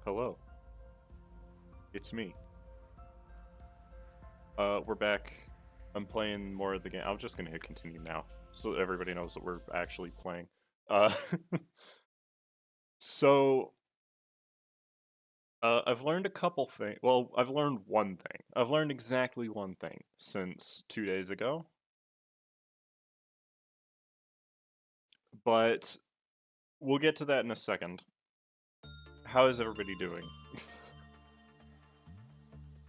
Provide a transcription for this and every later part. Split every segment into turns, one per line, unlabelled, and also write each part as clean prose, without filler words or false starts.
Hello. It's me. We're back. I'm playing more of the game. I'm just gonna hit continue now, so that everybody knows that we're actually playing. Uh, so, I've learned a couple things. Well, I've learned one thing. I've learned exactly one thing since 2 days ago. But we'll get to that in a second. How is everybody doing?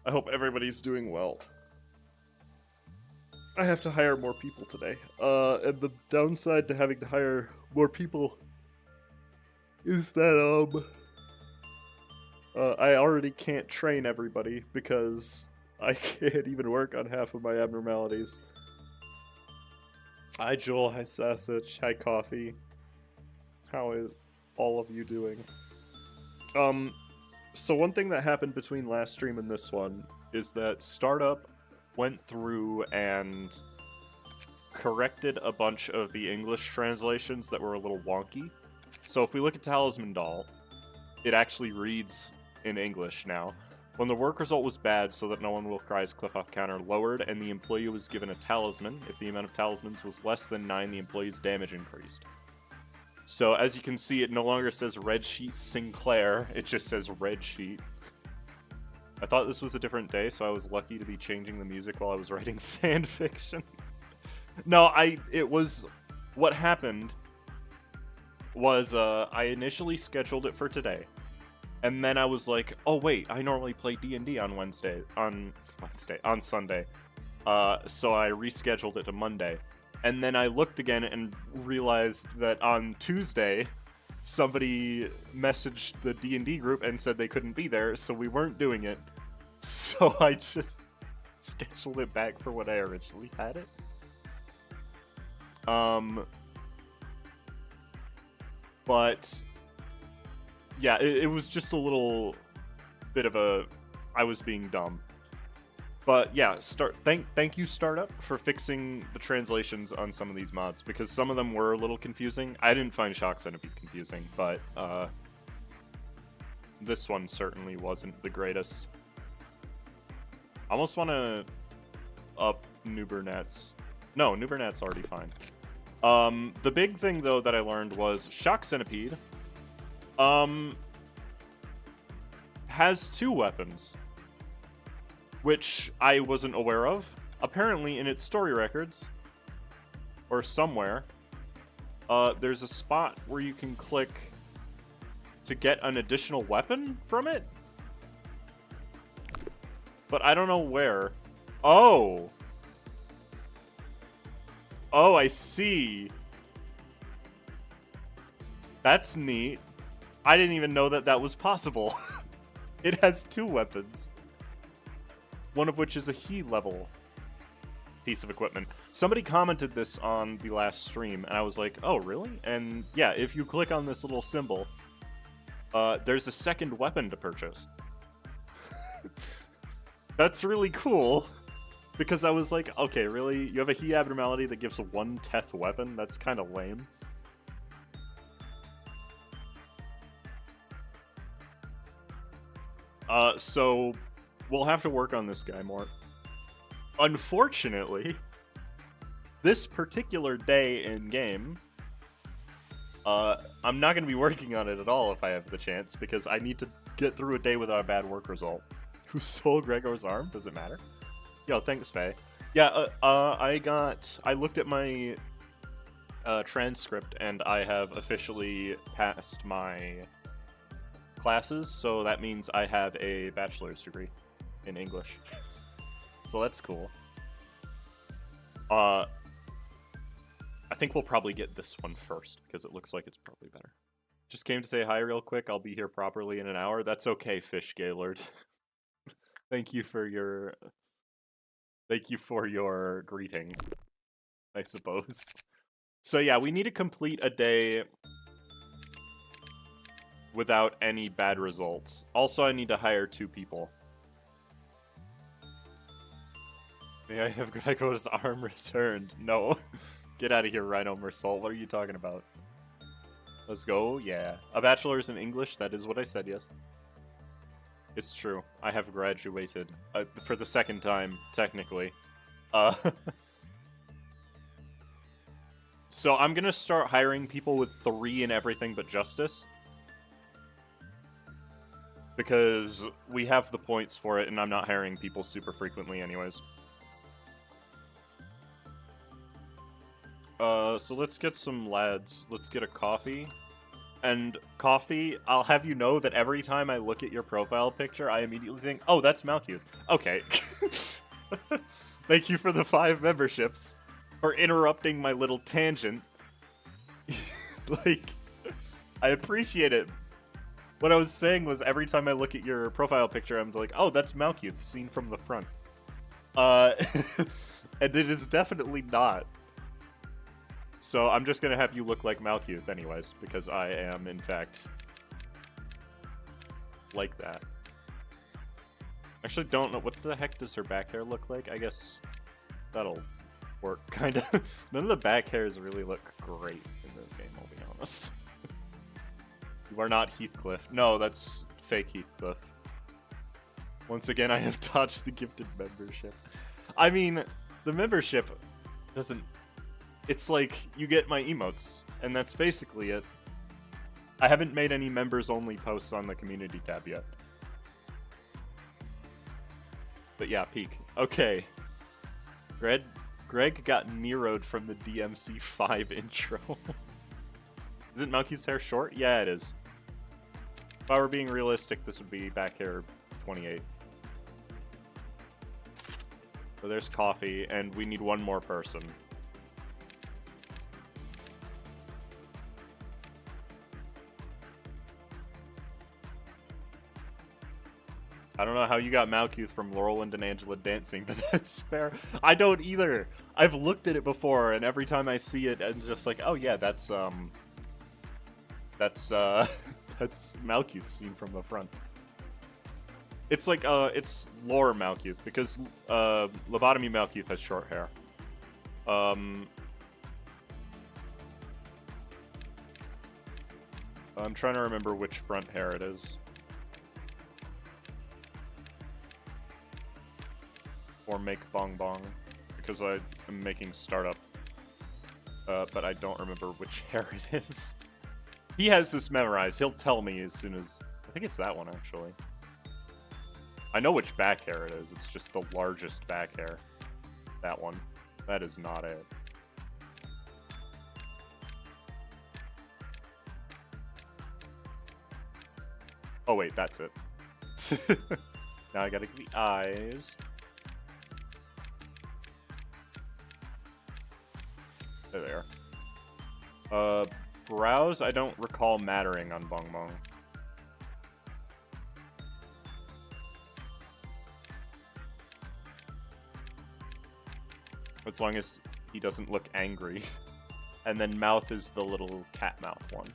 I hope everybody's doing well. I have to hire more people today. And the downside to having to hire more people is that, I already can't train everybody because I can't even work on half of my abnormalities. Hi Joel, hi Sausage, hi Coffee. How is all of you doing? So one thing that happened between last stream and this one is that Startup went through and corrected a bunch of the English translations that were a little wonky. So if we look at Talisman Doll, it actually reads in English now. When the work result was bad, so that no one will cry's cliff off counter lowered, and the employee was given a talisman. If the amount of talismans was less than 9, the employee's damage increased. So as you can see, it no longer says Red Sheet Sinclair, it just says Red Sheet. I thought this was a different day, so I was lucky to be changing the music while I was writing fan fiction. No, what happened was, I initially scheduled it for today. And then I was like, oh wait, I normally play D&D on Sunday. So I rescheduled it to Monday. And then I looked again and realized that on Tuesday, somebody messaged the D&D group and said they couldn't be there, so we weren't doing it. So I just scheduled it back for when I originally had it. But yeah, it was just a little bit of I was being dumb. But yeah, thank you Startup for fixing the translations on some of these mods, because some of them were a little confusing. I didn't find Shock Centipede confusing, but this one certainly wasn't the greatest. I almost want to up Nubernet's. No, Nubernet's already fine. The big thing though that I learned was Shock Centipede has 2 weapons, which I wasn't aware of. Apparently in its story records, or somewhere, there's a spot where you can click to get an additional weapon from it, but I don't know where. Oh, I see. That's neat. I didn't even know that that was possible. It has 2 weapons. One of which is a He level piece of equipment. Somebody commented this on the last stream, and I was like, oh, really? And yeah, if you click on this little symbol, there's a second weapon to purchase. That's really cool. Because I was like, okay, really? You have a He abnormality that gives 1 Teth weapon? That's kind of lame. So we'll have to work on this guy more. Unfortunately, this particular day in game, I'm not going to be working on it at all if I have the chance, because I need to get through a day without a bad work result. Who stole Gregor's arm? Does it matter? Yo, thanks, Faye. Yeah, I looked at my transcript, and I have officially passed my classes, so that means I have a bachelor's degree in English. So that's cool. I think we'll probably get this one first, because it looks like it's probably better. Just came to say hi real quick. I'll be here properly in an hour. That's okay, Fish Gaylord. Thank you for your greeting, I suppose. So yeah, we need to complete a day without any bad results. Also, I need to hire 2 people. May I have Gregor's arm returned? No. Get out of here, Rhino Mersault. What are you talking about? Let's go. Yeah. A bachelor's in English. That is what I said, yes. It's true. I have graduated for the second time, technically. Uh, so I'm gonna start hiring people with 3 in everything but justice. Because we have the points for it, and I'm not hiring people super frequently anyways. So let's get some lads. Let's get a coffee. And coffee, I'll have you know that every time I look at your profile picture, I immediately think, oh, that's Malkuth. Okay. Thank you for the 5 memberships. For interrupting my little tangent. Like, I appreciate it. What I was saying was every time I look at your profile picture, I'm like, oh, that's Malkuth, seen from the front. And it is definitely not. So I'm just gonna have you look like Malkuth anyways, because I am, in fact, like that. Actually, don't know, what the heck does her back hair look like? I guess that'll work, kinda. None of the back hairs really look great in this game, I'll be honest. You are not Heathcliff. No, that's fake Heathcliff. Once again, I have dodged the gifted membership. I mean, the membership doesn't... It's like, you get my emotes, and that's basically it. I haven't made any members-only posts on the community tab yet. But yeah, peak. Okay. Greg got Nero'd from the DMC5 intro. Isn't Malkuth's hair short? Yeah, it is. If I were being realistic, this would be back hair 28. So there's coffee, and we need one more person. I don't know how you got Malkuth from Laurelland and Angela dancing, but that's fair. I don't either. I've looked at it before, and every time I see it, I'm just like, oh yeah, that's that's Malkuth seen from the front. It's like, it's lore Malkuth, because, Lobotomy Malkuth has short hair. I'm trying to remember which front hair it is. Or make Bong Bong, because I am making startup. But I don't remember which hair it is. He has this memorized. He'll tell me as soon as... I think it's that one, actually. I know which back hair it is. It's just the largest back hair. That one. That is not it. Oh, wait, that's it. Now I gotta get the eyes. There they are. Brows, I don't recall mattering on Bong Bong. As long as he doesn't look angry. And then mouth is the little cat mouth one.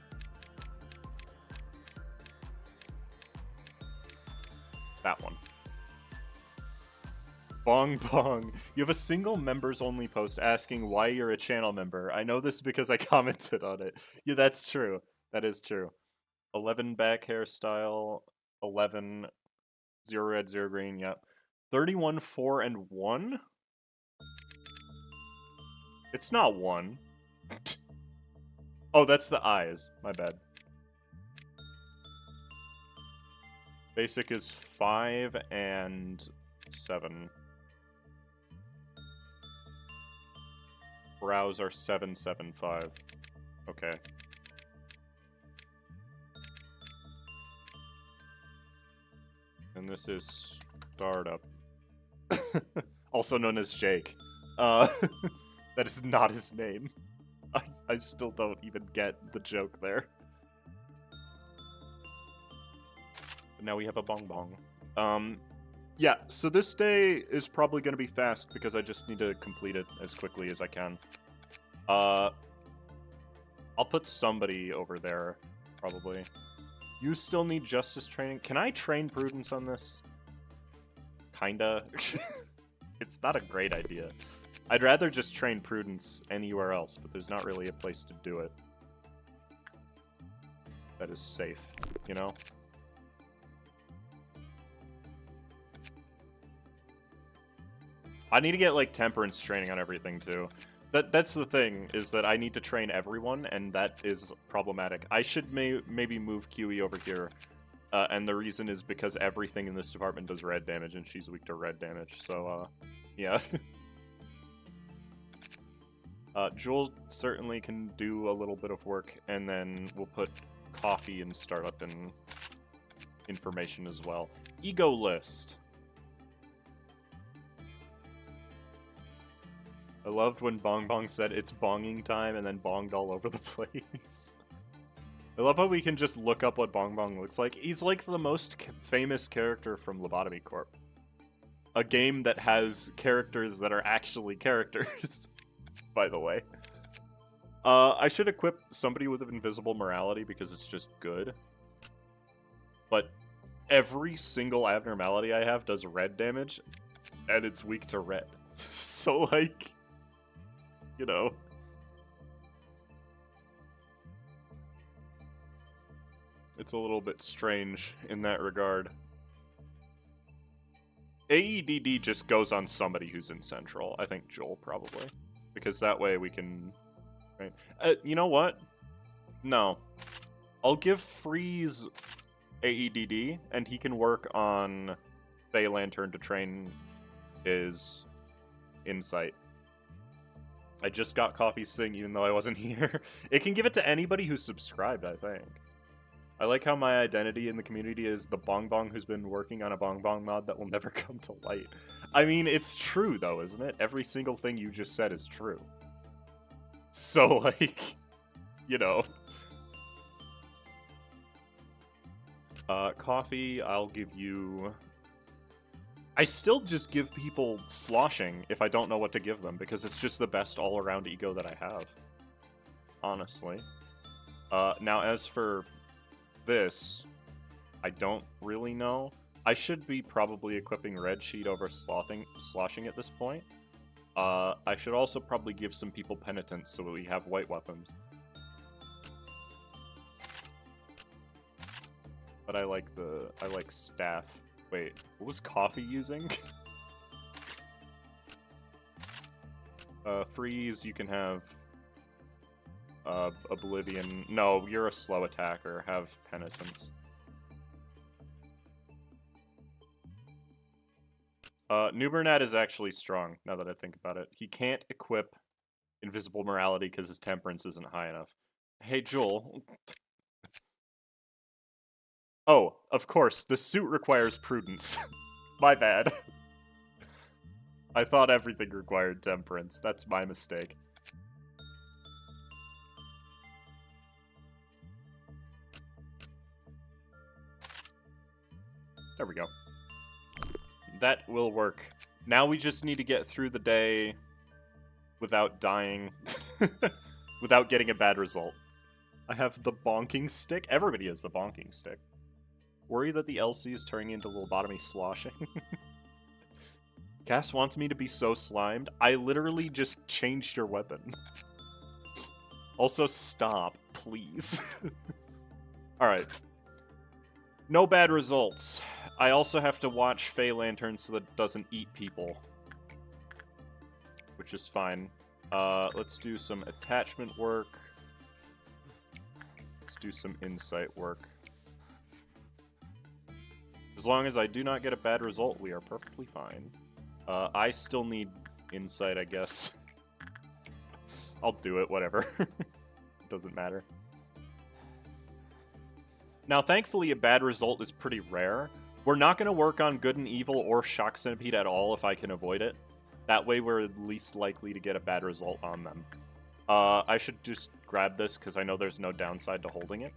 That one. Bong Bong. You have a single members-only post asking why you're a channel member. I know this because I commented on it. Yeah, that's true. That is true. 11 back hairstyle. 11 0 red, 0 green. Yep. 31 4 and 1. It's not 1. Oh, that's the eyes. My bad. Basic is 5 and 7. Brows are 7, 7, 5. Okay. And this is Startup. Also known as Jake. That is not his name. I still don't even get the joke there. But now we have a Bong Bong. Yeah, so this day is probably going to be fast because I just need to complete it as quickly as I can. I'll put somebody over there, probably. You still need justice training. Can I train Prudence on this? Kinda. It's not a great idea. I'd rather just train Prudence anywhere else, but there's not really a place to do it that is safe, you know? I need to get, like, temperance training on everything, too. That's the thing, is that I need to train everyone, and that is problematic. I should maybe move QE over here. And the reason is because everything in this department does red damage, and she's weak to red damage, so, yeah. Jewel certainly can do a little bit of work, and then we'll put coffee and startup and information as well. E.G.O list. I loved when Bong Bong said it's bonging time and then bonged all over the place. I love how we can just look up what Bong Bong looks like. He's like the most famous character from Lobotomy Corp. A game that has characters that are actually characters, by the way. I should equip somebody with invisible morality because it's just good. But every single abnormality I have does red damage, and it's weak to red. So, like, you know. It's a little bit strange in that regard. AEDD just goes on somebody who's in Central. I think Joel, probably. Because that way we can... Right. You know what? No. I'll give Freeze AEDD, and he can work on Fey Lantern to train his insight. I just got Coffee Sing, even though I wasn't here. It can give it to anybody who's subscribed, I think. I like how my identity in the community is the Bong Bong who's been working on a Bong Bong mod that will never come to light. I mean, it's true, though, isn't it? Every single thing you just said is true. So, like, you know. Coffee, I'll give you... I still just give people sloshing if I don't know what to give them, because it's just the best all-around E.G.O that I have. Honestly. Now, as for this, I don't really know. I should be probably equipping Red Sheet over sloshing at this point. I should also probably give some people penitence so that we have white weapons. But I like staff. Wait, what was Coffee using? Freeze, you can have Oblivion. No, you're a slow attacker. Have penitence. Nubernat is actually strong, now that I think about it. He can't equip Invisible Morality because his temperance isn't high enough. Hey, Joel. Oh, of course, the suit requires prudence. My bad. I thought everything required temperance. That's my mistake. There we go. That will work. Now we just need to get through the day without dying, without getting a bad result. I have the bonking stick. Everybody has the bonking stick. Worry that the LC is turning into lobotomy sloshing. Cass wants me to be so slimed. I literally just changed your weapon. Also, stop, please. Alright. No bad results. I also have to watch Fey Lantern so that it doesn't eat people. Which is fine. Let's do some attachment work. Let's do some insight work. As long as I do not get a bad result, we are perfectly fine. I still need insight, I guess. I'll do it, whatever. It doesn't matter. Now, thankfully, a bad result is pretty rare. We're not going to work on Good and Evil or Shock Centipede at all if I can avoid it. That way, we're least likely to get a bad result on them. I should just grab this, because I know there's no downside to holding it.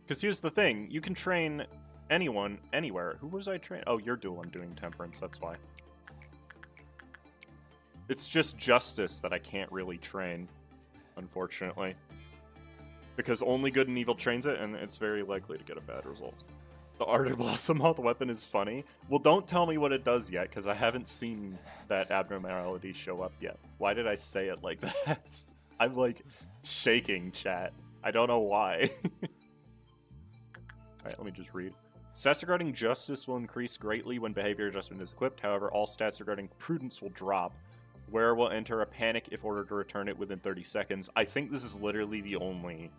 Because here's the thing, you can train anyone, anywhere. Who was I training? Oh, you're doing Temperance, that's why. It's just Justice that I can't really train, unfortunately. Because only Good and Evil trains it, and it's very likely to get a bad result. The Ardor Blossom Moth weapon is funny. Well, don't tell me what it does yet, because I haven't seen that abnormality show up yet. Why did I say it like that? I'm, like, shaking, chat. I don't know why. Alright, let me just read. Stats regarding justice will increase greatly when behavior adjustment is equipped. However, all stats regarding prudence will drop. Wearer will enter a panic if ordered to return it within 30 seconds. I think this is literally the only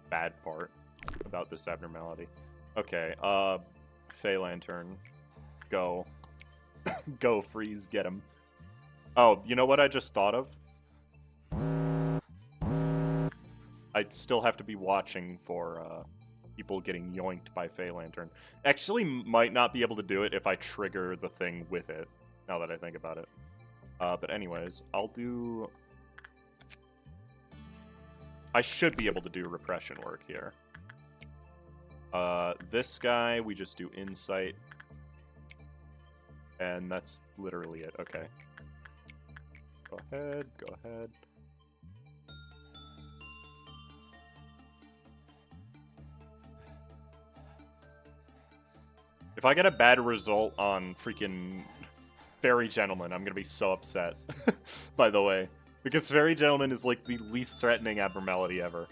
bad part about this abnormality. Okay, Fey Lantern. Go. Go, freeze, get him. Oh, you know what I just thought of? I'd still have to be watching for, people getting yoinked by Fey Lantern. Actually, might not be able to do it if I trigger the thing with it, now that I think about it. But anyways, I'll do... I should be able to do repression work here. This guy, we just do insight. And that's literally it. Okay. Go ahead, go ahead. If I get a bad result on freaking Fairy Gentleman, I'm gonna be so upset, by the way. Because Fairy Gentleman is like the least threatening abnormality ever.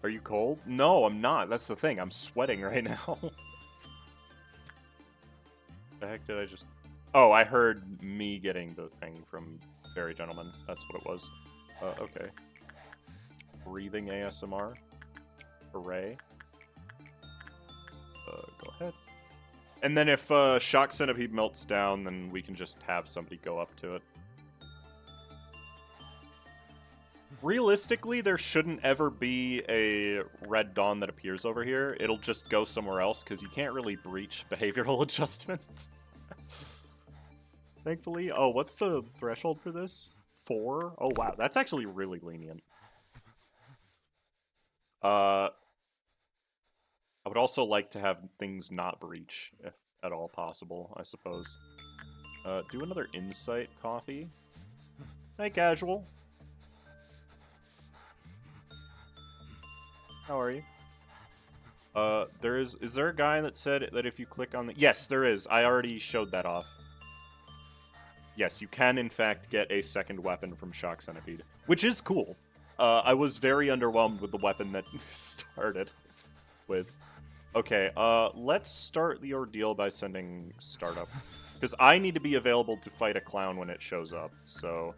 Are you cold? No, I'm not. That's the thing. I'm sweating right now. The heck did I just... Oh, I heard me getting the thing from Fairy Gentleman. That's what it was. Okay. Breathing ASMR. Hooray. Go ahead. And then if Shock Centipede melts down, then we can just have somebody go up to it. Realistically, there shouldn't ever be a Red Dawn that appears over here. It'll just go somewhere else, because you can't really breach behavioral adjustments. Thankfully. Oh, what's the threshold for this? 4? Oh, wow. That's actually really lenient. I would also like to have things not breach, if at all possible, I suppose. Do another insight coffee. Hey, casual. How are you? Is there a guy that said that if you click on the... Yes, there is. I already showed that off. Yes, you can, in fact, get a second weapon from Shock Centipede, which is cool. I was very underwhelmed with the weapon that started with. Okay, let's start the ordeal by sending Startup. Because I need to be available to fight a clown when it shows up, so...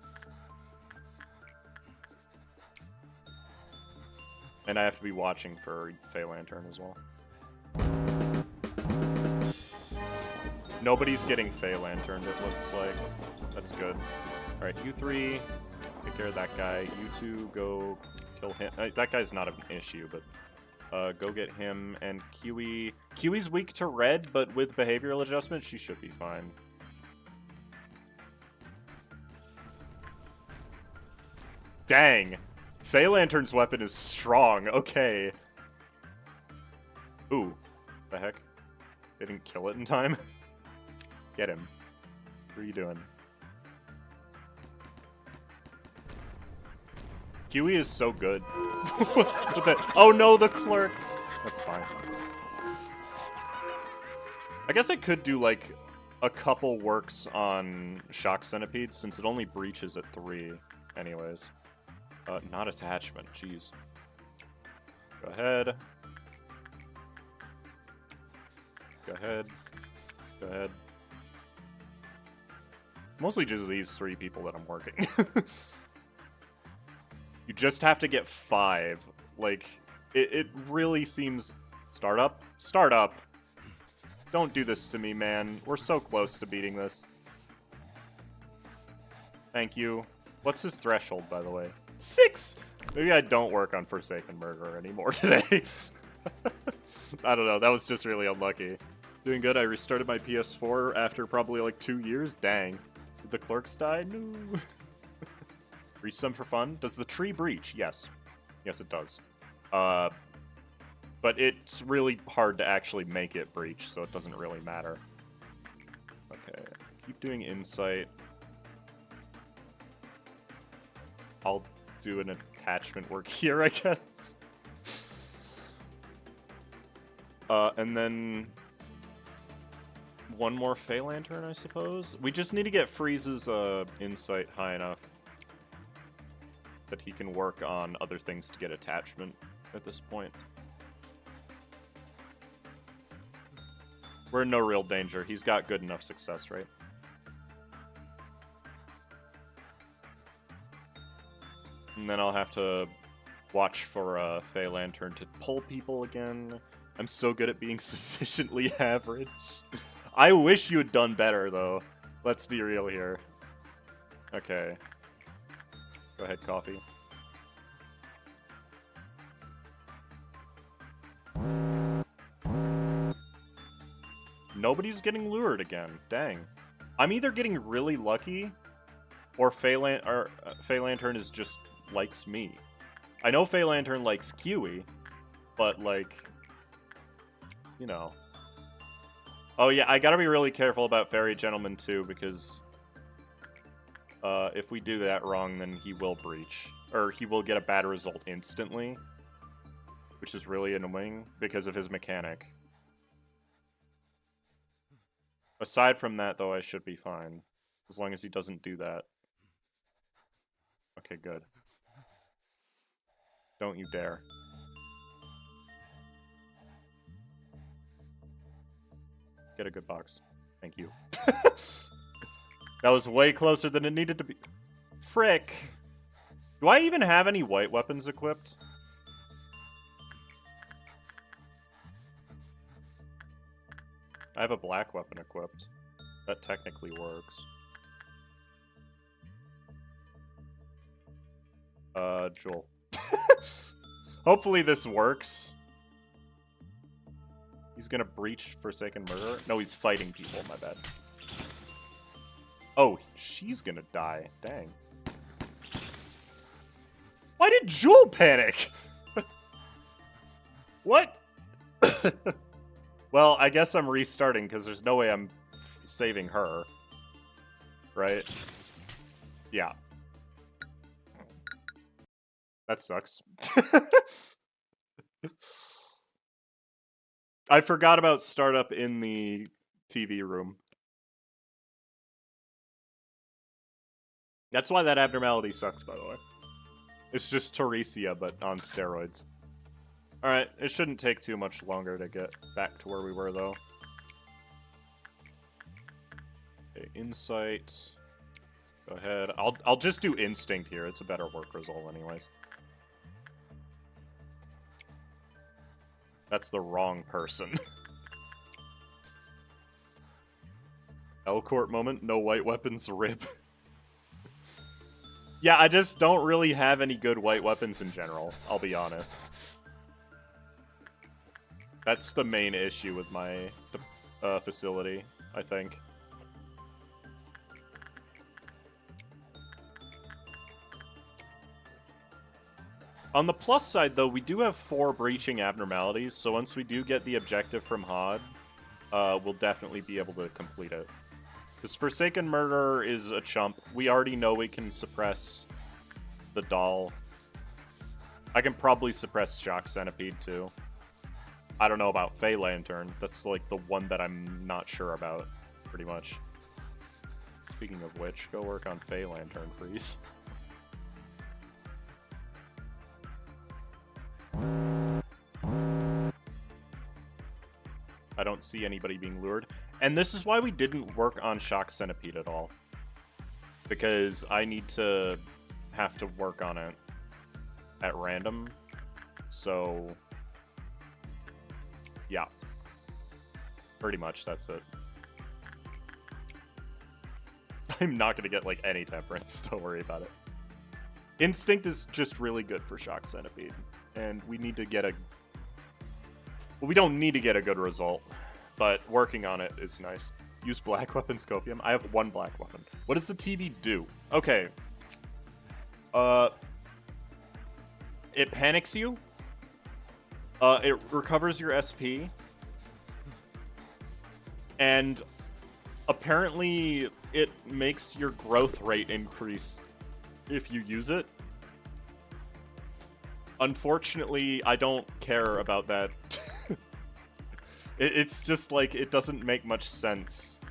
And I have to be watching for Fey Lantern as well. Nobody's getting Fey Lanterned, it looks like. That's good. Alright, you three, take care of that guy. You two, go kill him. That guy's not an issue, but go get him. And Kiwi... Kiwi's weak to red, but with behavioral adjustment, she should be fine. Dang! Fey Lantern's weapon is strong. Okay. Ooh. The heck? They didn't kill it in time? Get him. What are you doing? Kiwi is so good. What the... Oh no, the clerks! That's fine. I guess I could do, like, a couple works on Shock Centipede, since it only breaches at 3 anyways. Not attachment, jeez. Go ahead. Go ahead. Go ahead. Mostly just these 3 people that I'm working. You just have to get 5. Like, it really seems... Start up? Start up! Don't do this to me, man. We're so close to beating this. Thank you. What's his threshold, by the way? 6! Maybe I don't work on Forsaken Murderer anymore today. I don't know, that was just really unlucky. Doing good, I restarted my PS4 after probably like 2 years. Dang. Did the clerks die? No. Breach some for fun? Does the tree breach? Yes. Yes, it does. But it's really hard to actually make it breach, so it doesn't really matter. Okay, keep doing insight. I'll do an attachment work here, I guess. And then one more Fey Lantern, I suppose. We just need to get Freeze's insight high enough that he can work on other things to get attachment at this point. We're in no real danger. He's got good enough success rate. And then I'll have to watch for Fey Lantern to pull people again. I'm so good at being sufficiently average. I wish you had done better, though. Let's be real here. Okay. Go ahead, coffee. Nobody's getting lured again. Dang. I'm either getting really lucky, or Fey Lantern is just likes me. I know Fey Lantern likes Kiwi, but like, you know. Oh yeah, I gotta be really careful about Fairy Gentleman too, because if we do that wrong, then he will breach. Or he will get a bad result instantly, which is really annoying because of his mechanic. Aside from that, though, I should be fine. As long as he doesn't do that. Okay, good. Don't you dare. Get a good box. Thank you. That was way closer than it needed to be. Frick! Do I even have any white weapons equipped? I have a black weapon equipped. That technically works. Joel. Hopefully this works. He's gonna breach Forsaken Murder. No, he's fighting people, my bad. Oh, she's gonna die. Dang. Why did Joel panic? What? Well, I guess I'm restarting, because there's no way I'm saving her. Right? Yeah. That sucks. I forgot about startup in the TV room. That's why that abnormality sucks, by the way. It's just Teresia, but on steroids. Alright, it shouldn't take too much longer to get back to where we were, though. Okay, insight. Go ahead. I'll just do instinct here. It's a better work result anyways. That's the wrong person. L-Court moment, no white weapons, rip. Yeah, I just don't really have any good white weapons in general, I'll be honest. That's the main issue with my facility, I think. On the plus side, though, we do have 4 breaching abnormalities, so once we do get the objective from HOD, we'll definitely be able to complete it. Because Forsaken Murder is a chump. We already know we can suppress the doll. I can probably suppress Shock Centipede, too. I don't know about Fey Lantern. That's, like, the one that I'm not sure about, pretty much. Speaking of which, go work on Fey Lantern, please. I don't see anybody being lured. And this is why we didn't work on Shock Centipede at all. Because I need to have to work on it at random. So, yeah. Pretty much, that's it. I'm not going to get, like, any temperance. Don't worry about it. Instinct is just really good for Shock Centipede. And we need to get a... Well, we don't need to get a good result, but working on it is nice. Use black weapon scopium. I have 1 black weapon. What does the TV do? Okay. It panics you. It recovers your SP. And apparently it makes your growth rate increase if you use it. Unfortunately, I don't care about that. It's just like, it doesn't make much sense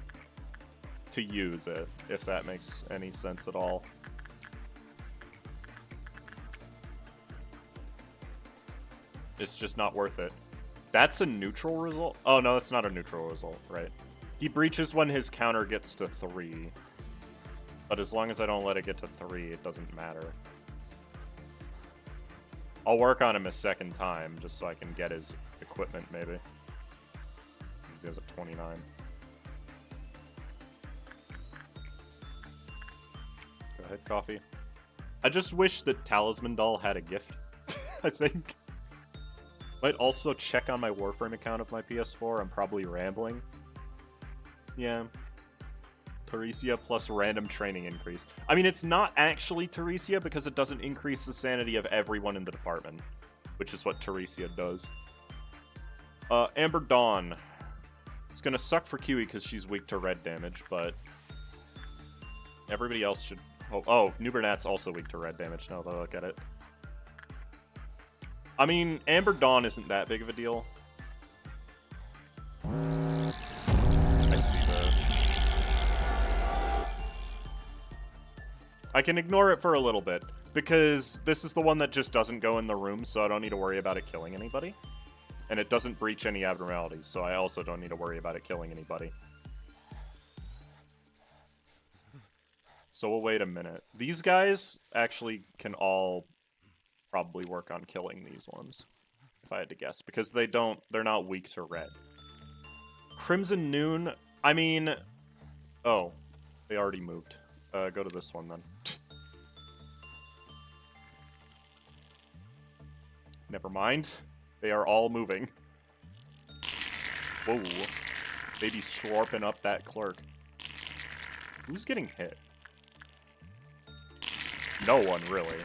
to use it, if that makes any sense at all. It's just not worth it. That's a neutral result? Oh, no, that's not a neutral result, right? He breaches when his counter gets to 3. But as long as I don't let it get to 3, it doesn't matter. I'll work on him a second time, just so I can get his equipment, maybe. Because he has a 29. Go ahead, coffee. I just wish that Talisman Doll had a gift, I think. Might also check on my Warframe account of my PS4. I'm probably rambling. Yeah. Teresia plus random training increase. I mean, it's not actually Teresia because it doesn't increase the sanity of everyone in the department, which is what Teresia does. Amber Dawn. It's gonna suck for Kiwi because she's weak to red damage, but everybody else should... Oh, New Bernat's also weak to red damage now that I look at it. I mean, Amber Dawn isn't that big of a deal. I see that. I can ignore it for a little bit, because this is the one that just doesn't go in the room, so I don't need to worry about it killing anybody. And it doesn't breach any abnormalities, so I also don't need to worry about it killing anybody. So we'll wait a minute. These guys actually can all probably work on killing these ones, if I had to guess, because they're not weak to red. Crimson Noon, I mean... Oh, they already moved. Go to this one, then. Never mind. They are all moving. Whoa. They be slurping up that clerk. Who's getting hit? No one, really.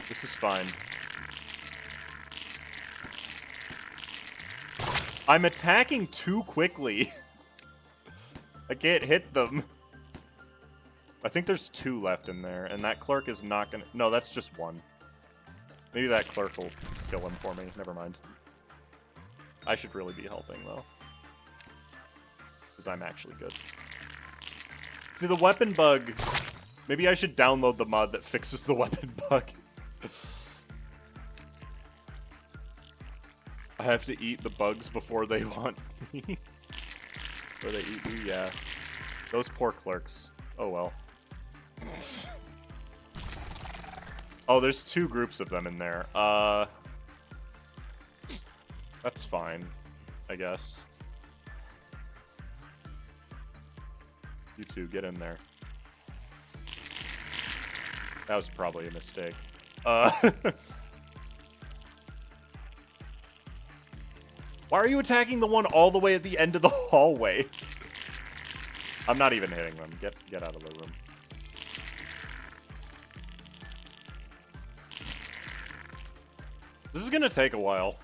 This is fine. I'm attacking too quickly. I can't hit them. I think there's 2 left in there, and that clerk is not gonna... No, that's just 1. Maybe that clerk will kill him for me. Never mind. I should really be helping, though. Because I'm actually good. See, the weapon bug... Maybe I should download the mod that fixes the weapon bug. I have to eat the bugs before they want me. Or they eat me, yeah. Those poor clerks. Oh well. Oh, there's 2 groups of them in there. That's fine, I guess. You 2, get in there. That was probably a mistake. Why are you attacking the one all the way at the end of the hallway? I'm not even hitting them. Get out of the room. This is gonna take a while.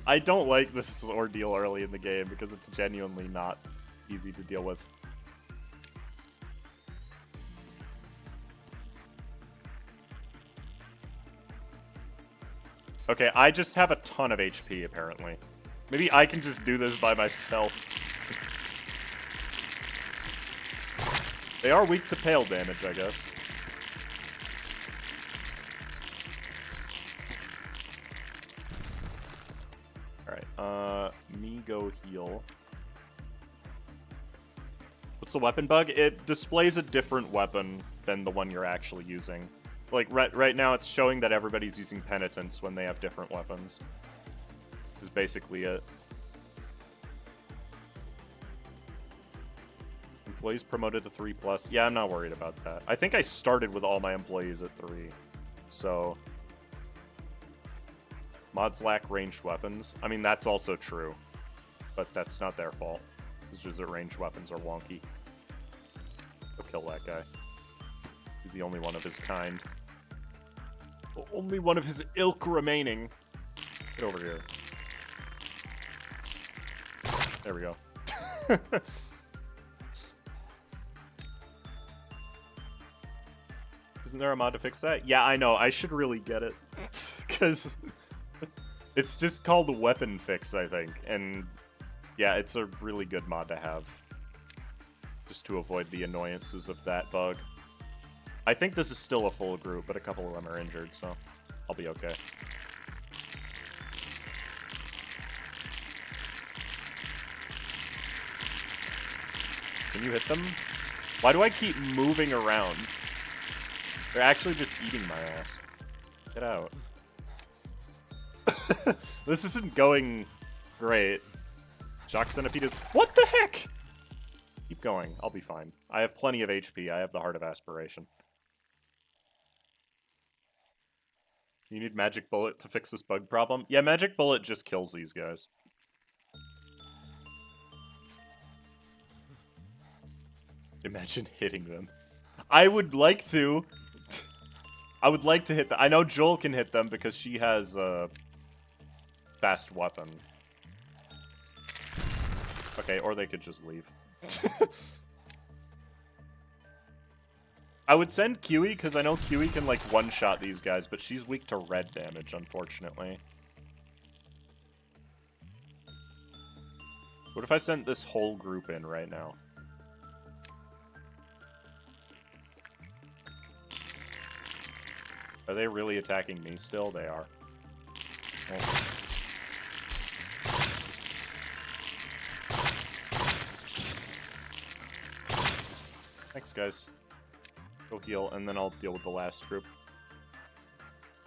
I don't like this ordeal early in the game because it's genuinely not easy to deal with. Okay, I just have a ton of HP, apparently. Maybe I can just do this by myself. They are weak to pale damage, I guess. Alright, me go heal. What's the weapon bug? It displays a different weapon than the one you're actually using. Like, right now it's showing that everybody's using Penitence when they have different weapons. Is basically it. Employees promoted to 3+. Yeah, I'm not worried about that. I think I started with all my employees at 3. So... Mods lack ranged weapons. I mean, that's also true. But that's not their fault. It's just that ranged weapons are wonky. Go kill that guy. He's the only one of his kind. The only one of his ilk remaining. Get over here. There we go. Isn't there a mod to fix that? Yeah, I know. I should really get it. Because it's just called Weapon Fix, I think. And yeah, it's a really good mod to have. Just to avoid the annoyances of that bug. I think this is still a full group, but a couple of them are injured, so I'll be okay. Can you hit them? Why do I keep moving around? They're actually just eating my ass. Get out. This isn't going great. Shock Centipede is... What the heck? Keep going. I'll be fine. I have plenty of HP. I have the Heart of Aspiration. You need Magic Bullet to fix this bug problem? Yeah, Magic Bullet just kills these guys. Imagine hitting them. I would like to. I would like to hit them. I know Joel can hit them because she has a fast weapon. Okay, or they could just leave. I would send Kiwi because I know Kiwi can like one-shot these guys, but she's weak to red damage, unfortunately. What if I sent this whole group in right now? Are they really attacking me still? They are. Oh. Thanks, guys. Go heal, and then I'll deal with the last group.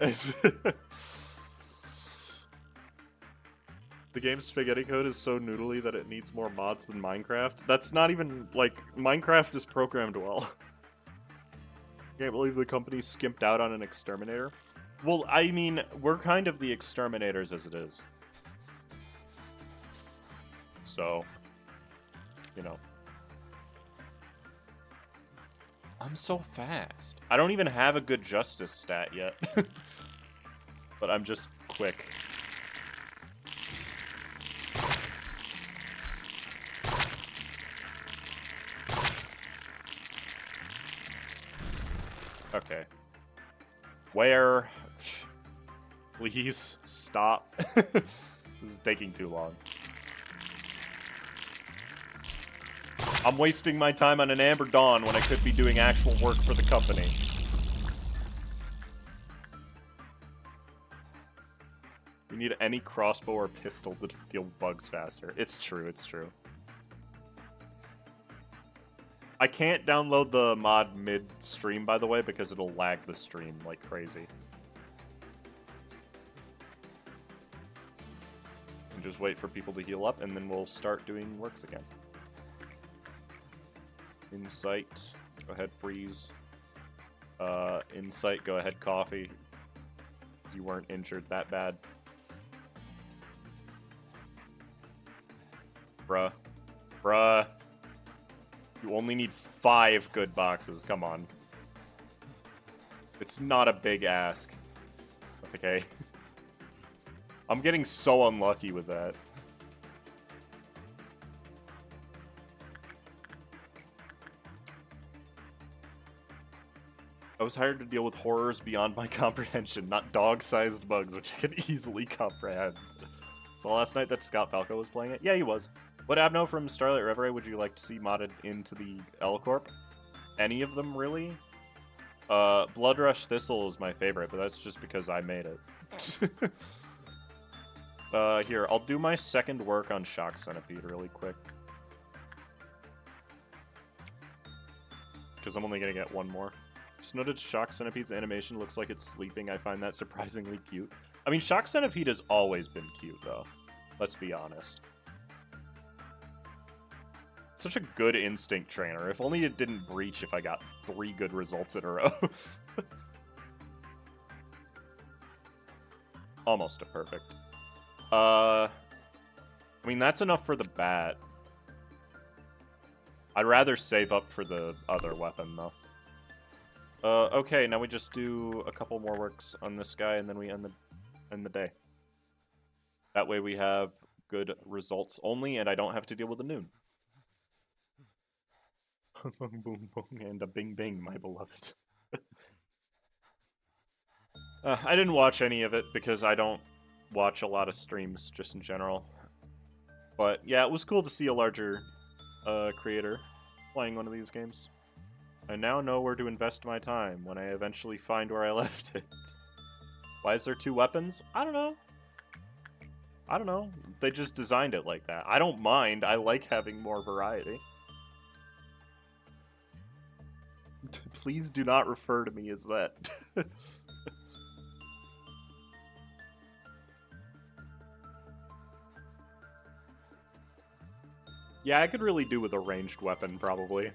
The game's spaghetti code is so noodly that it needs more mods than Minecraft. That's not even, like, Minecraft is programmed well. Can't believe the company skimped out on an exterminator. Well, I mean, we're kind of the exterminators as it is. So, you know. I'm so fast. I don't even have a good justice stat yet. But I'm just quick. Okay. Where? Please stop. This is taking too long. I'm wasting my time on an Amber Dawn when I could be doing actual work for the company. We need any crossbow or pistol to deal with bugs faster. It's true, it's true. I can't download the mod mid-stream, by the way, because it'll lag the stream like crazy. And just wait for people to heal up, and then we'll start doing works again. Insight, go ahead, freeze. Insight, go ahead, coffee. Because you weren't injured that bad. Bruh. Bruh. You only need 5 good boxes, come on. It's not a big ask. Okay. I'm getting so unlucky with that. I was hired to deal with horrors beyond my comprehension, not dog-sized bugs, which I can easily comprehend. So last night that Scott Falco was playing it? Yeah, he was. What Abno from Starlight Reverie would you like to see modded into the L Corp? Any of them, really? Blood Rush Thistle is my favorite, but that's just because I made it. Here, I'll do my second work on Shock Centipede really quick. Because I'm only gonna get one more. Just noted Shock Centipede's animation looks like it's sleeping. I find that surprisingly cute. I mean, Shock Centipede has always been cute, though. Let's be honest. Such a good instinct trainer. If only it didn't breach if I got 3 good results in a row. Almost a perfect. I mean, that's enough for the bat. I'd rather save up for the other weapon, though. Okay, now we just do a couple more works on this guy, and then we end the day. That way we have good results only, and I don't have to deal with the noon. Boom, boom, boom, and a bing, bing, my beloved. I didn't watch any of it because I don't watch a lot of streams, just in general. But yeah, it was cool to see a larger creator playing one of these games. I now know where to invest my time when I eventually find where I left it. Why is there 2 weapons? I don't know. I don't know. They just designed it like that. I don't mind. I like having more variety. Please do not refer to me as that. Yeah, I could really do with a ranged weapon, probably.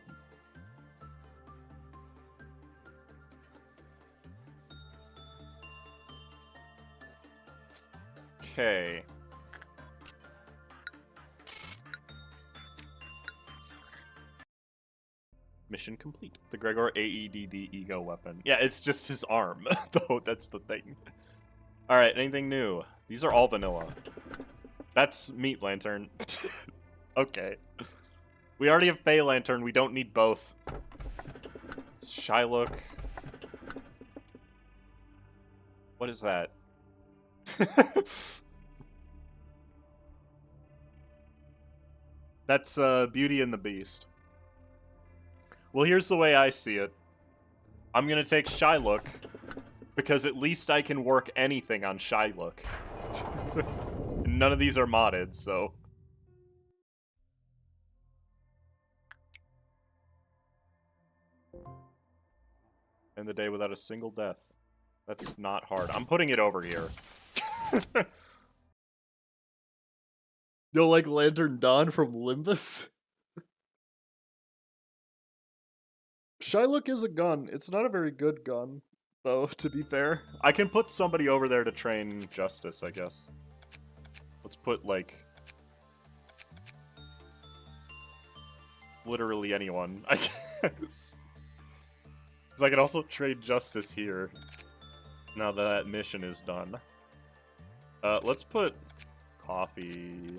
Okay. Mission complete. The Gregor AEDD E.G.O weapon. Yeah, it's just his arm, though. That's the thing. Alright, anything new? These are all vanilla. That's Meat Lantern. Okay. We already have Fey Lantern. We don't need both. Shylock. What is that? That's Beauty and the Beast. Well, here's the way I see it. I'm gonna take Shylock, because at least I can work anything on Shylock. None of these are modded, so... End the day without a single death. That's not hard. I'm putting it over here. You'll like Lantern Dawn from Limbus? Shylock is a gun. It's not a very good gun, though, to be fair. I can put somebody over there to train Justice, I guess. Let's put, like... literally anyone, I guess. Because I can also trade Justice here, now that mission is done. Let's put Coffee...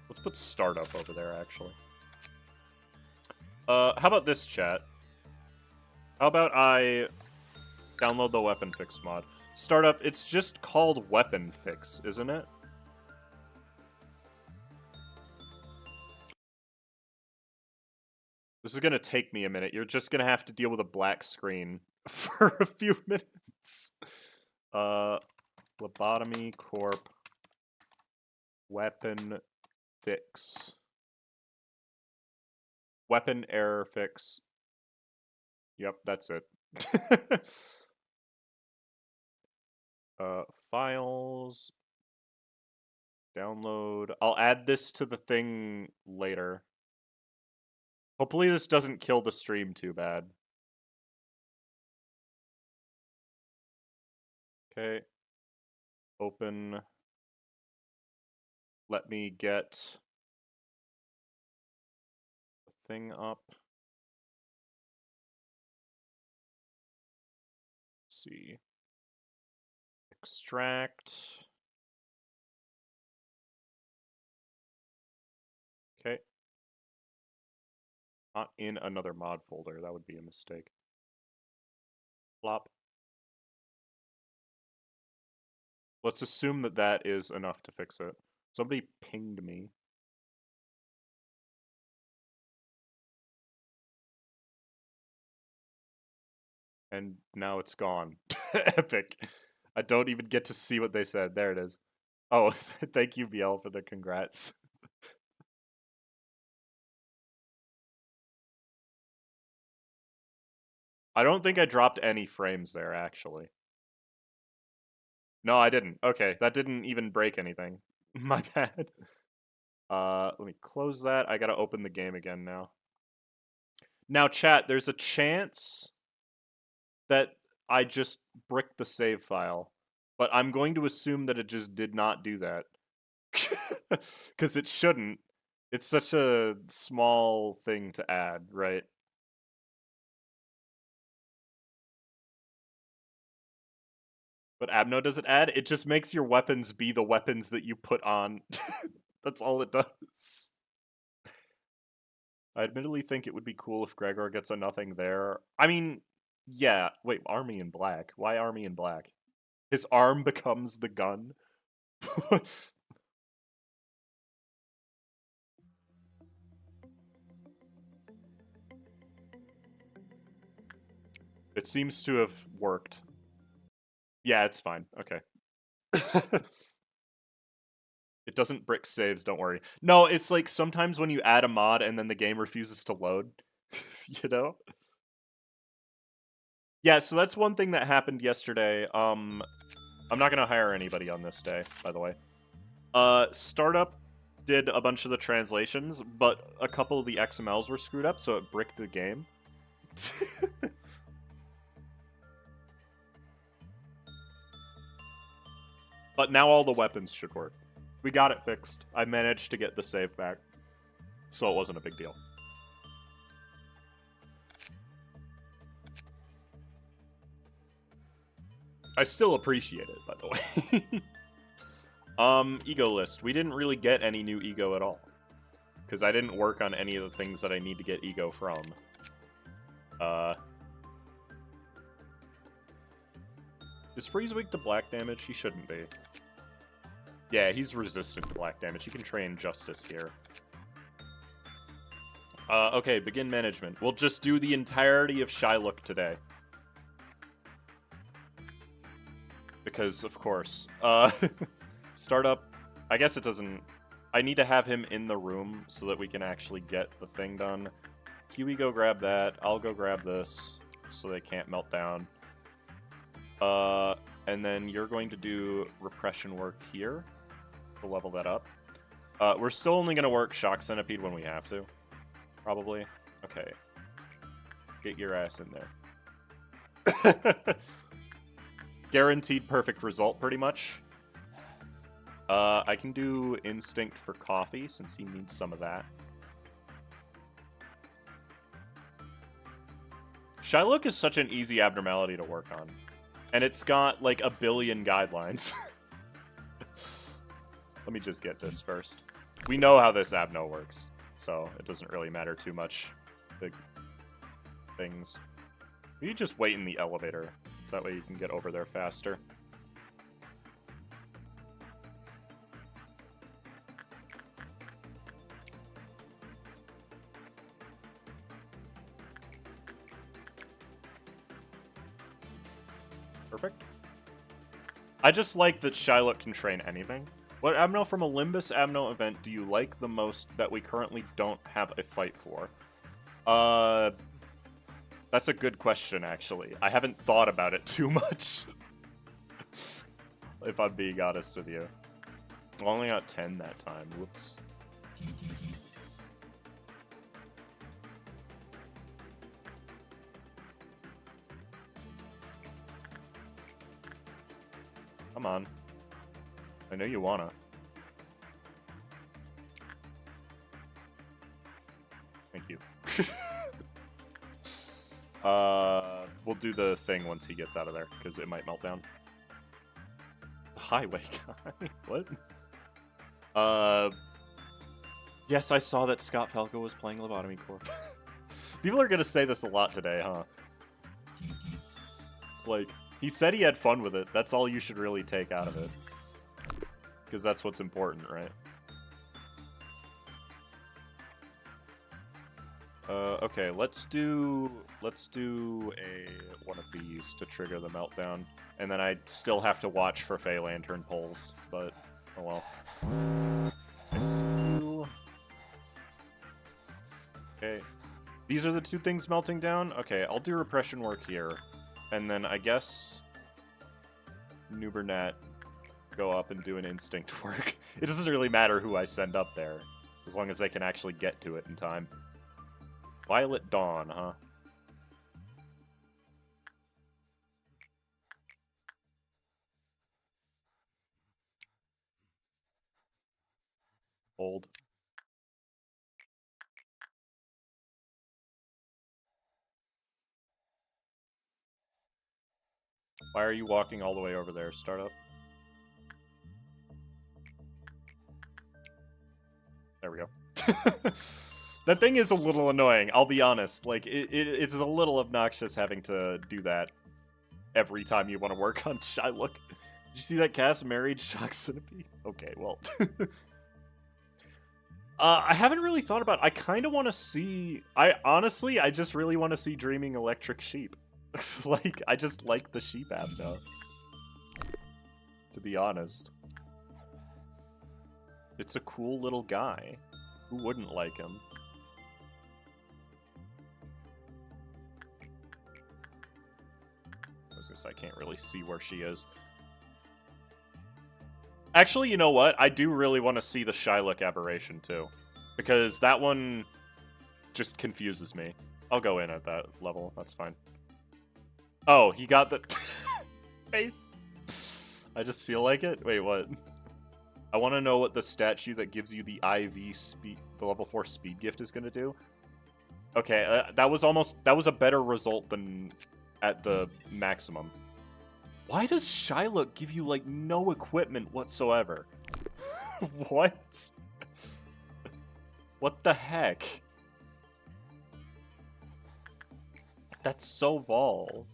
Let's put Startup over there, actually. How about this, chat? How about I download the Weapon Fix mod? Startup, it's just called Weapon Fix, isn't it? This is gonna take me a minute. You're just gonna have to deal with a black screen for a few minutes. Lobotomy Corp. Weapon Fix. Weapon error fix. Yep, that's it. Files. Download. I'll add this to the thing later. Hopefully this doesn't kill the stream too bad. Okay. Open. Let me get the thing up. Let's see. Extract. Okay. Not in another mod folder. That would be a mistake. Flop. Let's assume that that is enough to fix it. Somebody pinged me. And now it's gone. Epic. I don't even get to see what they said. There it is. Oh, thank you, BL, for the congrats. I don't think I dropped any frames there, actually. No, I didn't. Okay, that didn't even break anything. My bad. Let me close that. I gotta open the game again now. Now, chat, there's a chance that I just bricked the save file, but I'm going to assume that it just did not do that. Because it shouldn't. It's such a small thing to add, right? But Abno doesn't add, it just makes your weapons be the weapons that you put on. That's all it does. I admittedly think it would be cool if Gregor gets a nothing there. I mean, yeah. Wait, Army in Black? Why Army in Black? His arm becomes the gun? It seems to have worked. Yeah, it's fine. Okay. It doesn't brick saves, don't worry. No, it's like sometimes when you add a mod and then the game refuses to load, you know? Yeah, so that's one thing that happened yesterday. I'm not gonna hire anybody on this day, by the way. Startup did a bunch of the translations, but a couple of the XMLs were screwed up, so it bricked the game. But now all the weapons should work. We got it fixed. I managed to get the save back, so it wasn't a big deal. I still appreciate it, by the way. E.G.O list. We didn't really get any new E.G.O at all. Because I didn't work on any of the things that I need to get E.G.O from. Is Freeze weak to black damage? He shouldn't be. Yeah, he's resistant to black damage. He can train Justice here. Okay, begin management. We'll just do the entirety of Kaskozhuk today. Because, of course. Startup. I guess it doesn't... I need to have him in the room so that we can actually get the thing done. Huey, go grab that. I'll go grab this so they can't melt down. And then you're going to do repression work here to level that up. We're still only going to work Shock Centipede when we have to. Probably. Okay. Get your ass in there. Guaranteed perfect result, pretty much. I can do Instinct for coffee, since he needs some of that. Kaskozhuk is such an easy abnormality to work on. And it's got, like, a billion guidelines. Let me just get this first. We know how this abno works, so it doesn't really matter too much. Big things. You just wait in the elevator, so that way you can get over there faster. Perfect. I just like that Kaskozhuk can train anything. What abno from a Limbus abno event do you like the most that we currently don't have a fight for? That's a good question, actually. I haven't thought about it too much. If I'm being honest with you. I only got 10 that time. Whoops. Come on. I know you wanna. Thank you. We'll do the thing once he gets out of there, because it might melt down. The highway guy? What? Yes, I saw that Scott Falco was playing Lobotomy Corp. People are gonna say this a lot today, huh? It's like, he said he had fun with it. That's all you should really take out of it. Because that's what's important, right? Okay, let's do one of these to trigger the meltdown. And then I still have to watch for Fey Lantern pulls, but oh well. I see you. Okay. These are the two things melting down? Okay, I'll do repression work here. And then I guess Nubernat go up and do an instinct work. It doesn't really matter who I send up there, as long as I can actually get to it in time. Violet Dawn, huh? Hold. Why are you walking all the way over there, Startup? There we go. That thing is a little annoying, I'll be honest. Like, it's a little obnoxious having to do that every time you want to work on Kaskozhuk. Did you see that cast married Shock Centipede? Okay, well. I haven't really thought about it. I kind of want to see... I just really want to see Dreaming Electric Sheep. Like, I just like the sheep abno. To be honest. It's a cool little guy. Who wouldn't like him? I can't really see where she is. Actually, you know what? I do really want to see the Shylock aberration, too. Because that one just confuses me. I'll go in at that level. That's fine. Oh, he got the face. I just feel like it. Wait, what? I want to know what the statue that gives you the IV speed, the level 4 speed gift is going to do. Okay, that was a better result than at the maximum. Why does Shylock give you, like, no equipment whatsoever? What? What the heck? That's so balls.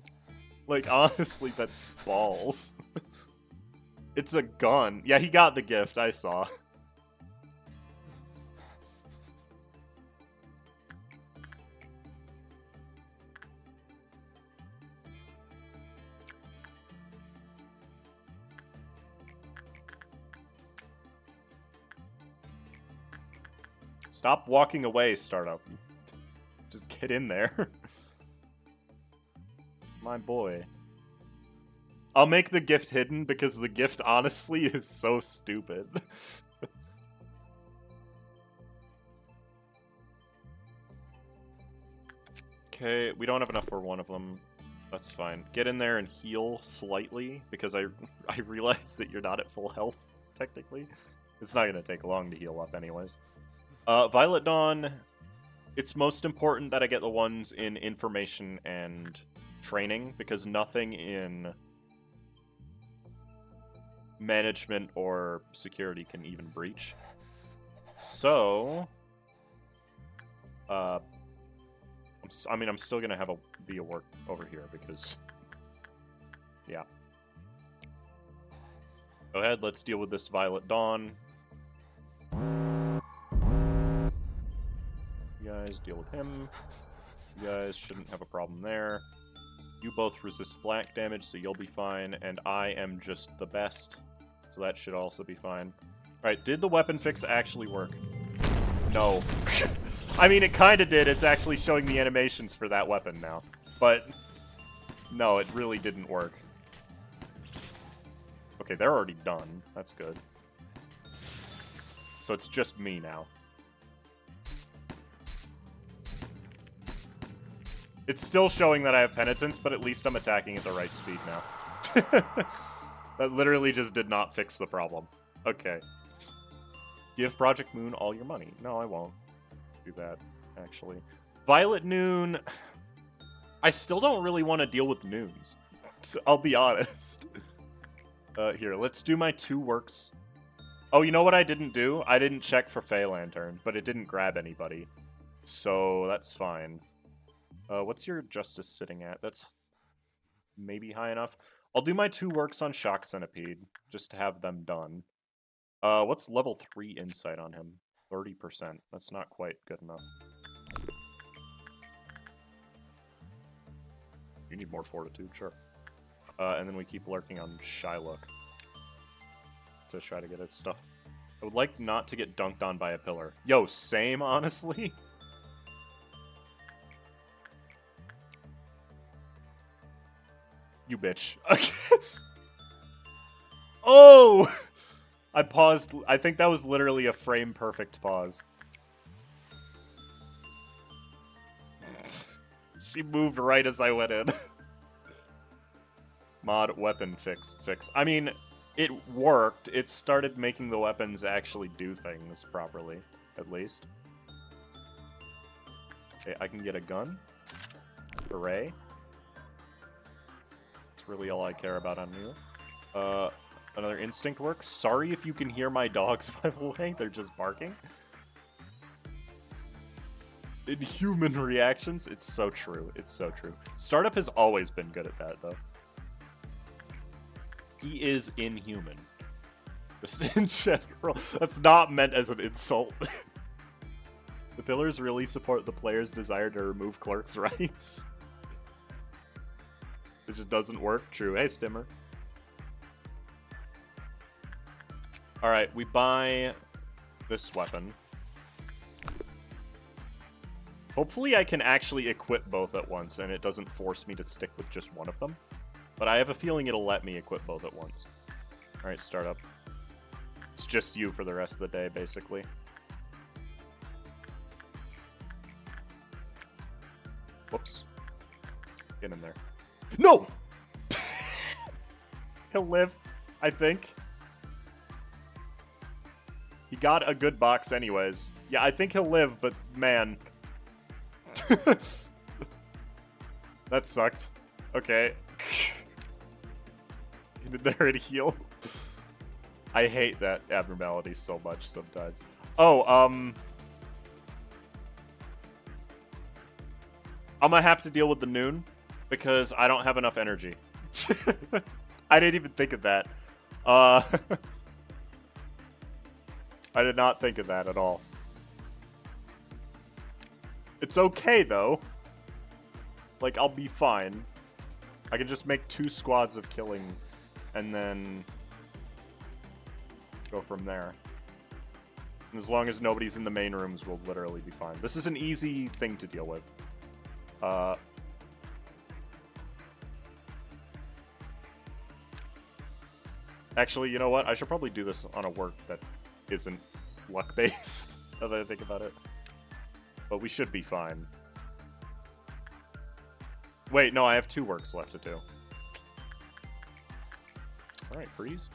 Like, honestly, that's balls. It's a gun. Yeah, he got the gift, I saw. Stop walking away, startup. Just get in there. My boy. I'll make the gift hidden because the gift honestly is so stupid. Okay, we don't have enough for one of them. That's fine. Get in there and heal slightly because I realized that you're not at full health, technically. It's not going to take long to heal up anyways. Violet Dawn, it's most important that I get the ones in information and training, because nothing in management or security can even breach. So, I'm still gonna have be a work over here because, yeah. Go ahead, let's deal with this Violet Dawn. You guys deal with him. You guys shouldn't have a problem there. You both resist black damage, so you'll be fine, and I am just the best, so that should also be fine. Alright, did the weapon fix actually work? No. I mean, it kinda did. It's actually showing the animations for that weapon now. But, no, it really didn't work. Okay, they're already done. That's good. So it's just me now. It's still showing that I have penitence, but at least I'm attacking at the right speed now. That literally just did not fix the problem. Okay. Give Project Moon all your money. No, I won't do that, actually. Violet Noon... I still don't really want to deal with Noons. I'll be honest. Here, let's do my 2 works. Oh, you know what I didn't do? I didn't check for Fey Lantern, but it didn't grab anybody. So, that's fine. What's your justice sitting at? That's maybe high enough. I'll do my 2 works on Shock Centipede, just to have them done. What's level 3 insight on him? 30%. That's not quite good enough. You need more fortitude, sure. And then we keep lurking on Shylock to try to get its stuff. I would like not to get dunked on by a pillar. Yo, same, honestly. You bitch. Okay. Oh! I paused. I think that was literally a frame-perfect pause. She moved right as I went in. Mod weapon fix. I mean, it worked. It started making the weapons actually do things properly, at least. Okay, I can get a gun. Hooray. That's really all I care about on you. Another instinct works. Sorry if you can hear my dogs, by the way. They're just barking. Inhuman reactions. It's so true. It's so true. Startup has always been good at that, though. He is inhuman. Just in general. That's not meant as an insult. The pillars really support the player's desire to remove clerks' rights. It just doesn't work. True. Hey, Stimmer. Alright, we buy this weapon. Hopefully I can actually equip both at once, and it doesn't force me to stick with just one of them. But I have a feeling it'll let me equip both at once. Alright, start up. It's just you for the rest of the day, basically. Whoops. Get in there. No! He'll live, I think. He got a good box anyways. Yeah, I think he'll live, but man. That sucked. Okay. Get in there and heal. I hate that abnormality so much sometimes. Oh, I'm gonna have to deal with the noon because I don't have enough energy. I didn't even think of that. I did not think of that at all. It's okay, though. Like, I'll be fine. I can just make 2 squads of killing, and then go from there. And as long as nobody's in the main rooms, we'll literally be fine. This is an easy thing to deal with. Actually, you know what? I should probably do this on a work that isn't luck-based, now that I think about it. But we should be fine. Wait, no, I have 2 works left to do. Alright, freeze.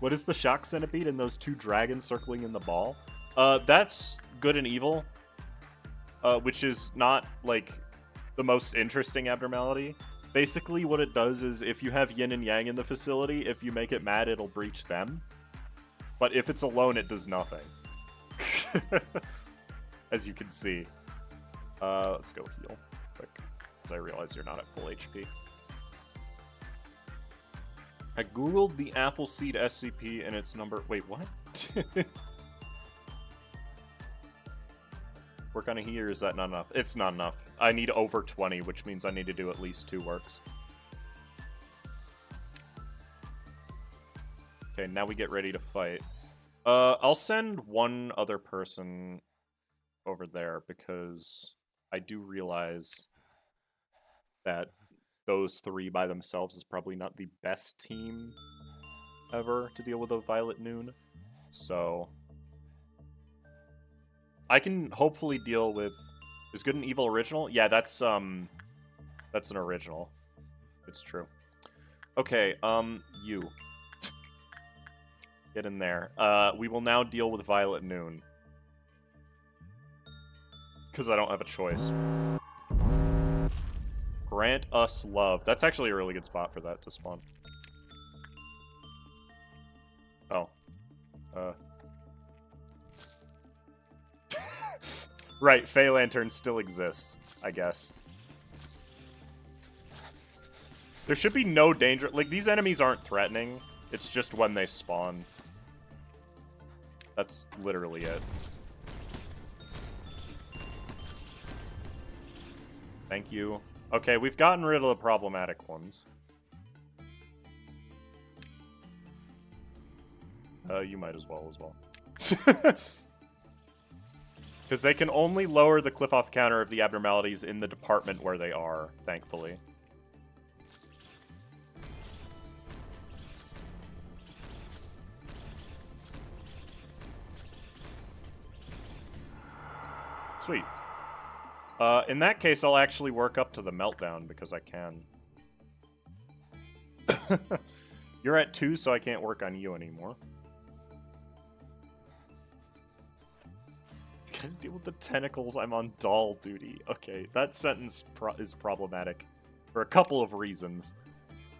What is the shock centipede and those 2 dragons circling in the ball? That's good and evil. Which is not, like, the most interesting abnormality. Basically, what it does is, if you have yin and yang in the facility, if you make it mad, it'll breach them. But if it's alone, it does nothing. As you can see. Let's go heal quick, because I realize you're not at full HP. I googled the Appleseed SCP and its number... Wait, what? Work on a heater, is that not enough? It's not enough. I need over 20, which means I need to do at least 2 works. Okay, now we get ready to fight. I'll send one other person over there, because I do realize that those 3 by themselves is probably not the best team ever to deal with a Violet Noon. So I can hopefully deal with... Is Good and Evil original? Yeah, that's an original. It's true. Okay, you. Get in there. We will now deal with Violet Noon. Because I don't have a choice. Grant us love. That's actually a really good spot for that to spawn. Oh. Right, Fey Lantern still exists, I guess. There should be no danger. Like, these enemies aren't threatening. It's just when they spawn. That's literally it. Thank you. Okay, we've gotten rid of the problematic ones. You might as well. Because they can only lower the cliff-off counter of the abnormalities in the department where they are, thankfully. Sweet. In that case, I'll actually work up to the meltdown, because I can. You're at 2, so I can't work on you anymore. You guys deal with the tentacles, I'm on doll duty. Okay, that sentence is problematic for a couple of reasons,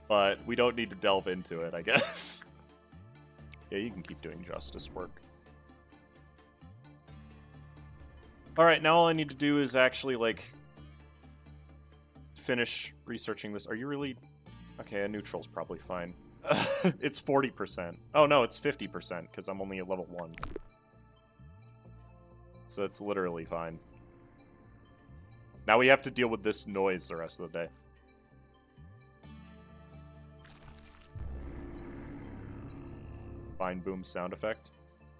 but we don't need to delve into it, I guess. Yeah, you can keep doing justice work. Alright, now all I need to do is actually, like, finish researching this. Are you really... Okay, a neutral's probably fine. It's 40%. Oh no, it's 50%, because I'm only at level 1. So it's literally fine. Now we have to deal with this noise the rest of the day. Fine boom sound effect.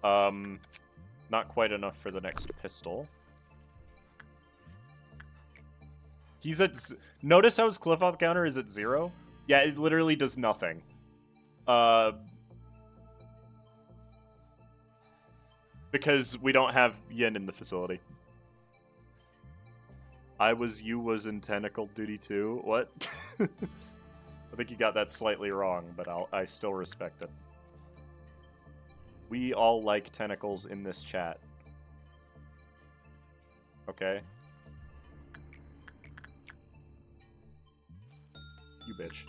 Not quite enough for the next pistol. He's at... Notice how his cliff off counter is at 0? Yeah, it literally does nothing. Because we don't have yen in the facility. You was in tentacle duty too. What? I think you got that slightly wrong, but I still respect it. We all like tentacles in this chat. Okay. You bitch.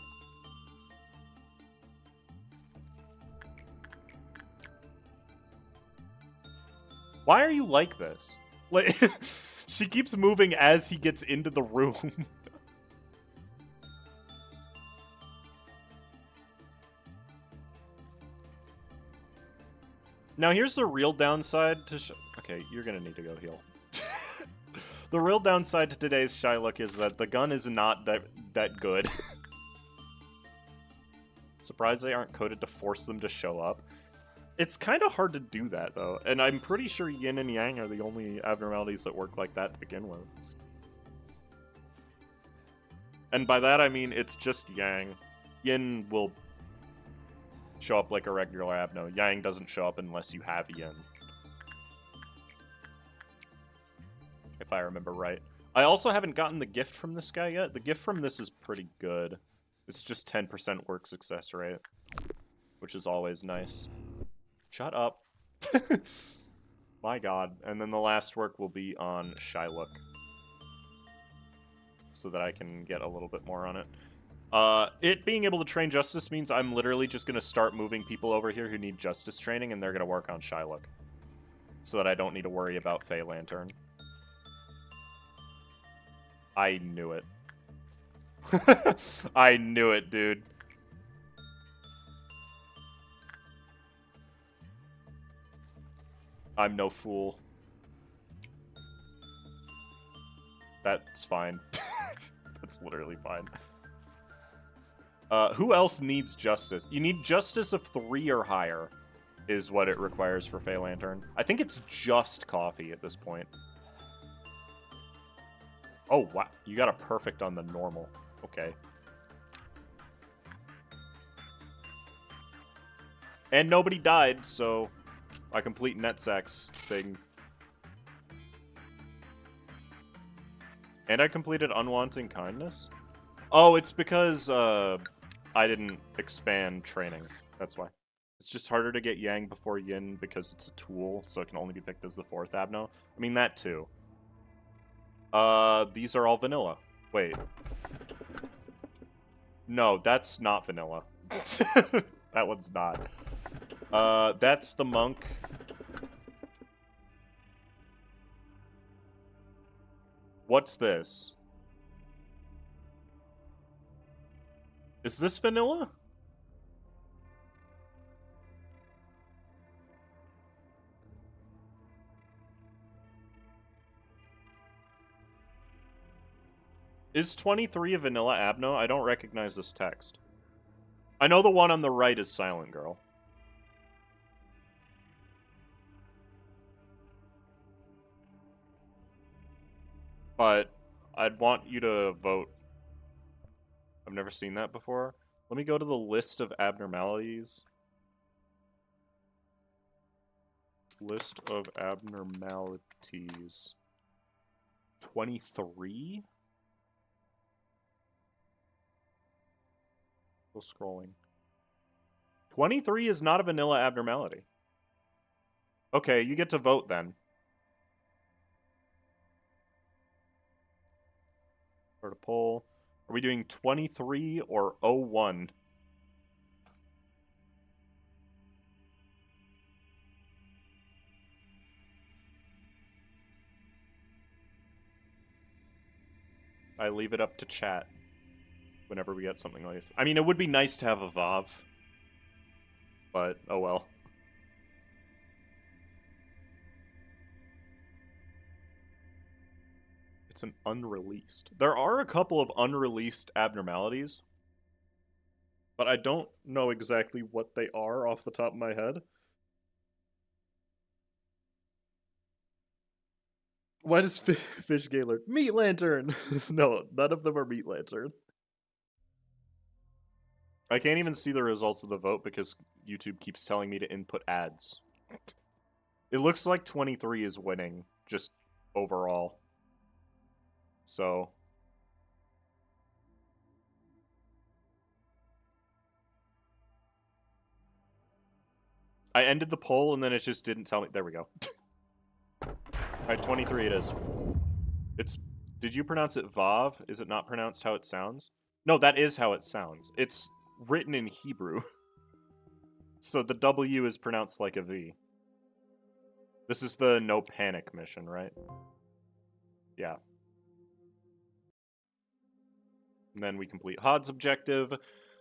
Why are you like this? Like, she keeps moving as he gets into the room. Now, here's the real downside to... Okay, you're gonna need to go heal. The real downside to today's Shylock is that the gun is not that good. Surprised they aren't coded to force them to show up. It's kind of hard to do that, though. And I'm pretty sure yin and yang are the only abnormalities that work like that to begin with. And by that, I mean it's just yang. Yin will show up like a regular abno. Yang doesn't show up unless you have yin. If I remember right. I also haven't gotten the gift from this guy yet. The gift from this is pretty good. It's just 10% work success rate, which is always nice. Shut up. My god. And then the last work will be on Shylock, so that I can get a little bit more on it. It being able to train Justice means I'm literally just going to start moving people over here who need Justice training, and they're going to work on Shylock, so that I don't need to worry about Fey Lantern. I knew it. I knew it, dude. I'm no fool. That's fine. That's literally fine. Who else needs Justice? You need Justice of 3 or higher, is what it requires for Fey Lantern. I think it's just coffee at this point. Oh, wow. You got a perfect on the normal. Okay. And nobody died, so I complete Netsack's thing. And I completed Unwanting Kindness? Oh, it's because I didn't expand training. That's why. It's just harder to get Yang before Yin because it's a tool, so it can only be picked as the 4th abno. I mean, that too. These are all vanilla. Wait. No, that's not vanilla. That one's not. That's the monk. What's this? Is this vanilla? Is 23 a vanilla abno? I don't recognize this text. I know the one on the right is Silent Girl. But I'd want you to vote. I've never seen that before. Let me go to the list of abnormalities. List of abnormalities. 23? Still scrolling. 23 is not a vanilla abnormality. Okay, you get to vote then. Start a poll. Are we doing 23 or 01? I leave it up to chat whenever we get something like this. I mean, it would be nice to have a VAV, but oh well. It's an unreleased. There are a couple of unreleased abnormalities, but I don't know exactly what they are off the top of my head. Why does Fish Gaylord? Meat Lantern! No, none of them are Meat Lantern. I can't even see the results of the vote because YouTube keeps telling me to input ads. It looks like 23 is winning, just overall. So... I ended the poll and then it just didn't tell me. There we go. Alright, 23 it is. It's... Did you pronounce it Vav? Is it not pronounced how it sounds? No, that is how it sounds. It's written in Hebrew. So the W is pronounced like a V. This is the no panic mission, right? Yeah. And then we complete Hod's objective.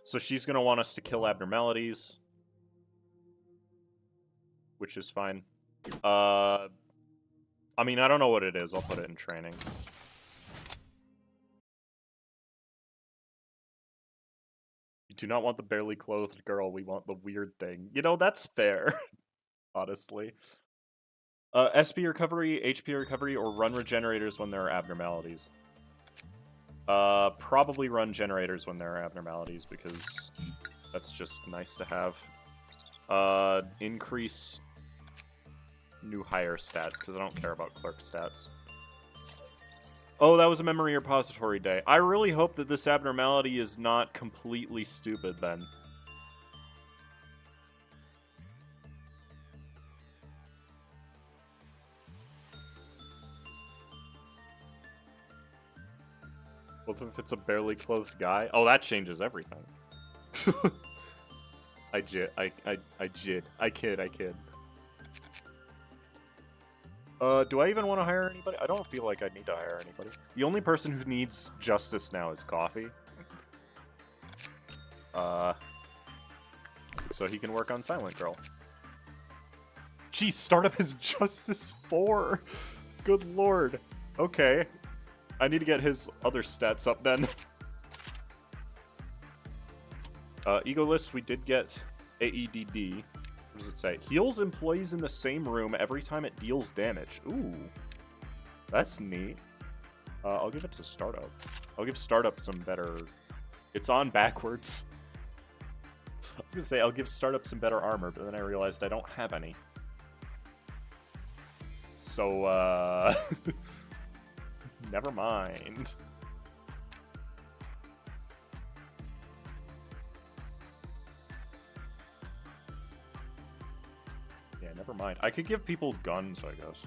So she's going to want us to kill abnormalities. Which is fine. I mean, I don't know what it is. I'll put it in training. We do not want the barely clothed girl. We want the weird thing. You know, that's fair. Honestly. SP recovery, HP recovery, or run regenerators when there are abnormalities. Probably run generators when there are abnormalities, because that's just nice to have. Increase new hire stats, because I don't care about clerk stats. Oh, that was a memory repository day. I really hope that this abnormality is not completely stupid, then. Well, if it's a barely clothed guy? Oh, that changes everything. I kid. Do I even want to hire anybody? I don't feel like I need to hire anybody. The only person who needs justice now is Coffee. So he can work on Silent Girl. Geez, startup is Justice 4! Good lord. Okay. I need to get his other stats up then. E.G.O list, we did get AEDD. What does it say? Heals employees in the same room every time it deals damage. Ooh. That's neat. I'll give it to Startup. I'll give Startup some better... It's on backwards. I was gonna say, I'll give Startup some better armor, but then I realized I don't have any. So, never mind. Yeah, never mind. I could give people guns, I guess.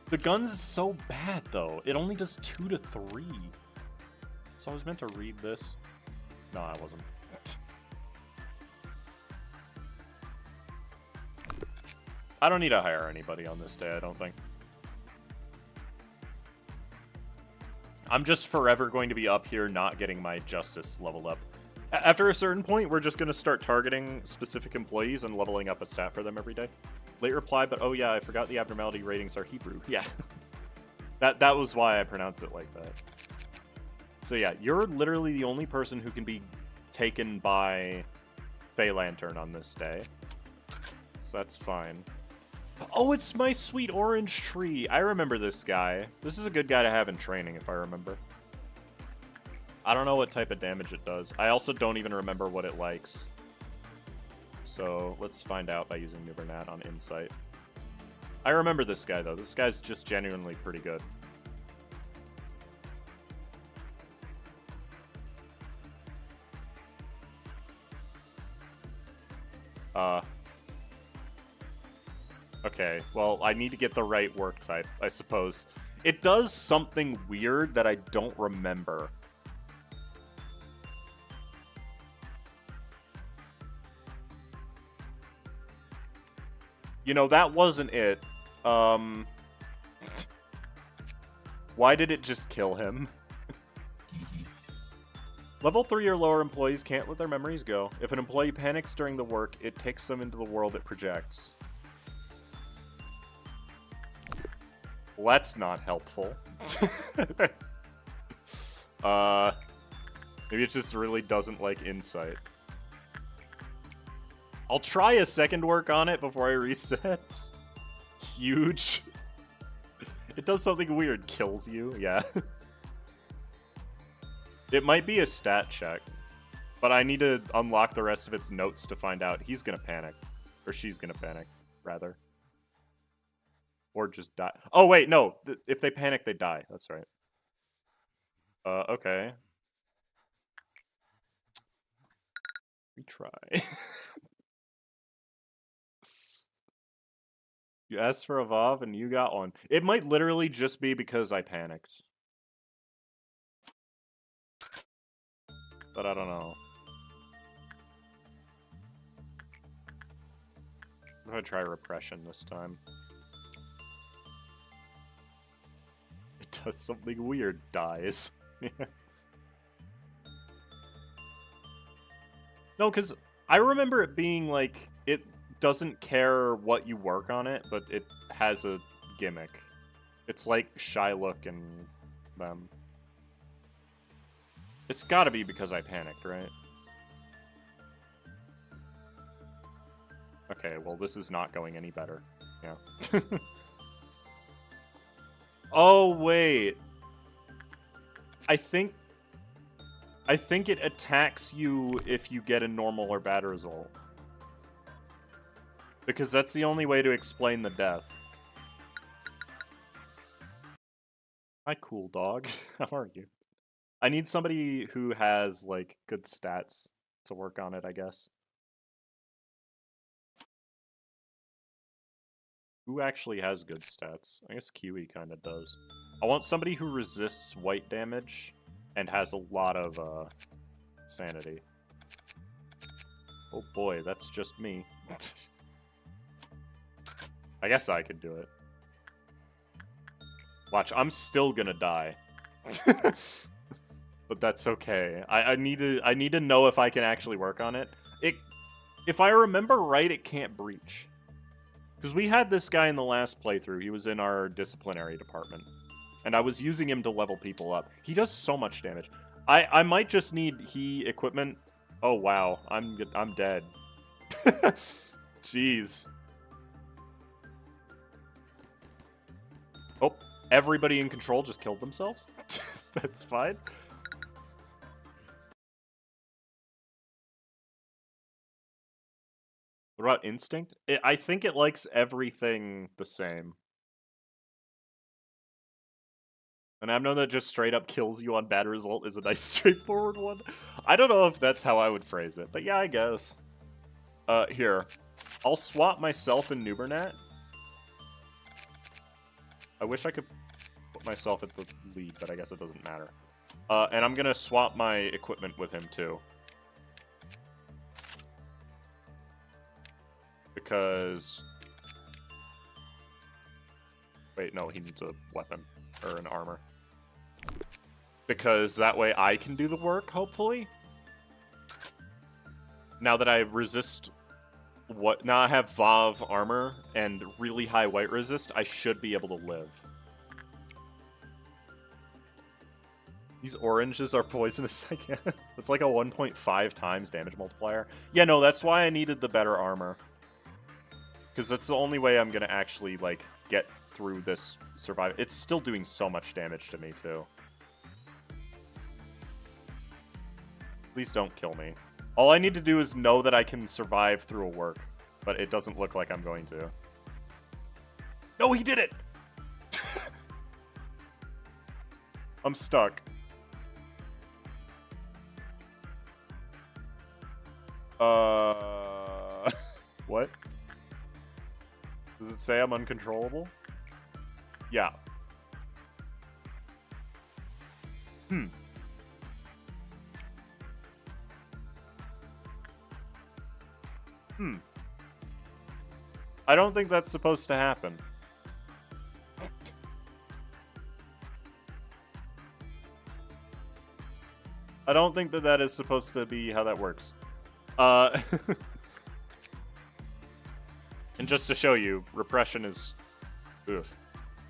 The guns is so bad, though. It only does 2 to 3. So I was meant to read this. No, I wasn't. I don't need to hire anybody on this day, I don't think. I'm just forever going to be up here not getting my justice leveled up. After a certain point, we're just going to start targeting specific employees and leveling up a stat for them every day. Late reply, but oh yeah, I forgot the abnormality ratings are Hebrew. Yeah. That was why I pronounce it like that. So yeah, you're literally the only person who can be taken by Fey Lantern on this day. So that's fine. Oh, it's my sweet orange tree. I remember this guy. This is a good guy to have in training, if I remember. I don't know what type of damage it does. I also don't even remember what it likes. So let's find out by using Nubernat on Insight. I remember this guy, though. This guy's just genuinely pretty good. Okay, well, I need to get the right work type, I suppose. It does something weird that I don't remember. You know, that wasn't it. Why did it just kill him? Level 3 or lower employees can't let their memories go. If an employee panics during the work, it takes them into the world it projects. Well, that's not helpful. Maybe it just really doesn't like Insight. I'll try a second work on it before I reset. Huge. It does something weird. Kills you, yeah. It might be a stat check. But I need to unlock the rest of its notes to find out. He's gonna panic. Or she's gonna panic, rather. Or just die. Oh, wait, no. If they panic, they die. That's right. Okay. Retry. You asked for a VOV and you got one. It might literally just be because I panicked. But I don't know. I'm gonna try repression this time. It does something weird. Dies. No, because I remember it being like, it doesn't care what you work on it, but it has a gimmick. It's like Shylock and them. It's gotta be because I panicked, right? Okay, well, this is not going any better. Yeah. Oh, wait. I think it attacks you if you get a normal or bad result. Because that's the only way to explain the death. Hi, cool dog. How are you? I need somebody who has, like, good stats to work on it, I guess. Who actually has good stats? I guess Kiwi kind of does. I want somebody who resists white damage and has a lot of sanity. Oh boy, that's just me. I guess I could do it. Watch, I'm still gonna die. But that's okay. I need to know if I can actually work on it. If I remember right, it can't breach. Because we had this guy in the last playthrough. He was in our disciplinary department. And I was using him to level people up. He does so much damage. I might just need equipment. Oh, wow. I'm dead. Jeez. Oh, everybody in control just killed themselves? That's fine. What about instinct? I think it likes everything the same. And I know that just straight up kills you on bad result is a nice straightforward one. I don't know if that's how I would phrase it, but yeah, I guess. Here. I'll swap myself and Nubernat. I wish I could put myself at the lead, but I guess it doesn't matter. And I'm gonna swap my equipment with him, too. Because... Wait, no, he needs a weapon. Or an armor. Because that way I can do the work, hopefully. Now that I resist... Now I have VOV armor and really high white resist, I should be able to live. These oranges are poisonous, I guess. It's like a 1.5 times damage multiplier. Yeah, no, that's why I needed the better armor. Because that's the only way I'm gonna actually, like, get through this survival. It's still doing so much damage to me, too. Please don't kill me. All I need to do is know that I can survive through a work, but it doesn't look like I'm going to. No, he did it! I'm stuck. What? Does it say I'm uncontrollable? Yeah. I don't think that's supposed to happen. I don't think that is supposed to be how that works. And just to show you, repression is... Ugh.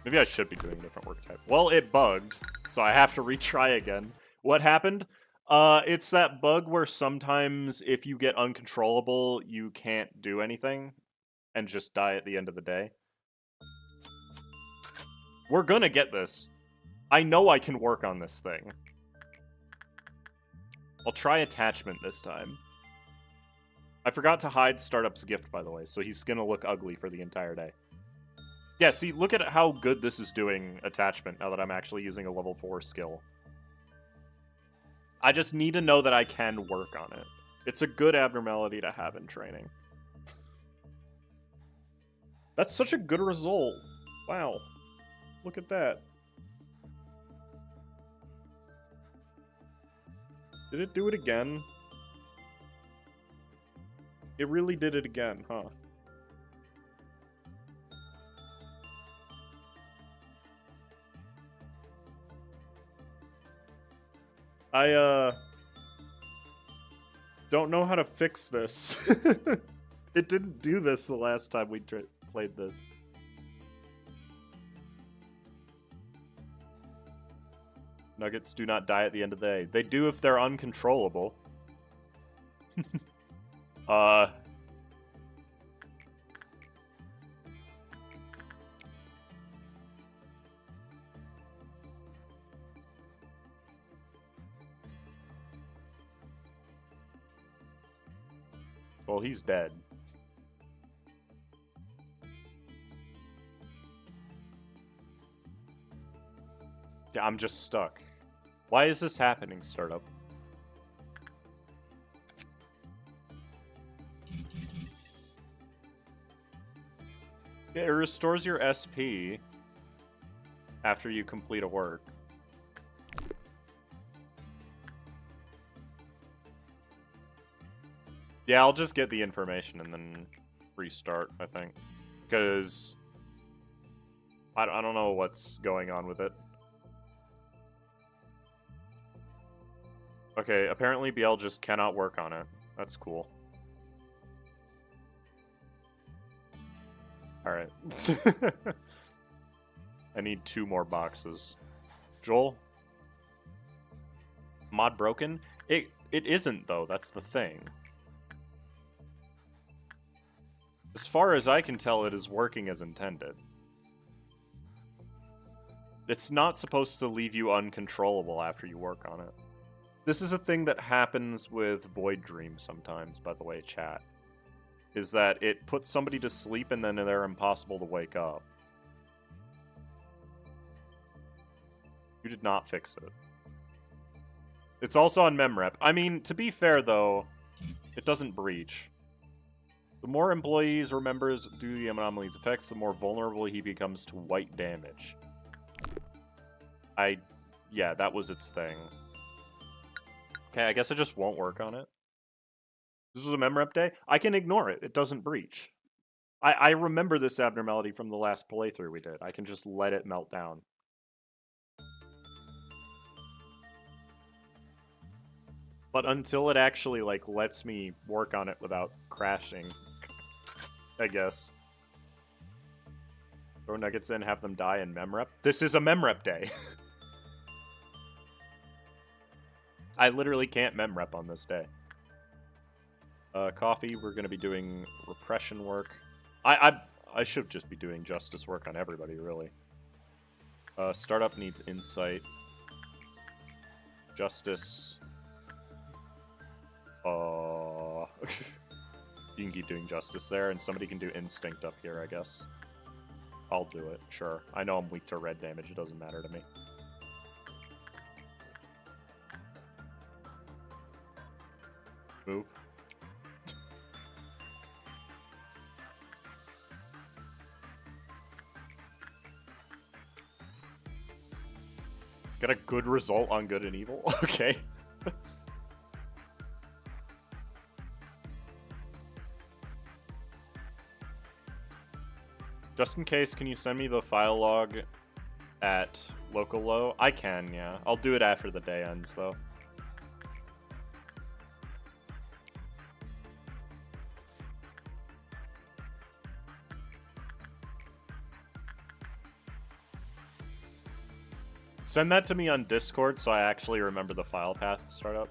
Maybe I should be doing a different work type. Well, it bugged, so I have to retry again. What happened? It's that bug where sometimes if you get uncontrollable, you can't do anything and just die at the end of the day. We're gonna get this. I know I can work on this thing. I'll try attachment this time. I forgot to hide Startup's gift, by the way, so he's gonna look ugly for the entire day. Yeah, see, look at how good this is doing attachment now that I'm actually using a level 4 skill. I just need to know that I can work on it. It's a good abnormality to have in training. That's such a good result. Wow. Look at that. Did it do it again? It really did it again, huh? I, don't know how to fix this. It didn't do this the last time we played this. Nuggets do not die at the end of the day. They do if they're uncontrollable. Well, he's dead. Yeah, I'm just stuck. Why is this happening, Startup? Yeah, it restores your SP after you complete a work. Yeah, I'll just get the information and then restart, I think. Because I don't know what's going on with it. Okay, apparently BL just cannot work on it. That's cool. Alright. I need 2 more boxes. Joel? Mod broken? It isn't, though. That's the thing. As far as I can tell, it is working as intended. It's not supposed to leave you uncontrollable after you work on it. This is a thing that happens with Void Dream sometimes, by the way, chat. Is that it puts somebody to sleep and then they're impossible to wake up. You did not fix it. It's also on memrep. I mean, to be fair, though, it doesn't breach. The more employees or members do the anomalies effects, the more vulnerable he becomes to white damage. Yeah, that was its thing. Okay, I guess I just won't work on it. This was a memrep day? I can ignore it. It doesn't breach. I remember this abnormality from the last playthrough we did. I can just let it melt down. But until it actually, like, lets me work on it without crashing, I guess. Throw nuggets in, have them die in memrep. This is a memrep day. I literally can't memrep on this day. Coffee, we're going to be doing repression work. I should just be doing justice work on everybody, really. Startup needs insight. Justice. You can keep doing justice there, and somebody can do instinct up here, I guess. I'll do it, sure. I know I'm weak to red damage, it doesn't matter to me. Move. Got a good result on good and evil? Okay. Just in case, can you send me the file log at local low? I can, yeah. I'll do it after the day ends, though. Send that to me on Discord so I actually remember the file path startup.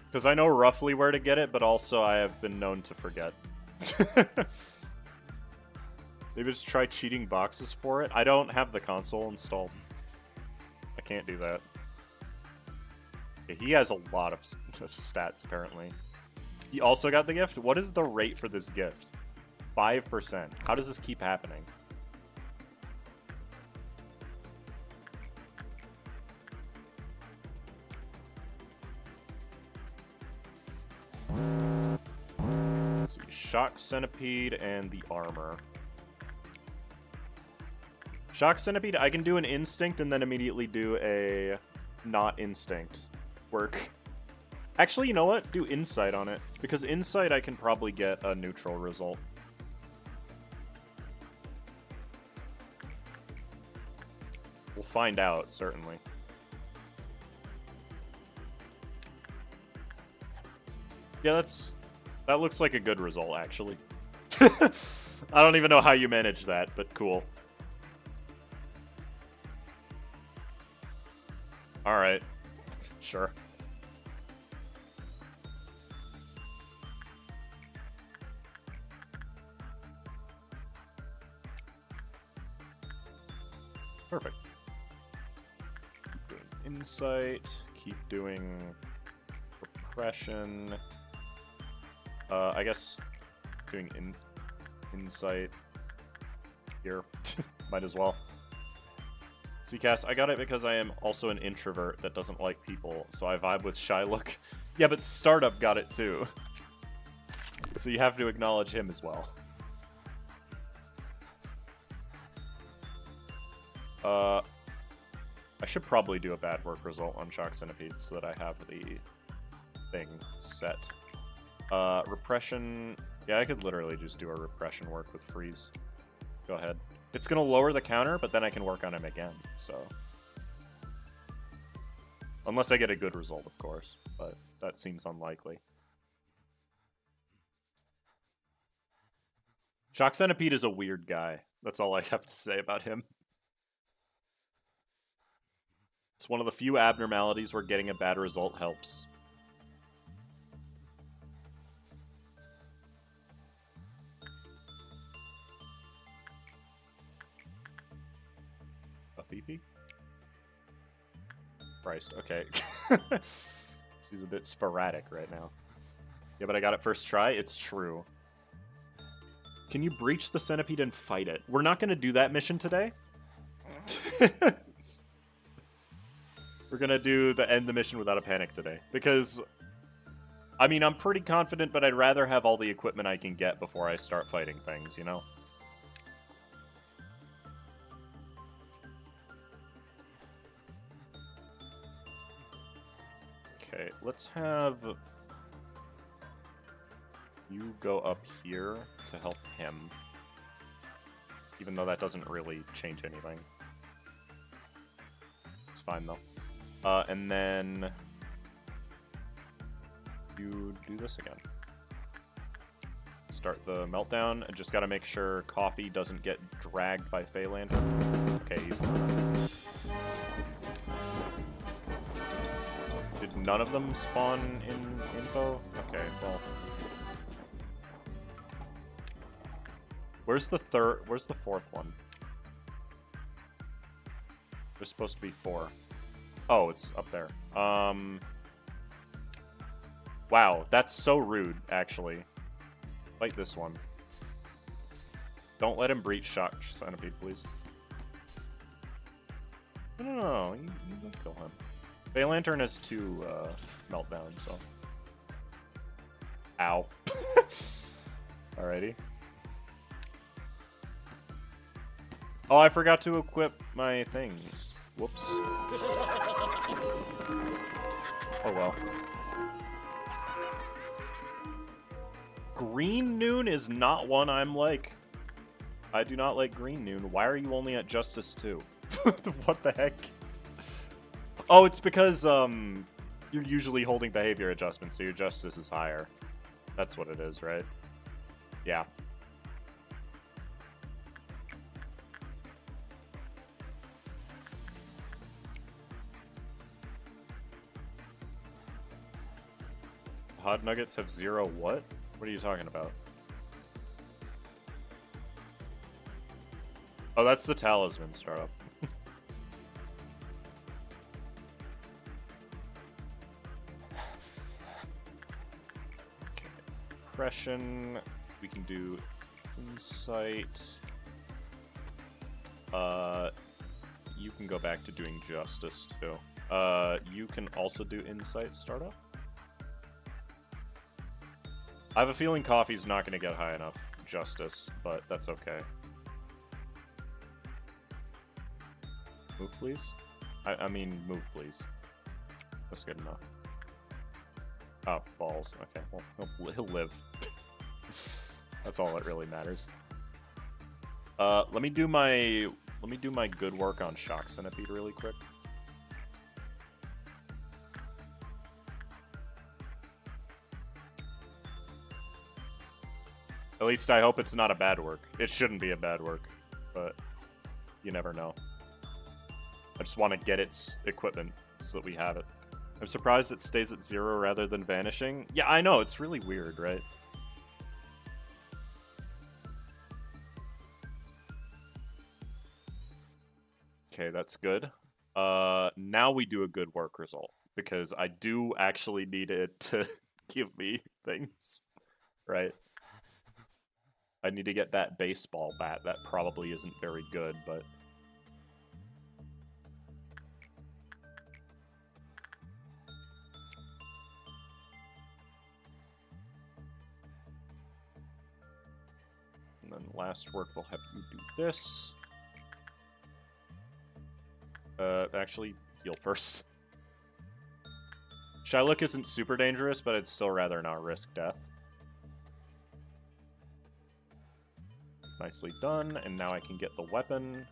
Because I know roughly where to get it, but also I have been known to forget. Maybe just try cheating boxes for it. I don't have the console installed. I can't do that. Okay, he has a lot of stats, apparently. He also got the gift? What is the rate for this gift? 5%. How does this keep happening? Let's see. Shock Centipede and the armor. Shock Centipede, I can do an instinct and then immediately do a not instinct work. Actually, you know what? Do insight on it. Because insight I can probably get a neutral result. We'll find out, certainly. Yeah, that looks like a good result, actually. I don't even know how you manage that, but cool. Alright. Sure. Perfect. Keep doing insight. Keep doing repression. I guess doing insight here. Might as well. CCast, I got it because I am also an introvert that doesn't like people, so I vibe with shy look. Yeah, but Startup got it too. So you have to acknowledge him as well. I should probably do a bad work result on Shock Centipede so that I have the thing set. Repression... Yeah, I could literally just do a repression work with freeze. Go ahead. It's gonna lower the counter, but then I can work on him again, so... Unless I get a good result, of course, but that seems unlikely. Shock Centipede is a weird guy. That's all I have to say about him. It's one of the few abnormalities where getting a bad result helps. Fifi? Christ, okay. She's a bit sporadic right now. Yeah, but I got it first try. It's true. Can you breach the centipede and fight it? We're not going to do that mission today. We're going to do the end the mission without a panic today. Because, I mean, I'm pretty confident, but I'd rather have all the equipment I can get before I start fighting things, you know? Okay, let's have you go up here to help him. Even though that doesn't really change anything. It's fine, though. And then you do this again. Start the meltdown. I just gotta make sure Coffee doesn't get dragged by Phalanter. Okay, he's gone. Did none of them spawn in info? Okay, well. Where's the fourth one? There's supposed to be 4. Oh, it's up there. Wow, that's so rude, actually. Fight this one. Don't let him breach Shock Centipede, please. No, you don't kill him. Phalanter has 2 meltdowns, so. Ow. Alrighty. Oh, I forgot to equip my things. Whoops. Oh well. Green Noon is not one I'm like. I do not like Green Noon. Why are you only at Justice 2? What the heck? Oh, it's because you're usually holding behavior adjustments, so your Justice is higher. That's what it is, right? Yeah. Hot nuggets have 0 what? What are you talking about? Oh, that's the talisman startup. Okay. Depression. We can do insight. You can go back to doing justice too. You can also do insight startup. I have a feeling coffee's not going to get high enough justice, but that's okay. Move, please? I mean, move, please. That's good enough. Oh, balls. Okay, well, he'll live. That's all that really matters. Let me do my good work on shock centipede really quick. At least I hope it's not a bad work. It shouldn't be a bad work, but you never know. I just want to get its equipment so that we have it. I'm surprised it stays at 0 rather than vanishing. Yeah, I know, it's really weird, right? Okay, that's good. Now we do a good work result, because I do actually need it to give me things, right? I need to get that baseball bat. That probably isn't very good, but... And then last work, we'll have you do this. Actually, heal first. Shylock isn't super dangerous, but I'd still rather not risk death. Nicely done, and now I can get the weapon.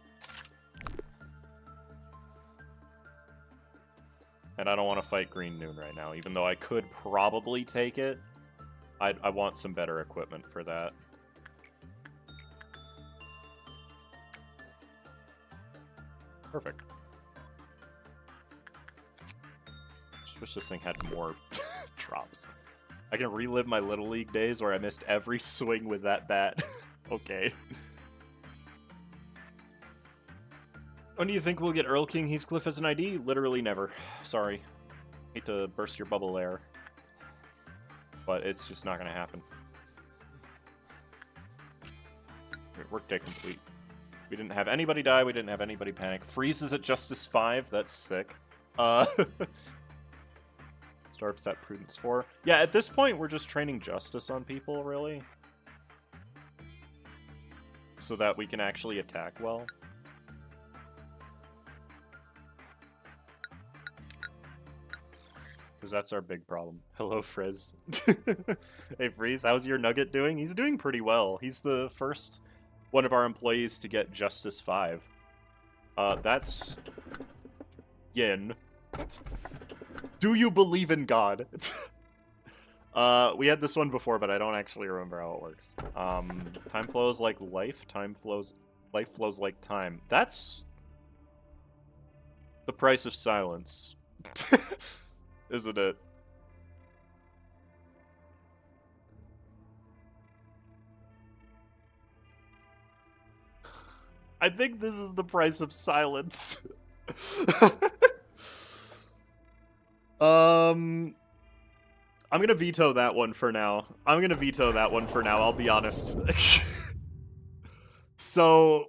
And I don't want to fight Green Noon right now, even though I could probably take it. I want some better equipment for that. Perfect. Just wish this thing had more drops. I can relive my Little League days where I missed every swing with that bat. Okay. When do you think we'll get Earl King Heathcliff as an ID? Literally never. Sorry. Hate to burst your bubble there. But it's just not gonna happen. Workday complete. We didn't have anybody die, we didn't have anybody panic. Freeze is at Justice 5, that's sick. Startups at Prudence 4. Yeah, at this point, we're just training Justice on people, really. So that we can actually attack well. Because that's our big problem. Hello, Frizz. Hey, Freeze, how's your Nugget doing? He's doing pretty well. He's the first one of our employees to get Justice 5. That's... Yin. Do you believe in God? We had this one before, but I don't actually remember how it works. Time flows like life. Life flows like time. That's the price of silence. Isn't it? I think this is the price of silence. I'm gonna veto that one for now. I'll be honest. So...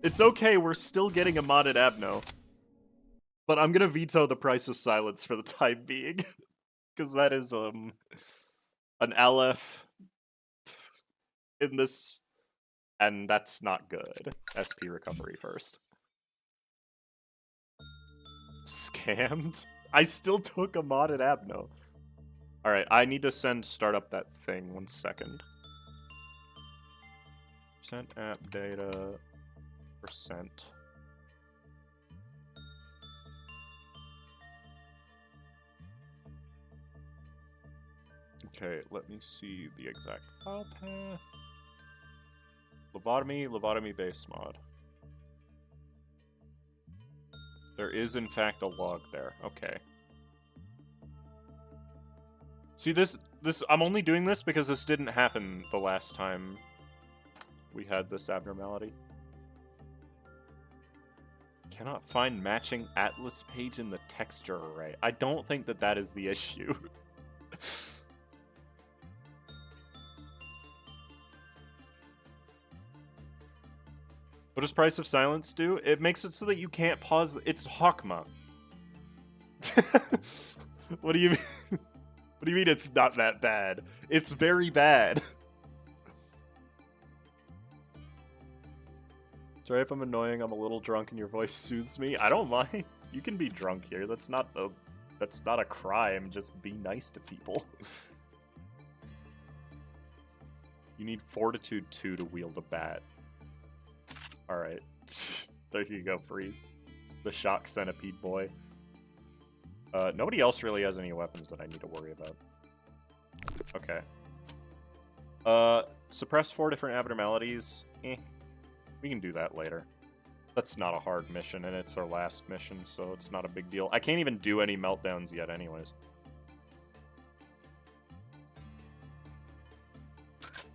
It's okay, we're still getting a modded Abno. But I'm gonna veto the price of silence for the time being. Because that is, an LF in this, and that's not good. SP recovery first. Scammed? I still took a modded Abno. Alright, I need to start up that thing, 1 second. Percent app data, percent. Okay, let me see the exact file path. Lobotomy base mod. There is, in fact, a log there. Okay. See, this I'm only doing this because this didn't happen the last time we had this abnormality. Cannot find matching atlas page in the texture array. I don't think that that is the issue. What does Price of Silence do? It makes it so that you can't pause. It's Hawkma. What do you mean? What do you mean it's not that bad? It's very bad. Sorry if I'm annoying. I'm a little drunk and your voice soothes me. I don't mind. You can be drunk here. That's not a crime. Just be nice to people. You need Fortitude 2 to wield a bat. Alright. There you go, Freeze. The shock centipede boy. Nobody else really has any weapons that I need to worry about. Okay. Suppress 4 different abnormalities. We can do that later. That's not a hard mission, and it's our last mission, so it's not a big deal. I can't even do any meltdowns yet anyways.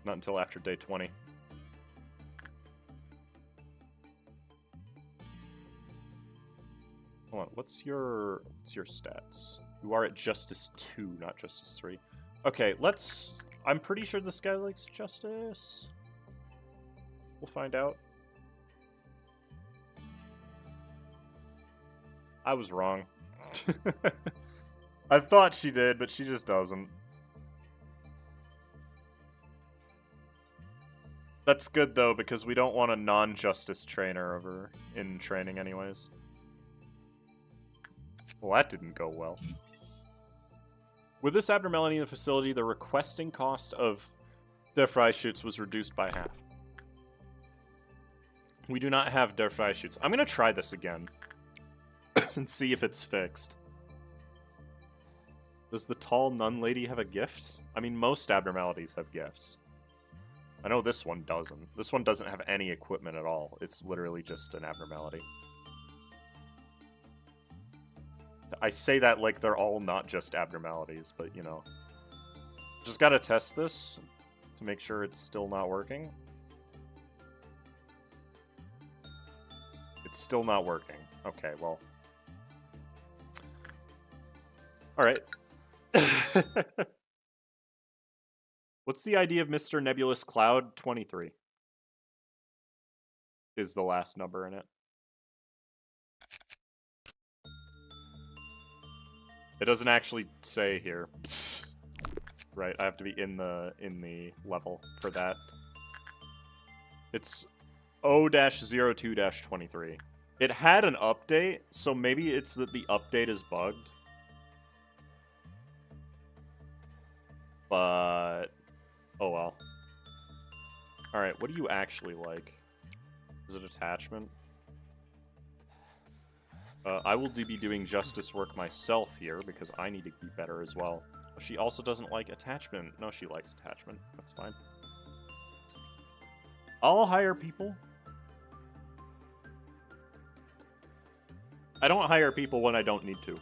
Not until after day 20. Hold on, what's your stats? You are at Justice 2, not Justice 3. Okay, I'm pretty sure this guy likes Justice. We'll find out. I was wrong. I thought she did, but she just doesn't. That's good, though, because we don't want a non-Justice trainer over in training anyways. Well, that didn't go well. With this abnormality in the facility, the requesting cost of Der Freischütz was reduced by half. We do not have Der Freischütz. I'm going to try this again and see if it's fixed. Does the tall nun lady have a gift? I mean, most abnormalities have gifts. I know this one doesn't. This one doesn't have any equipment at all. It's literally just an abnormality. I say that like they're all not just abnormalities, but, you know. Just gotta test this to make sure it's still not working. It's still not working. Okay, well. Alright. What's the idea of Mr. Nebulous Cloud? 23 is the last number in it. It doesn't actually say here. Right, I have to be in the level for that. It's O-02-23. It had an update, so maybe it's that the update is bugged. But oh well. Alright, what do you actually like? Is it attachment? I will be doing justice work myself here, because I need to be better as well. She also doesn't like attachment. No, she likes attachment. That's fine. I'll hire people. I don't hire people when I don't need to.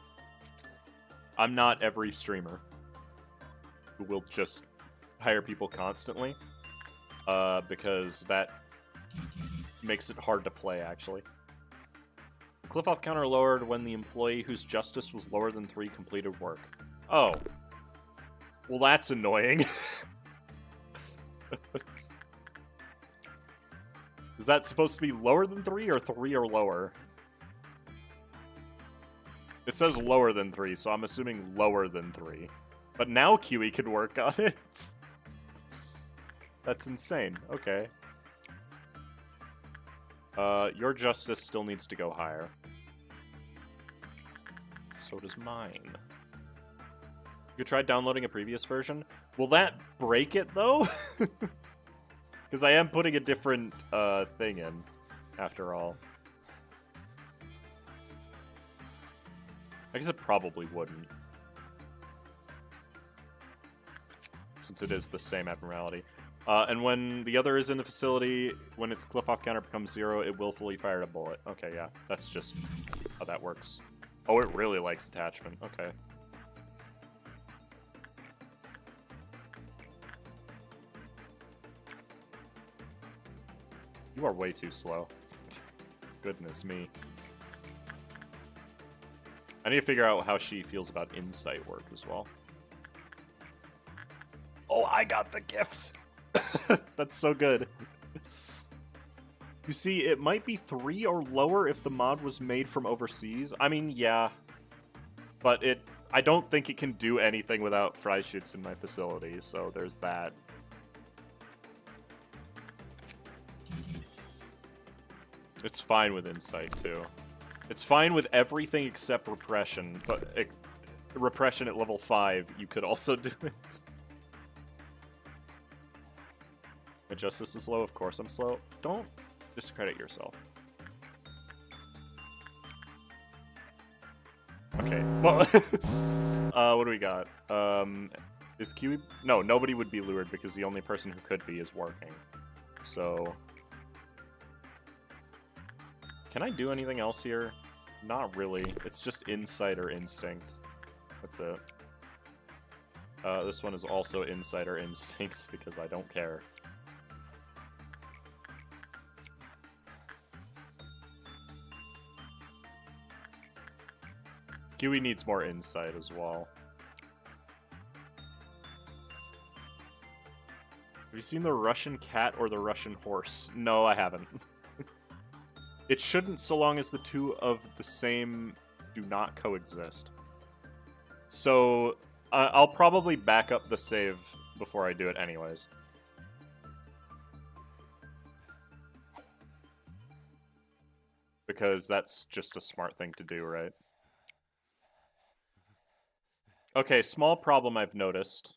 I'm not every streamer who will just hire people constantly, because that makes it hard to play, actually. The cliff-off counter lowered when the employee whose justice was lower than 3 completed work. Oh. Well, that's annoying. Is that supposed to be lower than 3 or 3 or lower? It says lower than 3, so I'm assuming lower than 3. But now QE can work on it. That's insane. Okay. Your justice still needs to go higher. So does mine. You tried downloading a previous version? Will that break it, though? Because I am putting a different thing in, after all. I guess it probably wouldn't. since it is the same abnormality. And when the other is in the facility, when its clip-off counter becomes 0, it willfully fired a bullet. Okay, yeah, that's just how that works. Oh, it really likes attachment. Okay. You are way too slow. Goodness me. I need to figure out how she feels about insight work as well. Oh, I got the gift! That's so good. You see, it might be 3 or lower if the mod was made from overseas. I mean, yeah. But I don't think it can do anything without fry shoots in my facility, so there's that. It's fine with insight, too. It's fine with everything except repression, but repression at level 5, you could also do it. My justice is low, of course I'm slow. Don't discredit yourself. Okay, well, what do we got? Is Kiwi? No, nobody would be lured because the only person who could be is working. So... Can I do anything else here? Not really. It's just insight or instinct. That's it. This one is also insight or instincts because I don't care. Kiwi needs more insight as well. Have you seen the Russian cat or the Russian horse? No, I haven't. It shouldn't so long as the two of the same do not coexist. So, I'll probably back up the save before I do it anyways. Because that's just a smart thing to do, right? Okay, small problem I've noticed.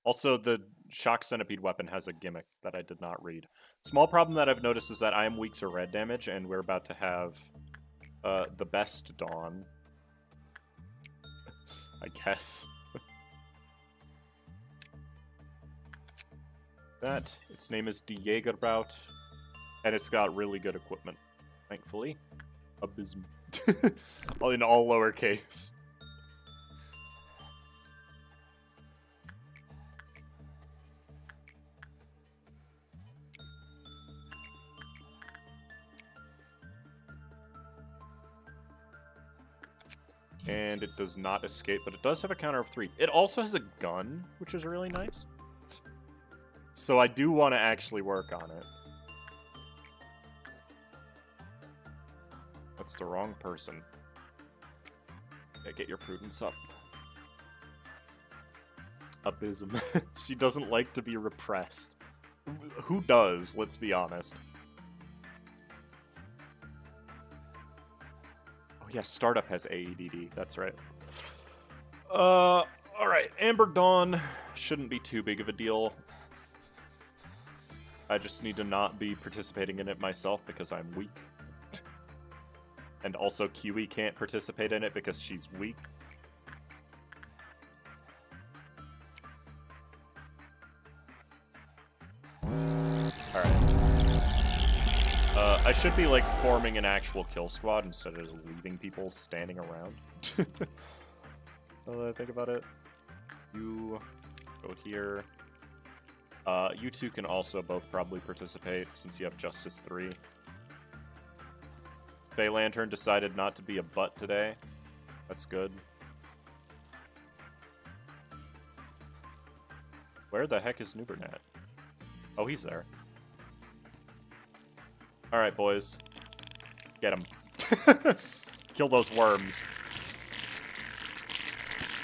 Also, the shock centipede weapon has a gimmick that I did not read. Small problem that I've noticed is that I am weak to red damage, and we're about to have the best dawn. I guess. That, its name is Die Jägerbraut, and it's got really good equipment, thankfully. Abysm. In all lowercase. And it does not escape, but it does have a counter of 3. It also has a gun, which is really nice. So I do want to actually work on it. That's the wrong person. Yeah, get your prudence up. Abysm. She doesn't like to be repressed. Who does, let's be honest. Yeah, startup has AEDD, that's right. Alright, Amber Dawn shouldn't be too big of a deal. I just need to not be participating in it myself because I'm weak. And also Kiwi can't participate in it because she's weak. I should be, like, forming an actual kill squad instead of just leaving people standing around. Now that I think about it. You go here. You two can also both probably participate since you have Justice 3. Faye Lantern decided not to be a butt today. That's good. Where the heck is Nubernat? Oh, he's there. Alright, boys. Get him. Kill those worms.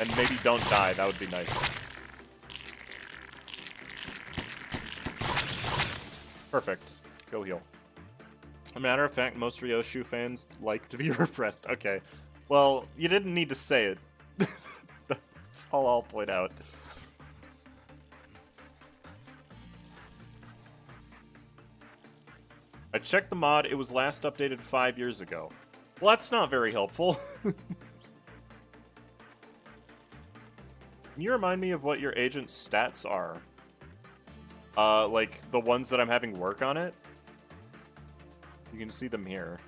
And maybe don't die, that would be nice. Perfect. Go heal. A matter of fact, most Ryoshu fans like to be repressed. Okay. Well, you didn't need to say it. That's all I'll point out. I checked the mod, it was last updated 5 years ago. Well, that's not very helpful. Can you remind me of what your agent's stats are? Like, the ones that I'm having work on it? You can see them here.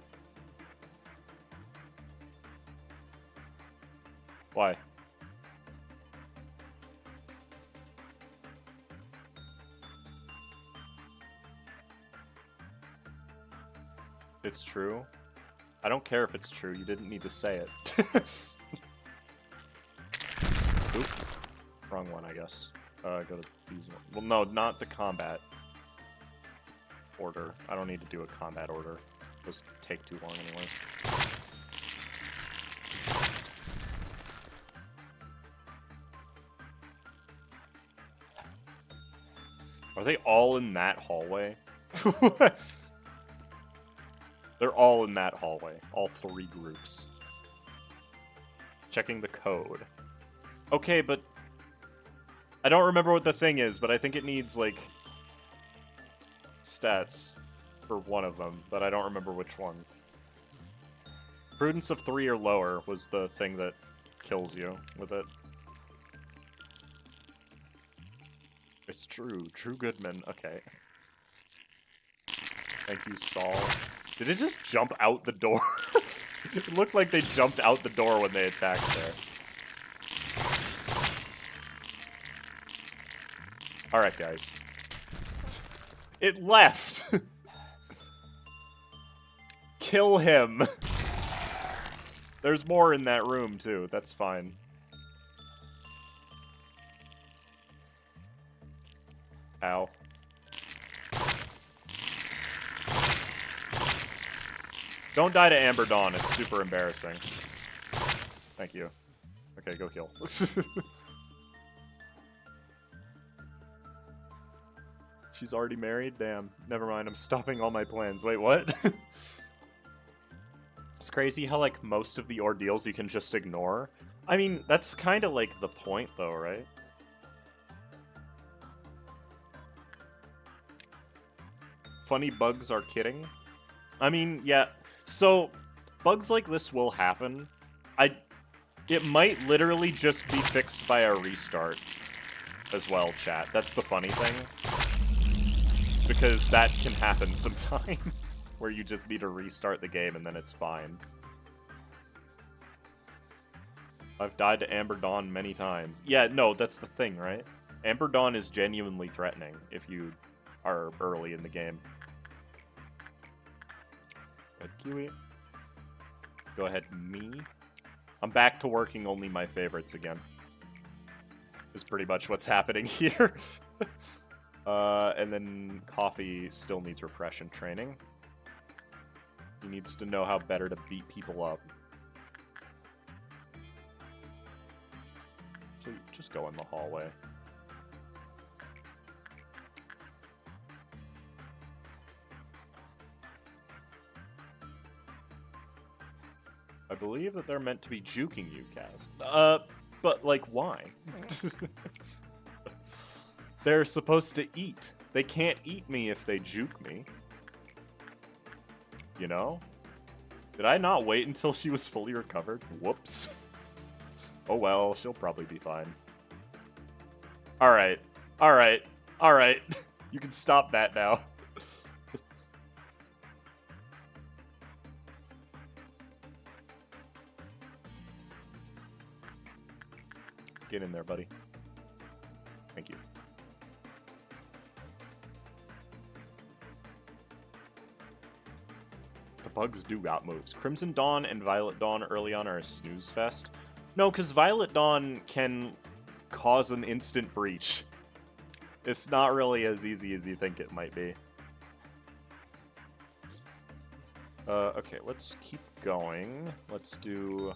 Why? It's true. I don't care if it's true. You didn't need to say it. Oop. Wrong one, I guess. Go to these ones. Well, no, not the combat order. I don't need to do a combat order. Just take too long anyway. Are they all in that hallway? They're all in that hallway. All 3 groups. Checking the code. Okay, but I don't remember what the thing is, but I think it needs, like, stats for one of them, but I don't remember which one. Prudence of 3 or lower was the thing that kills you with it. It's true. True Goodman. Okay. Thank you, Saul. Did it just jump out the door? It looked like they jumped out the door when they attacked there. Alright, guys. It left! Kill him! There's more in that room, too. That's fine. Ow. Don't die to Amber Dawn. It's super embarrassing. Thank you. Okay, go kill. She's already married? Damn. Never mind, I'm stopping all my plans. Wait, what? It's crazy how, like, most of the ordeals you can just ignore. I mean, that's kind of, like, the point, though, right? Funny bugs are kidding. I mean, yeah. So, bugs like this will happen. It might literally just be fixed by a restart as well, chat. That's the funny thing. Because that can happen sometimes, where you just need to restart the game and then it's fine. I've died to Amber Dawn many times. Yeah, no, that's the thing, right? Amber Dawn is genuinely threatening if you are early in the game. Good, Kiwi. Go ahead, me. I'm back to working only my favorites again. Is pretty much what's happening here. And then Coffee still needs repression training. He needs to know how better to beat people up. So just go in the hallway. I believe that they're meant to be juking you, Kaz. But, like, why? They're supposed to eat. They can't eat me if they juke me. You know? Did I not wait until she was fully recovered? Whoops. Oh well, she'll probably be fine. Alright. Alright. Alright. You can stop that now. Get in there, buddy. Thank you. The bugs do got moves. Crimson Dawn and Violet Dawn early on are a snooze fest. No, because Violet Dawn can cause an instant breach. It's not really as easy as you think it might be. Okay, let's keep going. Let's do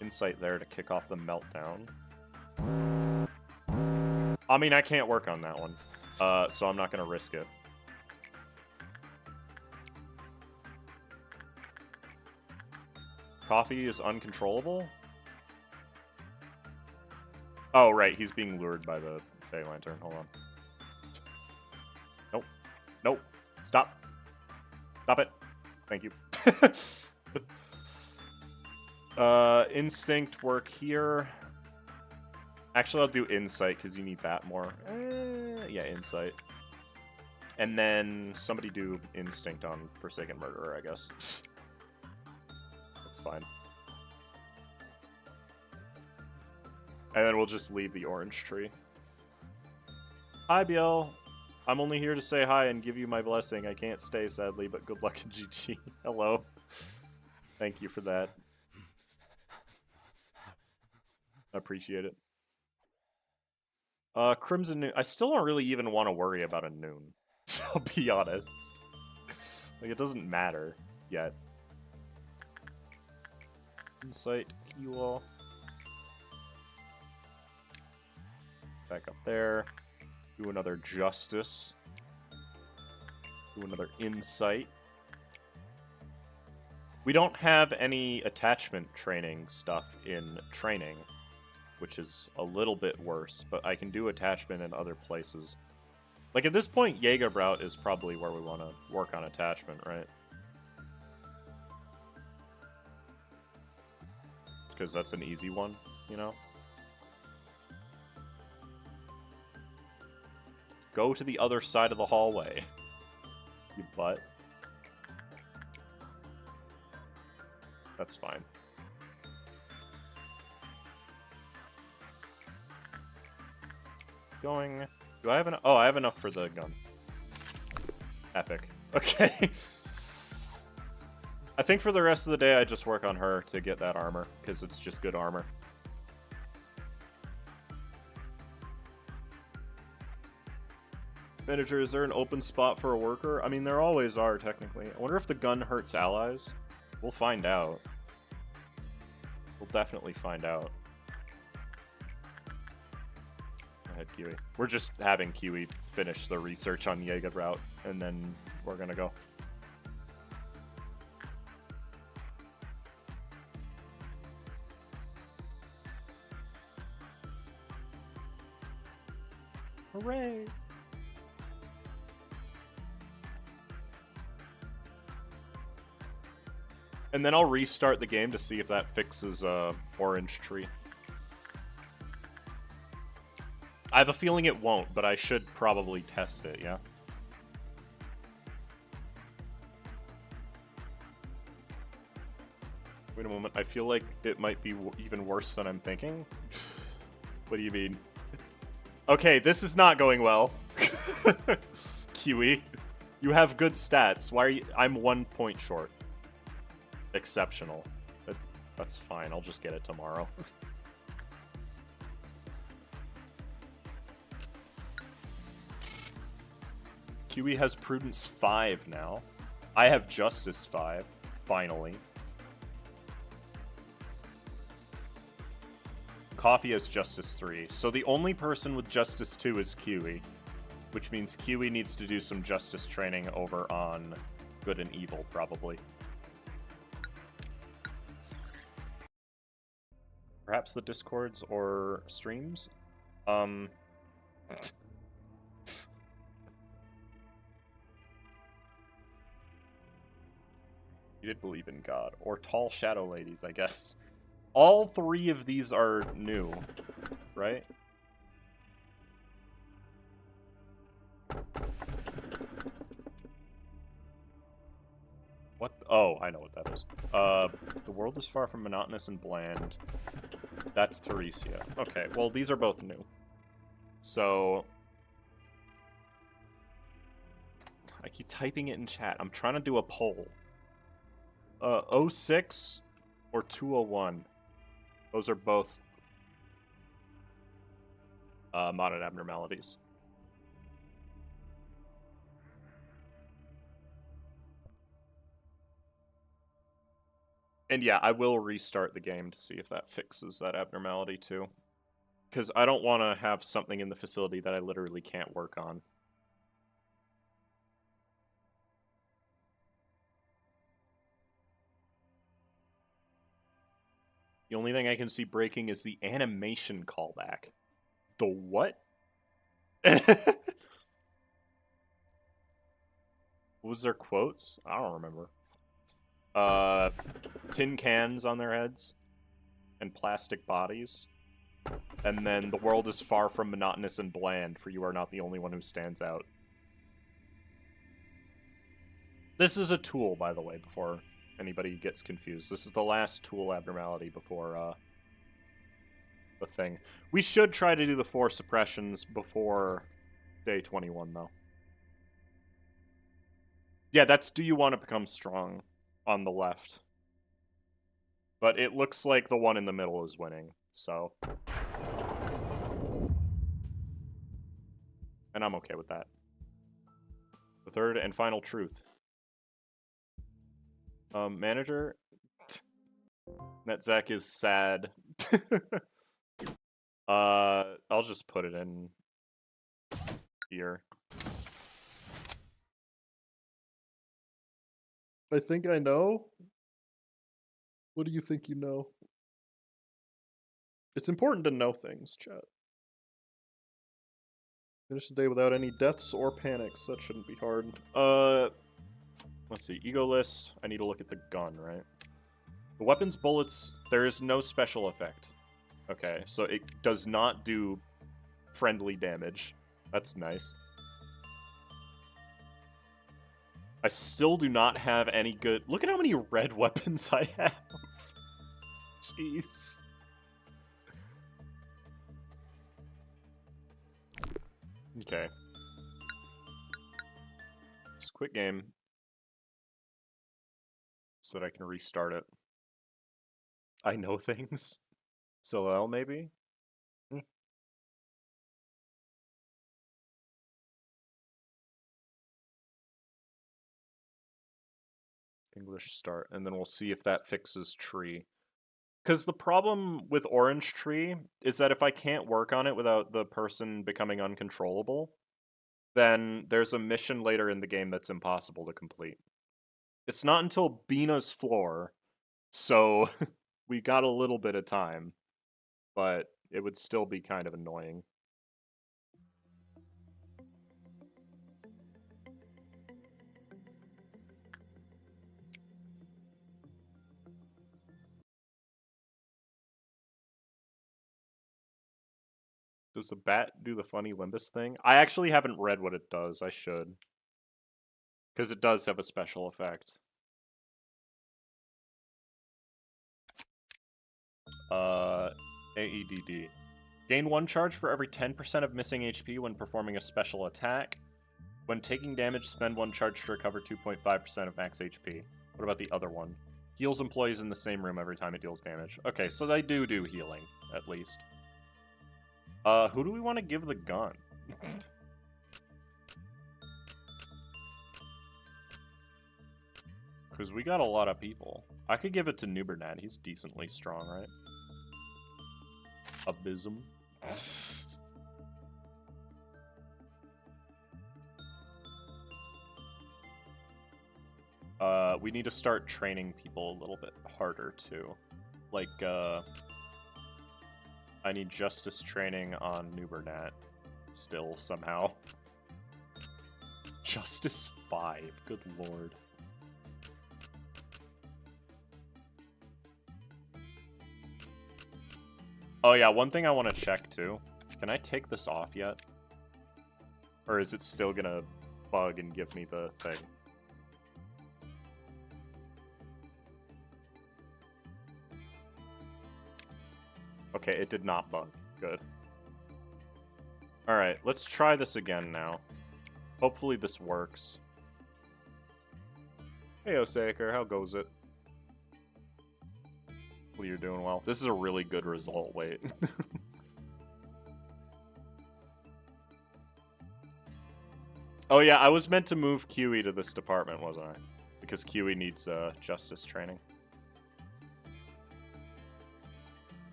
Insight there to kick off the meltdown. I mean, I can't work on that one, so I'm not going to risk it. Coffee is uncontrollable? Oh, right, he's being lured by the Fey Lantern. Hold on. Nope. Nope. Stop. Stop it. Thank you. Instinct work here. Actually, I'll do insight because you need that more. Yeah, insight. And then somebody do instinct on Forsaken Murderer, I guess. That's fine. And then we'll just leave the orange tree. Hi, Biel. I'm only here to say hi and give you my blessing. I can't stay, sadly, but good luck in GG. Hello. Thank you for that. I appreciate it. Crimson Noon. I still don't really even want to worry about a noon. I'll be honest. Like, it doesn't matter yet. Insight, you all. Back up there. Do another justice. Do another insight. We don't have any attachment training stuff in training, which is a little bit worse, but I can do attachment in other places. Like, at this point, Jägerbraut is probably where we want to work on attachment, right? Because that's an easy one, you know? Go to the other side of the hallway, you butt. That's fine. Going... Do I have enough? Oh, I have enough for the gun. Epic. Okay. I think for the rest of the day, I just work on her to get that armor, because it's just good armor. Manager, is there an open spot for a worker? I mean, there always are, technically. I wonder if the gun hurts allies. We'll find out. We'll definitely find out. Go ahead, Kiwi. We're just having Kiwi finish the research on Jägerbraut, and then we're gonna go. Hooray! And then I'll restart the game to see if that fixes orange tree. I have a feeling it won't, but I should probably test it, yeah? Wait a moment, I feel like it might be even worse than I'm thinking. What do you mean? Okay, this is not going well. Kiwi, you have good stats. Why are you... I'm 1 point short. Exceptional. That's fine, I'll just get it tomorrow. Kiwi has Prudence 5 now. I have Justice 5, finally. Coffee has Justice 3. So the only person with Justice 2 is Kiwi, which means Kiwi needs to do some Justice training over on Good and Evil, probably. Perhaps the Discords or streams? You did believe in God. Or Tall Shadow Ladies, I guess. All three of these are new, right? What? Oh, I know what that is. The world is far from monotonous and bland. That's Theresia. Okay, well, these are both new. So... I keep typing it in chat. I'm trying to do a poll. 06 or 201. Those are both modded abnormalities. And yeah, I will restart the game to see if that fixes that abnormality too. Because I don't want to have something in the facility that I literally can't work on. The only thing I can see breaking is the animation callback. The what? Was there quotes? I don't remember. Tin cans on their heads. And plastic bodies. And then the world is far from monotonous and bland, for you are not the only one who stands out. This is a tool, by the way, before anybody gets confused. This is the last tool abnormality before, the thing. We should try to do the 4 suppressions before day 21, though. Yeah, that's do you want to become strong on the left. But it looks like the one in the middle is winning, so... And I'm okay with that. The third and final truth. Manager? Netzach is sad. I'll just put it in here. I think I know. What do you think you know? It's important to know things, chat. Finish the day without any deaths or panics. That shouldn't be hard. Let's see. E.G.O list. I need to look at the gun, right? The weapons bullets, there is no special effect. Okay, so it does not do friendly damage. That's nice. I still do not have any good... Look at how many red weapons I have. Jeez. Okay. Just quit game. So that I can restart it. I know things. So maybe? English start, and then we'll see if that fixes tree. Because the problem with orange tree is that if I can't work on it without the person becoming uncontrollable, then there's a mission later in the game that's impossible to complete. It's not until Bina's floor, so we got a little bit of time, but it would still be kind of annoying. Does the bat do the funny Limbus thing? I actually haven't read what it does. I should. Because it does have a special effect. AEDD. Gain 1 charge for every 10% of missing HP when performing a special attack. When taking damage, spend 1 charge to recover 2.5% of max HP. What about the other one? Heals employees in the same room every time it deals damage. Okay, so they do healing, at least. Who do we want to give the gun? Because we got a lot of people. I could give it to Nubernat. He's decently strong, right? Abysm. We need to start training people a little bit harder, too. Like, I need justice training on Nubernat still, somehow. Justice 5, good lord. Oh yeah, one thing I want to check too. Can I take this off yet? Or is it still gonna bug and give me the thing? Okay, it did not bug. Good. Alright, let's try this again now. Hopefully this works. Hey, Osaker, how goes it? Well, you're doing well. This is a really good result, wait. Oh yeah, I was meant to move QE to this department, wasn't I? Because QE needs justice training.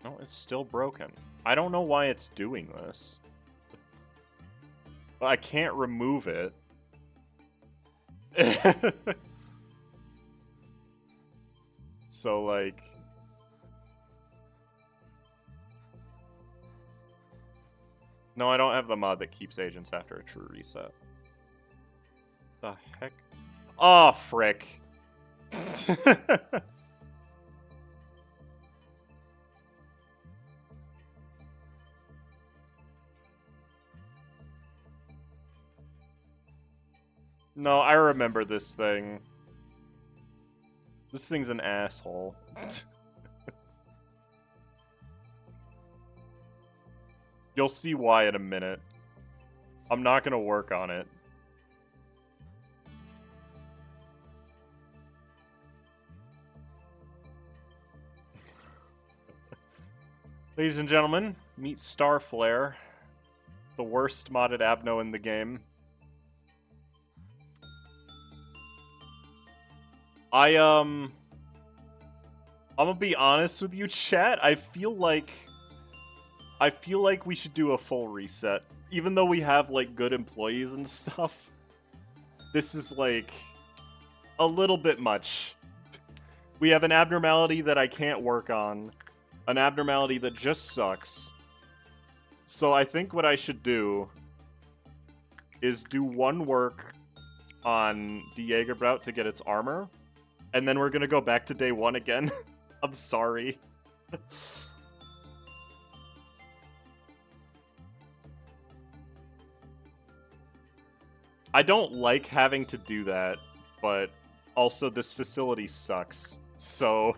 No, it's still broken. I don't know why it's doing this. But I can't remove it. So, like... No, I don't have the mod that keeps agents after a true reset. The heck? Oh, frick. No, I remember this thing. This thing's an asshole. You'll see why in a minute. I'm not gonna work on it. Ladies and gentlemen, meet Starflare, the worst modded abno in the game. I'm gonna be honest with you, chat. I feel like we should do a full reset. Even though we have, like, good employees and stuff, this is, like, a little bit much. We have an abnormality that I can't work on. An abnormality that just sucks. So I think what I should do is do one work on the Jägerbraut to get its armor, and then we're gonna go back to day one again. I'm sorry. I don't like having to do that, but also this facility sucks, so...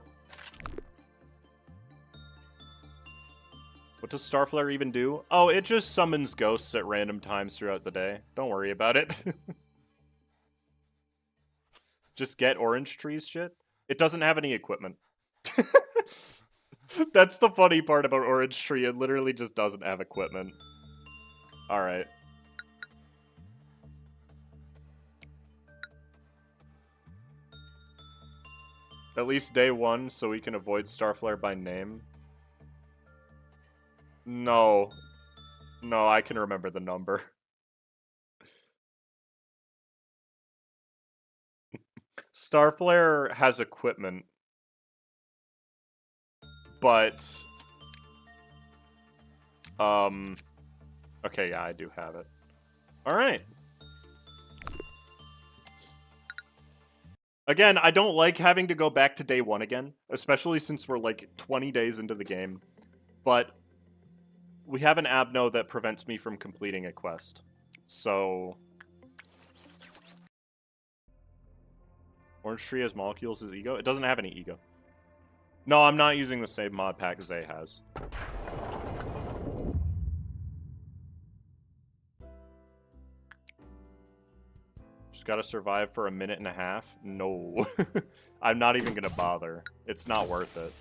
What does Starflare even do? Oh, it just summons ghosts at random times throughout the day. Don't worry about it. Just get orange trees shit. It doesn't have any equipment. That's the funny part about orange tree. It literally just doesn't have equipment. Alright. At least day one, so we can avoid Starflare by name. No. No, I can remember the number. Starflare has equipment. But... Okay, yeah, I do have it. Alright. Again, I don't like having to go back to day one again, especially since we're like 20 days into the game. But we have an abno that prevents me from completing a quest. So... Orange Tree has molecules as E.G.O? It doesn't have any E.G.O. No, I'm not using the same mod pack Zay has. Just gotta survive for a minute and a half? No. I'm not even gonna bother. It's not worth it.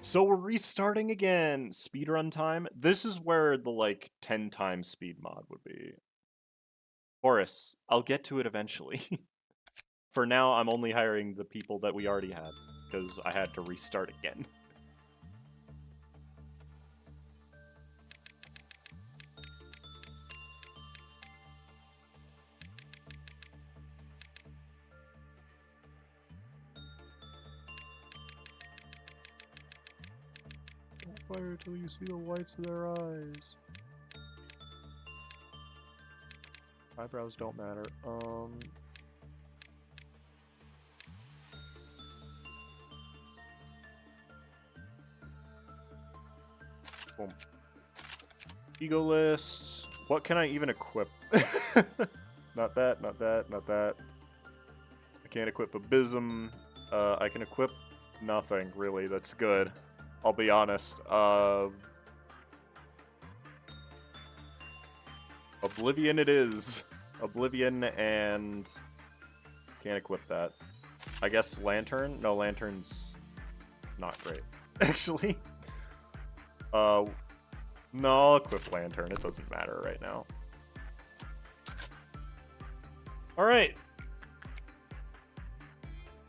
So we're restarting again. Speedrun time. This is where the, like, 10 times speed mod would be. Horace, I'll get to it eventually. For now, I'm only hiring the people that we already had, because I had to restart again. Don't fire till you see the whites of their eyes. Eyebrows don't matter. Boom. E.G.O list. What can I even equip? Not that, not that, not that. I can't equip Abysm. I can equip nothing, really. That's good. I'll be honest. Oblivion it is. Oblivion and... Can't equip that. I guess Lantern? No, Lantern's not great, actually. No, I'll equip Lantern. It doesn't matter right now. Alright.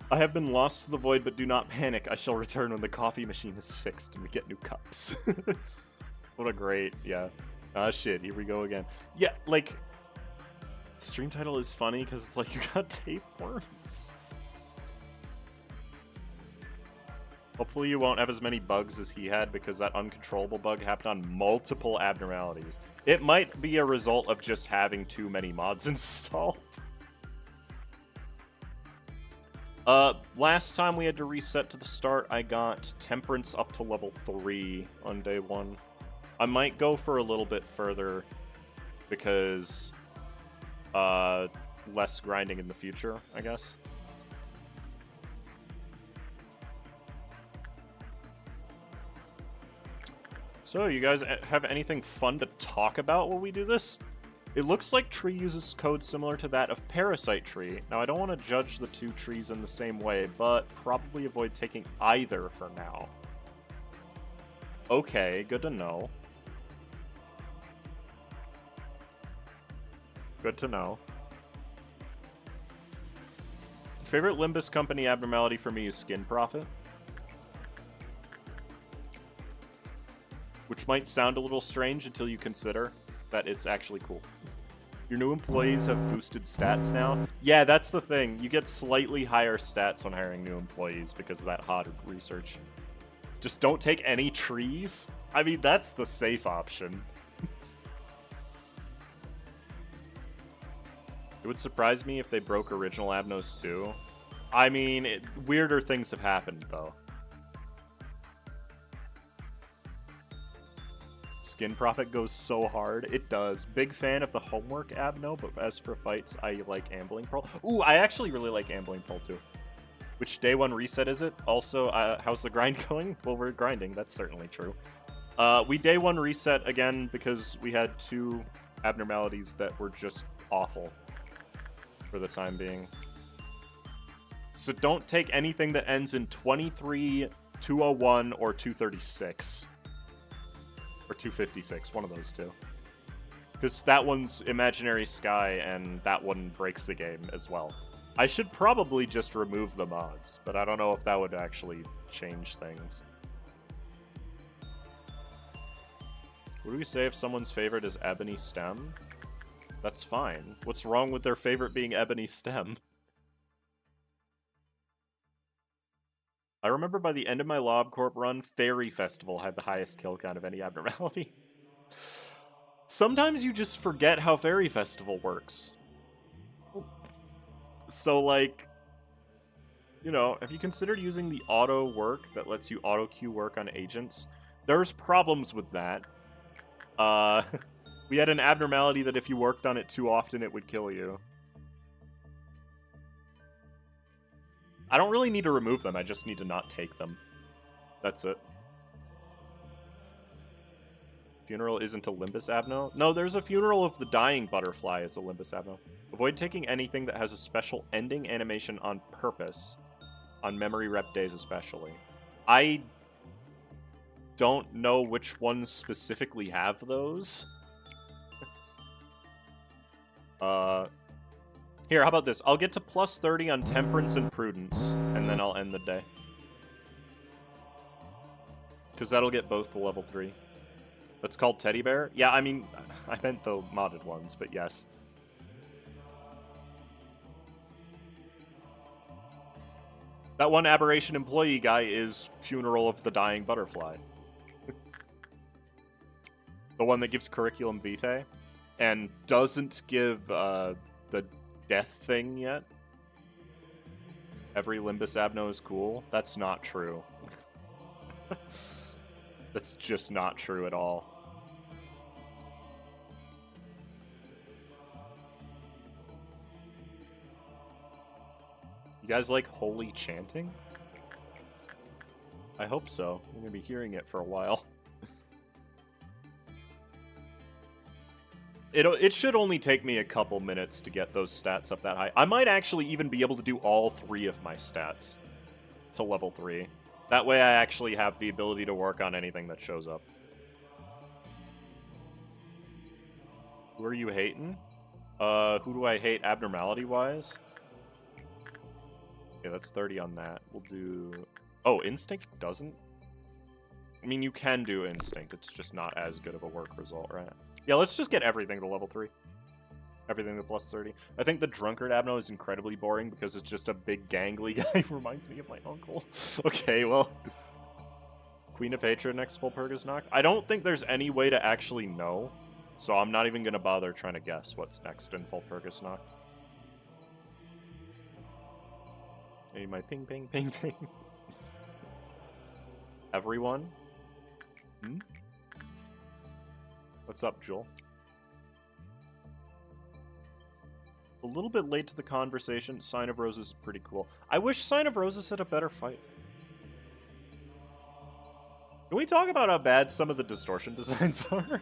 I have been lost to the void, but do not panic. I shall return when the coffee machine is fixed and we get new cups. What a great, yeah. Ah, shit, here we go again. Yeah, like, stream title is funny because it's like, you got tapeworms. Hopefully you won't have as many bugs as he had, because that uncontrollable bug happened on multiple abnormalities. It might be a result of just having too many mods installed. Last time we had to reset to the start, I got Temperance up to level 3 on day 1. I might go for a little bit further, because, less grinding in the future, I guess. So, you guys have anything fun to talk about while we do this? It looks like Tree uses code similar to that of Parasite Tree. Now, I don't want to judge the two trees in the same way, but probably avoid taking either for now. Okay, good to know. Good to know. Favorite Limbus company abnormality for me is Skin Profit. Which might sound a little strange until you consider that it's actually cool. Your new employees have boosted stats now. Yeah, that's the thing. You get slightly higher stats when hiring new employees because of that hot research. Just don't take any trees. I mean, that's the safe option. It would surprise me if they broke original Abnos too. I mean, weirder things have happened, though. Skin Profit goes so hard. It does. Big fan of the homework Abno, but as for fights, I like Ambling Pearl. Ooh, I actually really like Ambling Pearl too. Which day one reset is it? Also, how's the grind going? Well, we're grinding. That's certainly true. We day one reset again because we had 2 abnormalities that were just awful for the time being. So don't take anything that ends in 23, 201, or 236. Or 256, one of those two. Because that one's Imaginary Sky, and that one breaks the game as well. I should probably just remove the mods, but I don't know if that would actually change things. What do we say if someone's favorite is Ebony Stem? That's fine. What's wrong with their favorite being Ebony Stem? I remember by the end of my Lob Corp run, Fairy Festival had the highest kill count of any abnormality. Sometimes you just forget how Fairy Festival works. So, like, you know, have you considered using the auto work that lets you auto queue work on agents? There's problems with that. We had an abnormality that if you worked on it too often, it would kill you. I don't really need to remove them, I just need to not take them. That's it. Funeral isn't a Limbus Abno? No, there's a Funeral of the Dying Butterfly as a Limbus Abno. Avoid taking anything that has a special ending animation on purpose. On memory rep days especially. I don't know which ones specifically have those. Here, how about this? I'll get to plus 30 on Temperance and Prudence, and then I'll end the day. Because that'll get both the level 3. That's called Teddy Bear? Yeah, I mean, I meant the modded ones, but yes. That one Aberration employee guy is Funeral of the Dying Butterfly. The one that gives Curriculum Vitae, and doesn't give, the death thing yet. Every Limbus Abno is cool. That's not true. That's just not true at all. You guys like holy chanting? I hope so. I'm gonna be hearing it for a while. It should only take me a couple minutes to get those stats up that high. I might actually even be able to do all 3 of my stats to level 3. That way I actually have the ability to work on anything that shows up. Who are you hating? Who do I hate abnormality-wise? Okay, that's 30 on that. We'll do... Oh, Instinct doesn't? I mean, you can do Instinct. It's just not as good of a work result, right? Yeah, let's just get everything to level 3. Everything to plus 30. I think the Drunkard Abno is incredibly boring because it's just a big gangly guy. Reminds me of my uncle. Okay, well... Queen of Hatred next full Purgasnock? I don't think there's any way to actually know, so I'm not even going to bother trying to guess what's next in full Purgasnock. Hey, my ping, ping, ping, ping. Everyone? Hmm? What's up, Joel? A little bit late to the conversation. Sign of Roses is pretty cool. I wish Sign of Roses had a better fight. Can we talk about how bad some of the distortion designs are?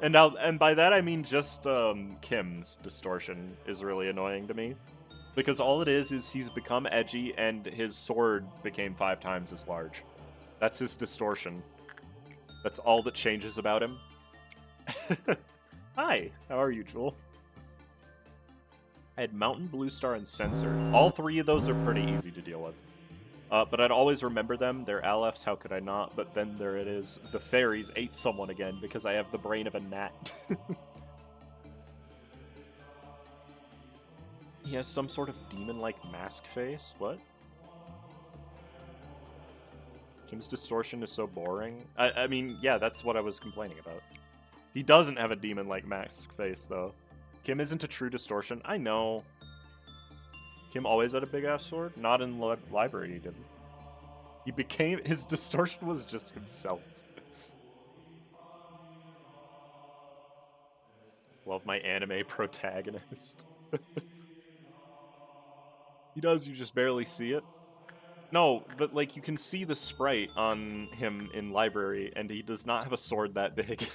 And by that I mean just Kim's distortion is really annoying to me. Because all it is he's become edgy and his sword became 5 times as large. That's his distortion. That's all that changes about him. Hi, how are you, Jewel? I had Mountain, Blue Star, and Sensor. All 3 of those are pretty easy to deal with. But I'd always remember them. They're Aleph, how could I not? But then there it is. The fairies ate someone again because I have the brain of a gnat. He has some sort of demon-like mask face? What? Kim's distortion is so boring. I mean, yeah, that's what I was complaining about. He doesn't have a demon-like mask face, though. Kim isn't a true distortion. I know. Kim always had a big-ass sword? Not in library, he didn't. He became... His distortion was just himself. Love my anime protagonist. He does, you just barely see it. No, but, like, you can see the sprite on him in library, and he does not have a sword that big.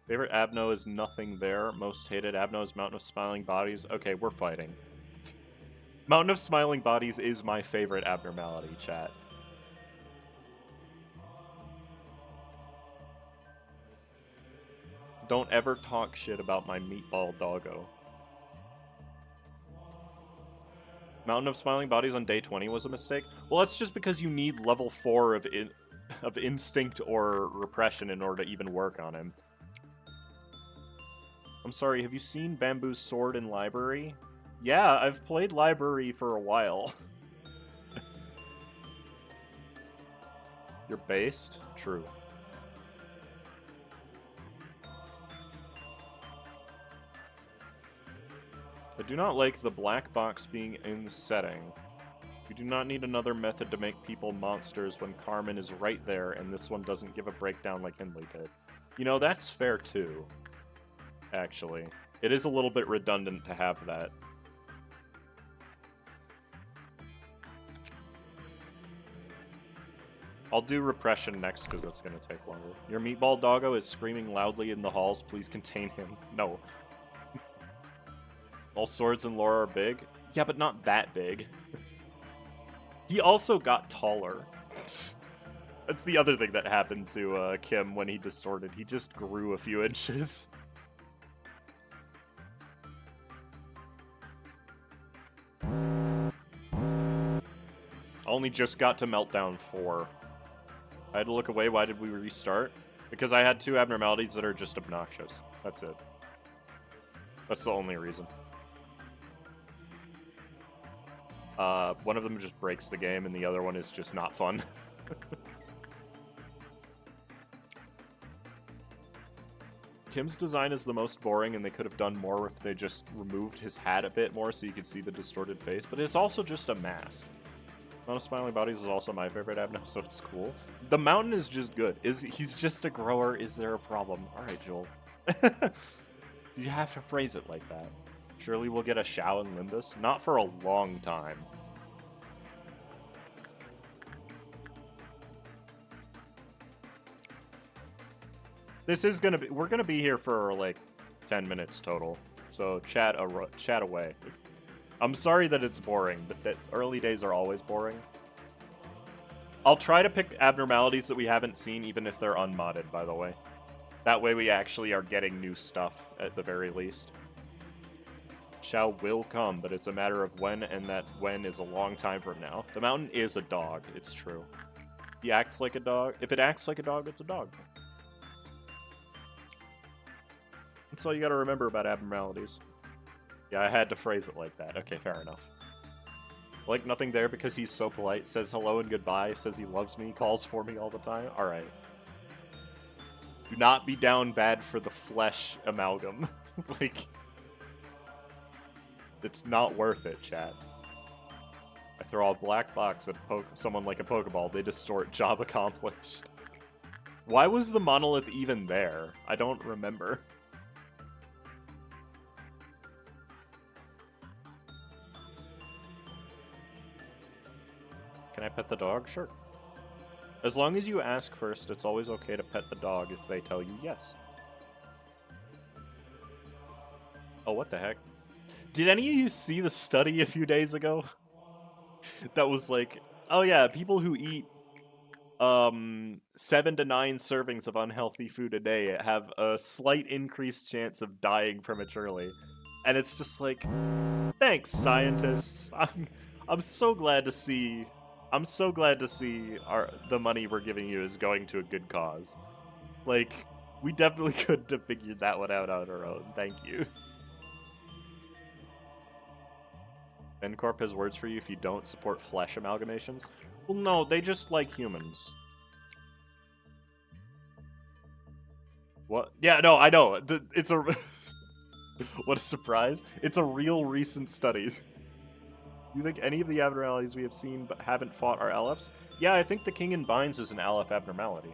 Favorite Abno is Nothing There. Most hated Abno is Mountain of Smiling Bodies. Okay, we're fighting. Mountain of Smiling Bodies is my favorite abnormality, chat. Don't ever talk shit about my meatball doggo. Mountain of Smiling Bodies on day 20 was a mistake? Well, that's just because you need level 4 of instinct or repression in order to even work on him. I'm sorry, have you seen Bamboo's sword in library? Yeah, I've played library for a while. You're based? True. I do not like the black box being in the setting. We do not need another method to make people monsters when Carmen is right there and this one doesn't give a breakdown like Hindley did. You know, that's fair too, actually. It is a little bit redundant to have that. I'll do repression next because that's going to take longer. Your meatball doggo is screaming loudly in the halls. Please contain him. No. All swords in lore are big? Yeah, but not that big. He also got taller. That's the other thing that happened to Kim when he distorted. He just grew a few inches. I only just got to Meltdown 4. I had to look away. Why did we restart? Because I had 2 abnormalities that are just obnoxious. That's it. That's the only reason. One of them just breaks the game, and the other one is just not fun. Kim's design is the most boring, and they could have done more if they just removed his hat a bit more so you could see the distorted face, but it's also just a mask. Mountain of Smiling Bodies is also my favorite abno, so it's cool. The Mountain is just good. He's just a grower. Is there a problem? Alright, Joel. You have to phrase it like that. Surely we'll get a Shao and Limbus? Not for a long time. This is gonna be... We're gonna be here for, like, 10 minutes total. So, chat away. I'm sorry that it's boring, but that early days are always boring. I'll try to pick abnormalities that we haven't seen, even if they're unmodded, by the way. That way we actually are getting new stuff, at the very least. Shao will come, but it's a matter of when, and that when is a long time from now. The Mountain is a dog, it's true. He acts like a dog. If it acts like a dog, it's a dog. That's all you gotta remember about abnormalities. Yeah, I had to phrase it like that. Okay, fair enough. Like Nothing There because he's so polite, says hello and goodbye, says he loves me, calls for me all the time. Alright. Do not be down bad for the flesh amalgam. Like... It's not worth it, chat. I throw a black box at someone like a Pokeball, they distort, job accomplished. Why was the monolith even there? I don't remember. can I pet the dog? Sure. As long as you ask first, it's always okay to pet the dog if they tell you yes. Oh, what the heck? Did any of you see the study a few days ago? That was like, oh yeah, people who eat 7 to 9 servings of unhealthy food a day have a slight increased chance of dying prematurely. And it's just like, thanks, scientists. I'm so glad to see the money we're giving you is going to a good cause. Like, we definitely couldn't have figured that one out on our own. Thank you. Corp has words for you if you don't support flesh amalgamations. Well, no, they just like humans. What? Yeah, no, I know. It's a... What a surprise. It's a real recent study. You think any of the abnormalities we have seen but haven't fought are LFs? Yeah, I think the King in Binds is an LF abnormality.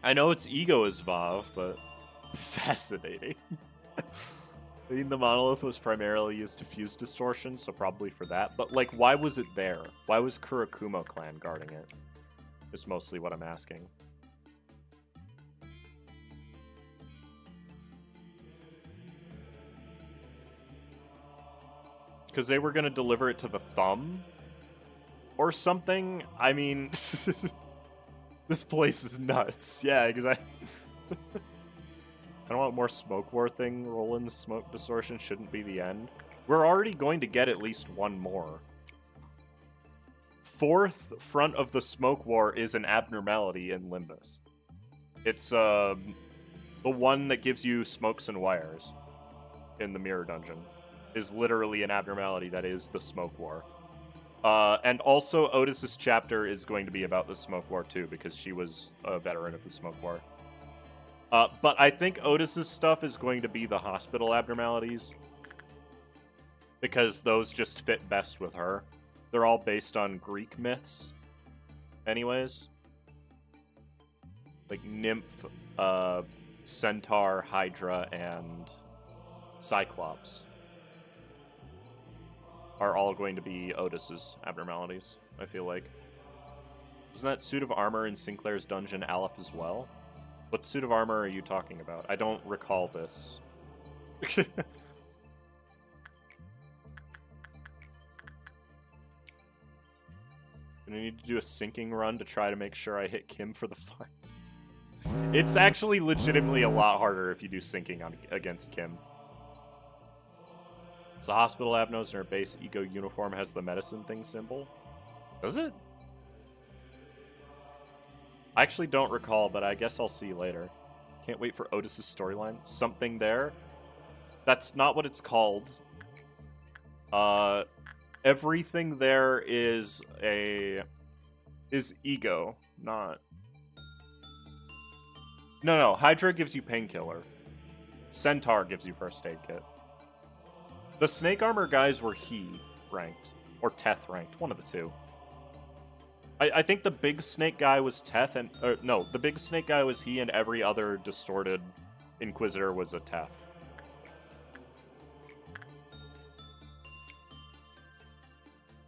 I know its E.G.O is Vav, but... Fascinating. I mean, the monolith was primarily used to fuse distortion, so probably for that. But, like, why was it there? Why was Kurakumo clan guarding it? Is mostly what I'm asking. Because they were going to deliver it to the thumb? Or something? I mean... This place is nuts. Yeah, exactly. I don't want more smoke war thing. Roland's smoke distortion shouldn't be the end. We're already going to get at least one more. Fourth front of the smoke war is an abnormality in Limbus. It's the one that gives you smokes and wires in the mirror dungeon is literally an abnormality that is the smoke war. And also Otis's chapter is going to be about the smoke war too, because she was a veteran of the smoke war. But I think Otis's stuff is going to be the hospital abnormalities, because those just fit best with her. They're all based on Greek myths, anyways. Like Nymph, Centaur, Hydra, and Cyclops are all going to be Otis's abnormalities, I feel like. Isn't that suit of armor in Sinclair's dungeon Aleph as well? What suit of armor are you talking about? I don't recall this. Gonna need to do a sinking run to try to make sure I hit Kim for the fun. It's actually legitimately a lot harder if you do sinking against Kim. So hospital abnos in her base E.G.O uniform has the medicine thing symbol. Does it? I actually don't recall, but I guess I'll see later. Can't wait for Otis's storyline. Something there? That's not what it's called. Everything there is E.G.O, not... No, Hydra gives you painkiller. Centaur gives you first aid kit. The snake armor guys were He ranked, or Teth ranked, one of the two. I think the big snake guy was Teth, and no, the big snake guy was He, and every other distorted Inquisitor was a Teth.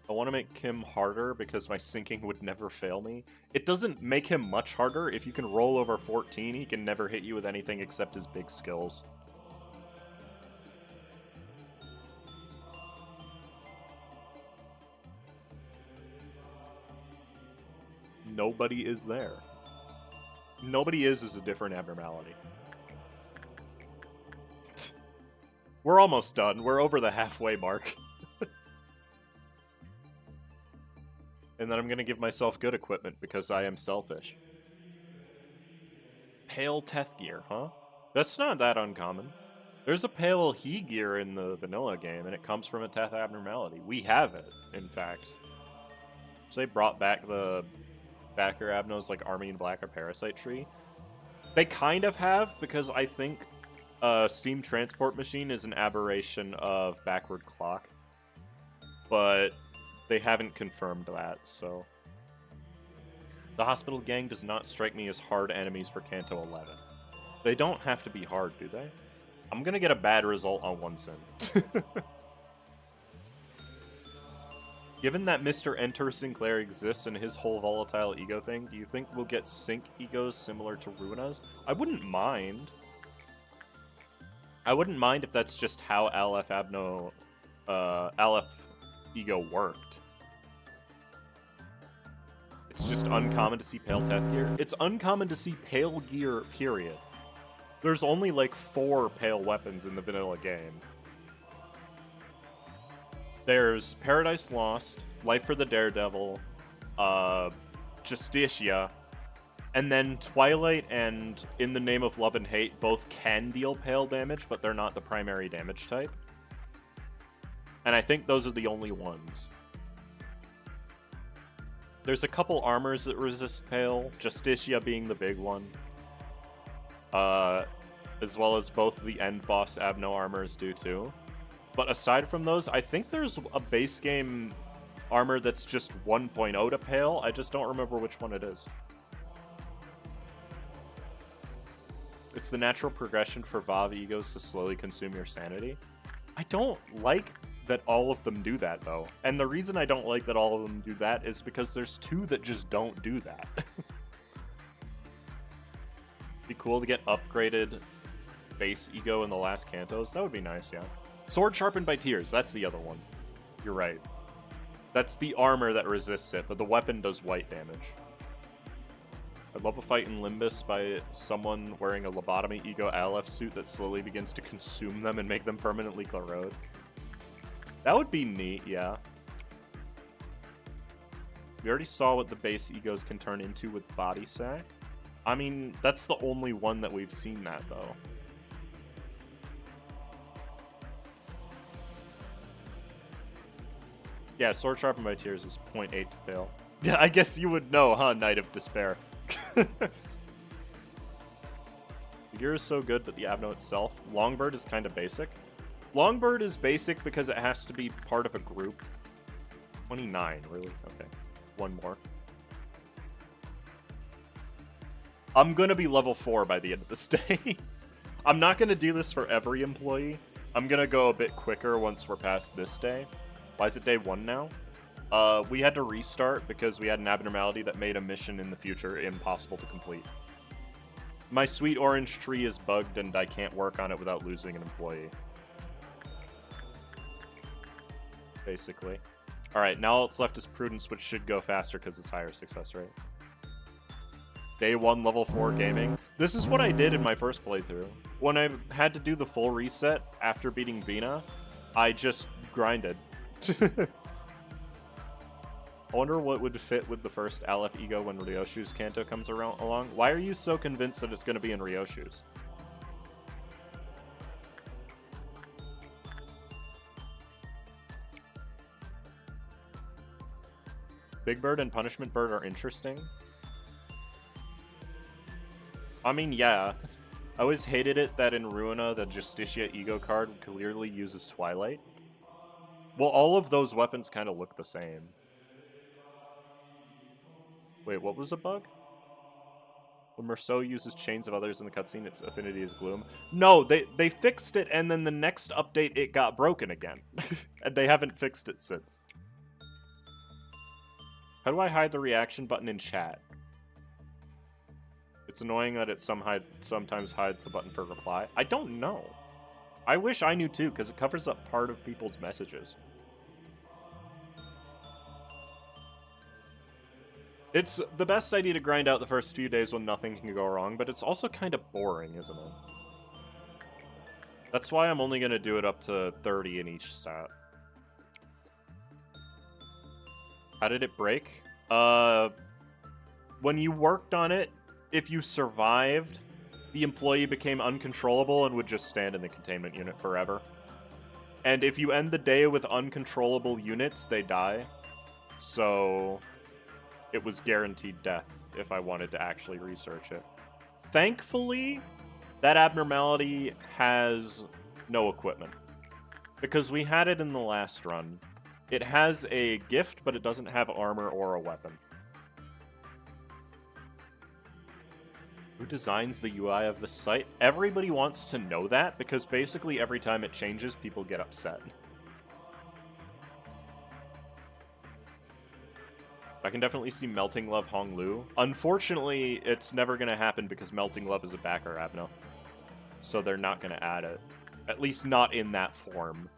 I want to make Kim harder because my sinking would never fail me. It doesn't make him much harder. If you can roll over 14, he can never hit you with anything except his big skills. Nobody is there. Nobody is a different abnormality. We're almost done. We're over the halfway mark. And then I'm going to give myself good equipment because I am selfish. Pale Teth gear, huh? That's not that uncommon. There's a pale He gear in the vanilla game, and it comes from a Teth abnormality. We have it, in fact. So they brought back the backer abnos like Army and Black or Parasite Tree. They kind of have, because I think Steam Transport Machine is an aberration of Backward Clock. But they haven't confirmed that, so... The Hospital Gang does not strike me as hard enemies for Kanto 11. They don't have to be hard, do they? I'm gonna get a bad result on one sin. Given that Mr. Enter Sinclair exists and his whole volatile ego thing, do you think we'll get sync egos similar to Ruina's? I wouldn't mind. I wouldn't mind if that's just how Aleph ego worked. It's just uncommon to see pale Teth gear. It's uncommon to see pale gear, period. There's only like 4 pale weapons in the vanilla game. There's Paradise Lost, Life for the Daredevil, Justicia, and then Twilight and In the Name of Love and Hate both can deal pale damage, but they're not the primary damage type. And I think those are the only ones. There's a couple armors that resist pale, Justicia being the big one. As well as both the end boss Abno armors do too. But aside from those, I think there's a base game armor that's just 1.0 to pale. I just don't remember which one it is. It's the natural progression for VoV egos to slowly consume your sanity. I don't like that all of them do that, though. And the reason I don't like that all of them do that is because there's 2 that just don't do that. Be cool to get upgraded base ego in the last Cantos. That would be nice, yeah. Sword sharpened by tears, that's the other one. You're right. That's the armor that resists it, but the weapon does white damage. I'd love a fight in Limbus by someone wearing a Lobotomy Ego Aleph suit that slowly begins to consume them and make them permanently corrode. That would be neat, yeah. We already saw what the base egos can turn into with Body Sack. I mean, that's the only one that we've seen that, though. Yeah, Sword Sharpened by Tears is 0.8 to fail. Yeah, I guess you would know, huh, Knight of Despair. The gear is so good, but the Abno itself. Longbird is kind of basic. Longbird is basic because it has to be part of a group. 29, really? Okay. One more. I'm gonna be level 4 by the end of this day. I'm not gonna do this for every employee. I'm gonna go a bit quicker once we're past this day. Why is it day 1 now? We had to restart because we had an abnormality that made a mission in the future impossible to complete. My sweet orange tree is bugged and I can't work on it without losing an employee. Basically. Alright, now all that's left is Prudence, which should go faster because it's higher success rate. Day 1, level 4 gaming. This is what I did in my first playthrough. When I had to do the full reset after beating Vina, I just grinded. I wonder what would fit with the first Aleph Ego when Ryoshu's Kanto comes along. Why are you so convinced that it's going to be in Ryoshu's? Big Bird and Punishment Bird are interesting. I mean, yeah. I always hated it that in Ruina, the Justicia Ego card clearly uses Twilight. Well, all of those weapons kind of look the same. Wait, what was a bug? When Merceau uses Chains of Others in the cutscene, its affinity is Gloom. No, they fixed it, and then the next update, it got broken again. And they haven't fixed it since. How do I hide the reaction button in chat? It's annoying that it sometimes hides the button for reply. I don't know. I wish I knew too, because it covers up part of people's messages. It's the best idea to grind out the first few days when nothing can go wrong, but it's also kind of boring, isn't it? That's why I'm only going to do it up to 30 in each stat. How did it break? When you worked on it, if you survived, the employee became uncontrollable and would just stand in the containment unit forever. And if you end the day with uncontrollable units, they die. So it was guaranteed death if I wanted to actually research it. Thankfully, that abnormality has no equipment. Because we had it in the last run. It has a gift, but it doesn't have armor or a weapon. Who designs the UI of the site? Everybody wants to know that, because basically every time it changes, people get upset. can definitely see Melting Love Hong Lu. Unfortunately, it's never going to happen because Melting Love is a backer Abno. So they're not going to add it. At least not in that form.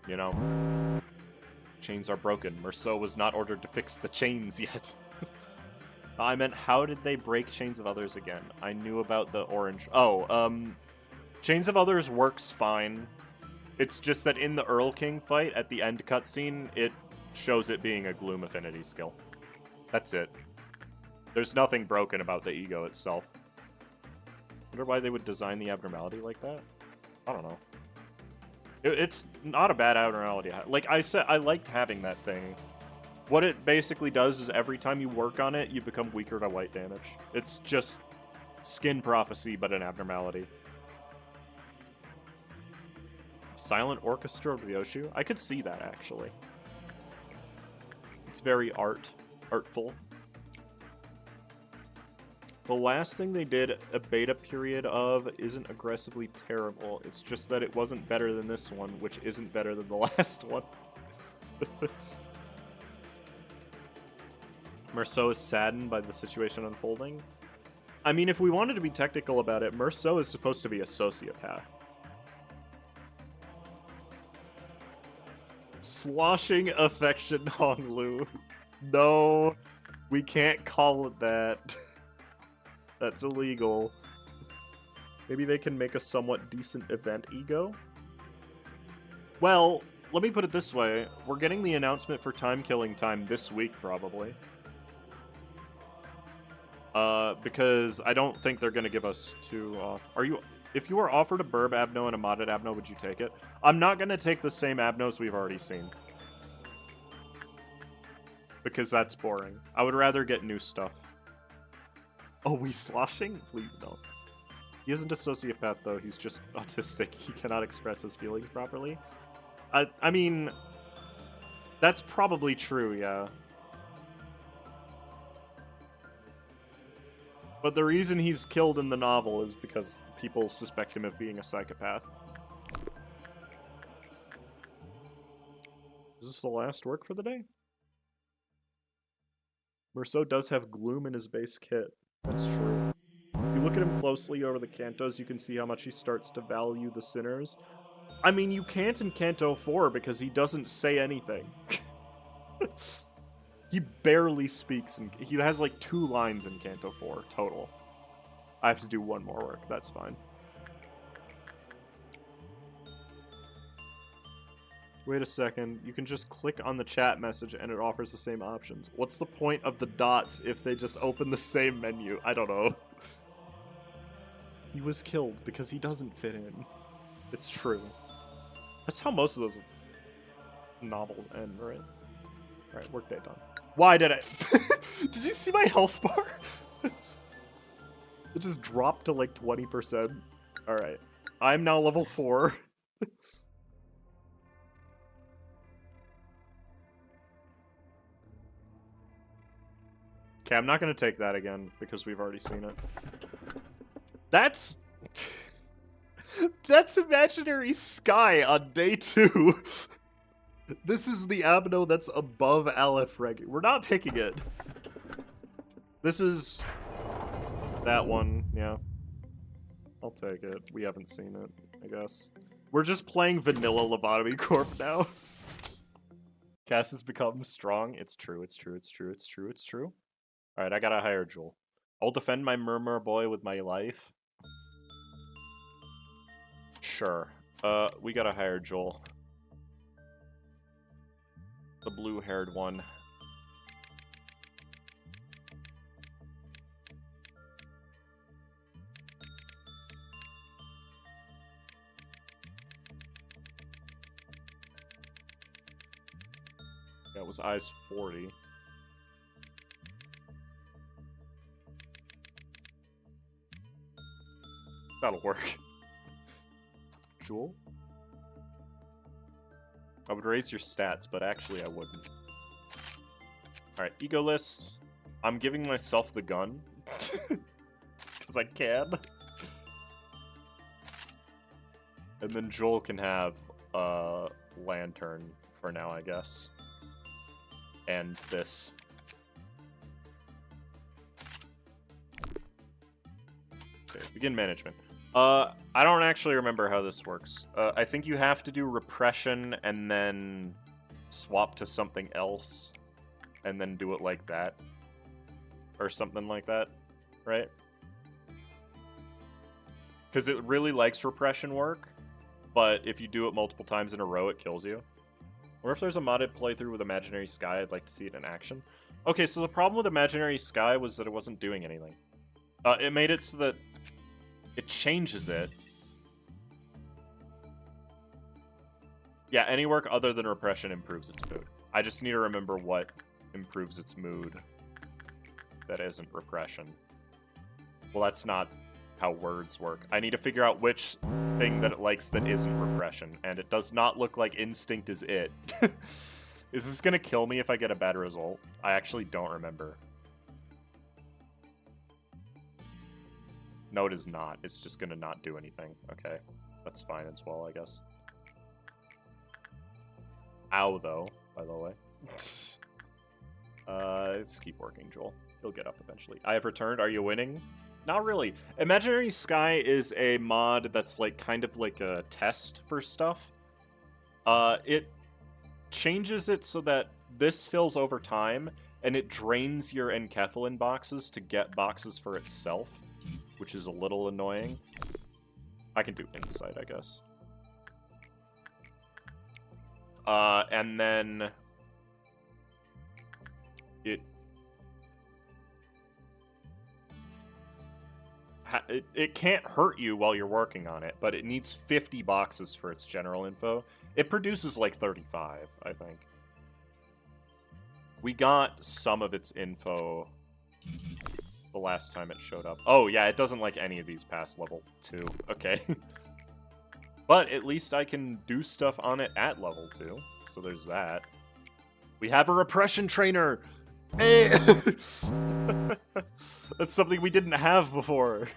You know? Chains are broken. Merceau was not ordered to fix the chains yet. I meant, how did they break Chains of Others again? I knew about the orange... Oh, Chains of Others works fine. It's just that in the Earl King fight, at the end cutscene, it shows it being a Gloom Affinity skill. That's it. There's nothing broken about the E.G.O itself. Wonder why they would design the abnormality like that? I don't know. It's not a bad abnormality. Like I said, I liked having that thing. What it basically does is every time you work on it, you become weaker to white damage. It's just Skin Prophecy, but an abnormality. Silent Orchestra of Ryoshu? I could see that, actually. It's very artful. The last thing they did a beta period of isn't aggressively terrible. It's just that it wasn't better than this one, which isn't better than the last one. Merceau is saddened by the situation unfolding. I mean, if we wanted to be technical about it, Merceau is supposed to be a sociopath. Sloshing Affection Hong Lu. No, we can't call it that. That's illegal. Maybe they can make a somewhat decent event E.G.O? Well, let me put it this way. We're getting the announcement for Time Killing Time this week, probably. Because I don't think they're going to give us two off. If you were offered a Burb Abno and a modded Abno, would you take it? I'm not going to take the same Abnos we've already seen. Because that's boring. I would rather get new stuff. Oh, we sloshing? Please don't. He isn't a sociopath, though. He's just autistic. He cannot express his feelings properly. I mean, that's probably true, yeah. But the reason he's killed in the novel is because people suspect him of being a psychopath. Is this the last work for the day? Merceau does have gloom in his base kit. That's true. If you look at him closely over the cantos, you can see how much he starts to value the sinners. I mean, you can't in Canto 4 because he doesn't say anything. He barely speaks, and he has like 2 lines in Canto 4 total. I have to do 1 more work, that's fine. Wait a second, you can just click on the chat message and it offers the same options. What's the point of the dots if they just open the same menu? I don't know. He was killed because he doesn't fit in. It's true. That's how most of those novels end, right? Alright, workday done. Why did I... Did you see my health bar? It just dropped to like 20%. Alright. I'm now level 4. Okay, I'm not going to take that again, because we've already seen it. That's... That's Imaginary Sky on day 2. This is the Abno that's above Aleph Reg. We're not picking it. This is... that one, yeah. I'll take it. We haven't seen it, I guess. We're just playing vanilla Lobotomy Corp now. Cass has become strong. It's true, it's true, it's true, it's true, it's true. Alright, I gotta hire Jewel. I'll defend my Murmur Boy with my life. Sure. We gotta hire Joel. The blue-haired one. Yeah, it was Eyes 40. That'll work. Jewel? I would raise your stats, but actually I wouldn't. Alright, E.G.O list. I'm giving myself the gun. Because I can. And then Joel can have a lantern for now, I guess. And this. Okay, begin management. I don't actually remember how this works. I think you have to do repression and then swap to something else and then do it like that. Or something like that, right? Because it really likes repression work, but if you do it multiple times in a row, it kills you. Or if there's a modded playthrough with Imaginary Sky, I'd like to see it in action. Okay, so the problem with Imaginary Sky was that it wasn't doing anything. It made it so that it changes it. Yeah, any work other than repression improves its mood. I just need to remember what improves its mood that isn't repression. Well, that's not how words work. I need to figure out which thing that it likes that isn't repression, and it does not look like instinct is it. Is this gonna kill me if I get a bad result? I actually don't remember. No, it is not. It's just gonna not do anything. Okay, that's fine as well, I guess. Ow, though, by the way. Let's keep working, Joel. You'll get up eventually. I have returned. Are you winning? Not really. Imaginary Sky is a mod that's like kind of like a test for stuff. It changes it so that this fills over time, and it drains your enkephalin boxes to get boxes for itself, which is a little annoying. I can do insight, I guess. And then it can't hurt you while you're working on it, but it needs 50 boxes for its general info. It produces like 35, I think. We got some of its info the last time it showed up. Oh, yeah, it doesn't like any of these past level 2. Okay. But at least I can do stuff on it at level 2. So there's that. We have a repression trainer! Hey! That's something we didn't have before.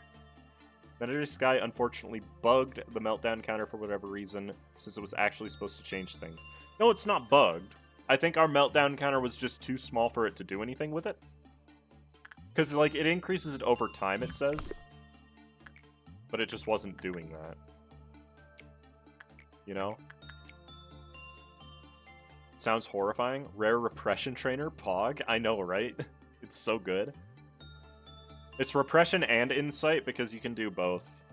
Imaginary Sky unfortunately bugged the meltdown counter for whatever reason, since it was actually supposed to change things. No, it's not bugged. I think our meltdown counter was just too small for it to do anything with it. Because, like, it increases it over time, it says. But it just wasn't doing that. You know? It sounds horrifying. Rare repression trainer, Pog. I know, right? It's so good. It's repression and insight because you can do both.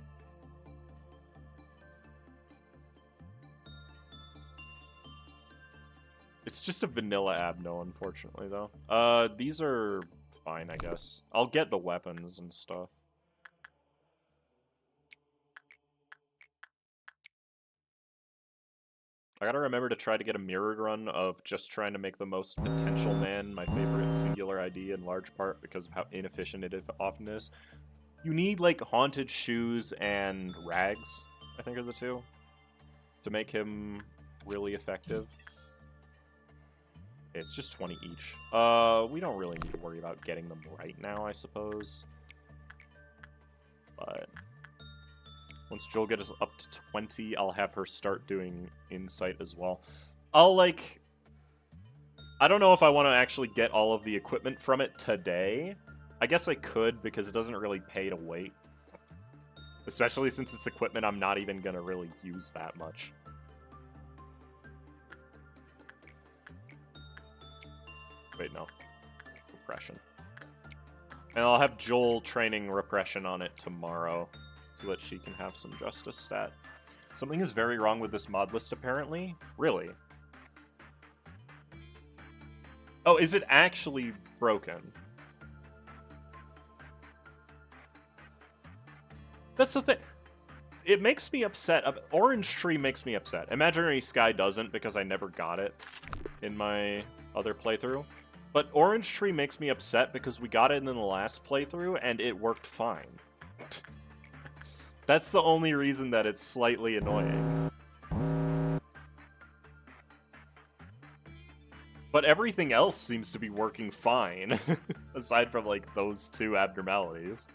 It's just a vanilla abno, unfortunately, though. These are fine, I guess. I'll get the weapons and stuff. I gotta remember to try to get a mirrored run of just trying to make the most potential man my favorite singular ID in large part because of how inefficient it often is. You need, like, haunted shoes and rags, I think are the two, to make him really effective. Okay, it's just 20 each. We don't really need to worry about getting them right now, I suppose. But once Joel gets us up to 20, I'll have her start doing insight as well. I don't know if I want to actually get all of the equipment from it today. I guess I could, because it doesn't really pay to wait. Especially since it's equipment I'm not even going to really use that much. Wait, no. Repression. And I'll have Joel training repression on it tomorrow, so that she can have some justice stat. Something is very wrong with this mod list, apparently. Really? Oh, is it actually broken? That's the thing. It makes me upset. Orange Tree makes me upset. Imaginary Sky doesn't, because I never got it in my other playthrough. But Orange Tree makes me upset because we got it in the last playthrough, and it worked fine. That's the only reason that it's slightly annoying. But everything else seems to be working fine, aside from, like, those two abnormalities.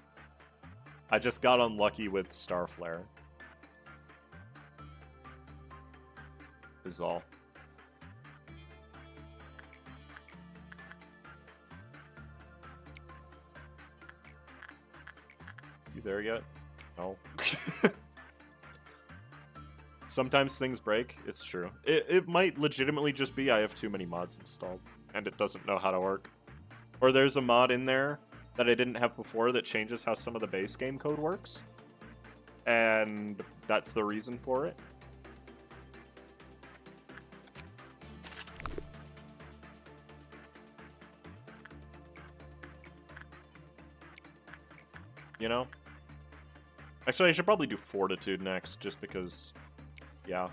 I just got unlucky with Starflare. is all. You there yet? No. Sometimes things break, it's true. It might legitimately just be I have too many mods installed, and it doesn't know how to work. Or there's a mod in there that I didn't have before that changes how some of the base game code works. And that's the reason for it. You know? Actually, I should probably do Fortitude next, just because, yeah.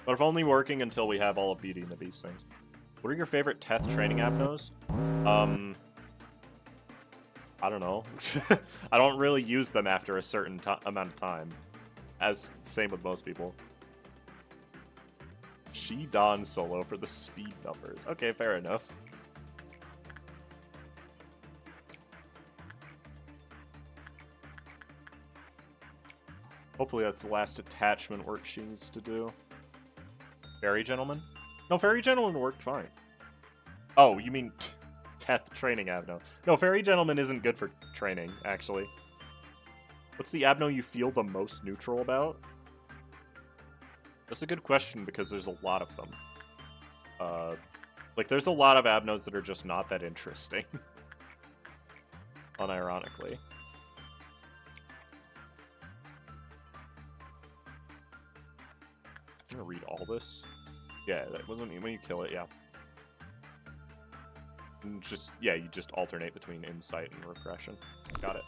But if only working until we have all of Beauty and the Beast things. What are your favorite Teth training abnos? I don't know. I don't really use them after a certain amount of time. Same with most people. She Don solo for the speed numbers. Okay, fair enough. Hopefully that's the last attachment work she needs to do. Fairy Gentleman? No, Fairy Gentleman worked fine. Oh, you mean Teth training abno. No, Fairy Gentleman isn't good for training, actually. What's the abno you feel the most neutral about? That's a good question, because there's a lot of them. Like, there's a lot of abnos that are just not that interesting. Unironically. I'm gonna read all this. Yeah, that wasn't when you kill it, yeah. And just, yeah, you just alternate between insight and repression. Got it.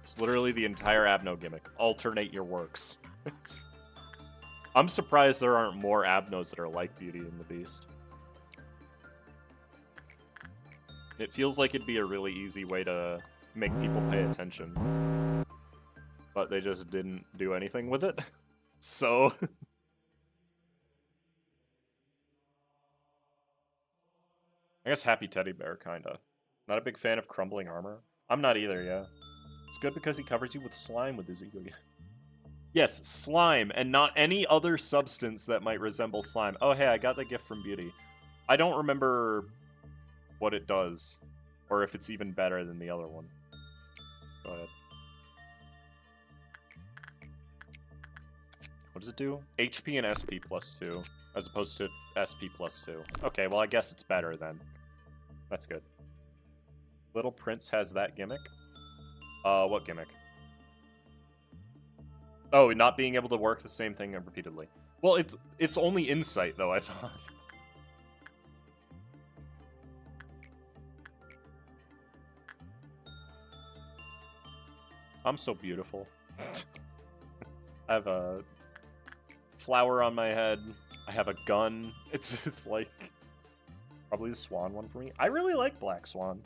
It's literally the entire abno gimmick. Alternate your works. I'm surprised there aren't more abnos that are like Beauty and the Beast. It feels like it'd be a really easy way to make people pay attention. But they just didn't do anything with it. So... I guess Happy Teddy Bear, kinda. Not a big fan of crumbling armor. I'm not either, yeah. It's good because he covers you with slime with his E.G.O. Yes, slime, and not any other substance that might resemble slime. Oh, hey, I got the gift from Beauty. I don't remember what it does, or if it's even better than the other one. Go ahead. What does it do? HP and SP +2, as opposed to SP +2. Okay, well, I guess it's better then. That's good. Little Prince has that gimmick? What gimmick? Oh, not being able to work the same thing repeatedly. Well, it's only insight, though, I thought. I'm so beautiful. I have a flower on my head. I have a gun. It's like probably the Swan one for me. I really like Black Swan.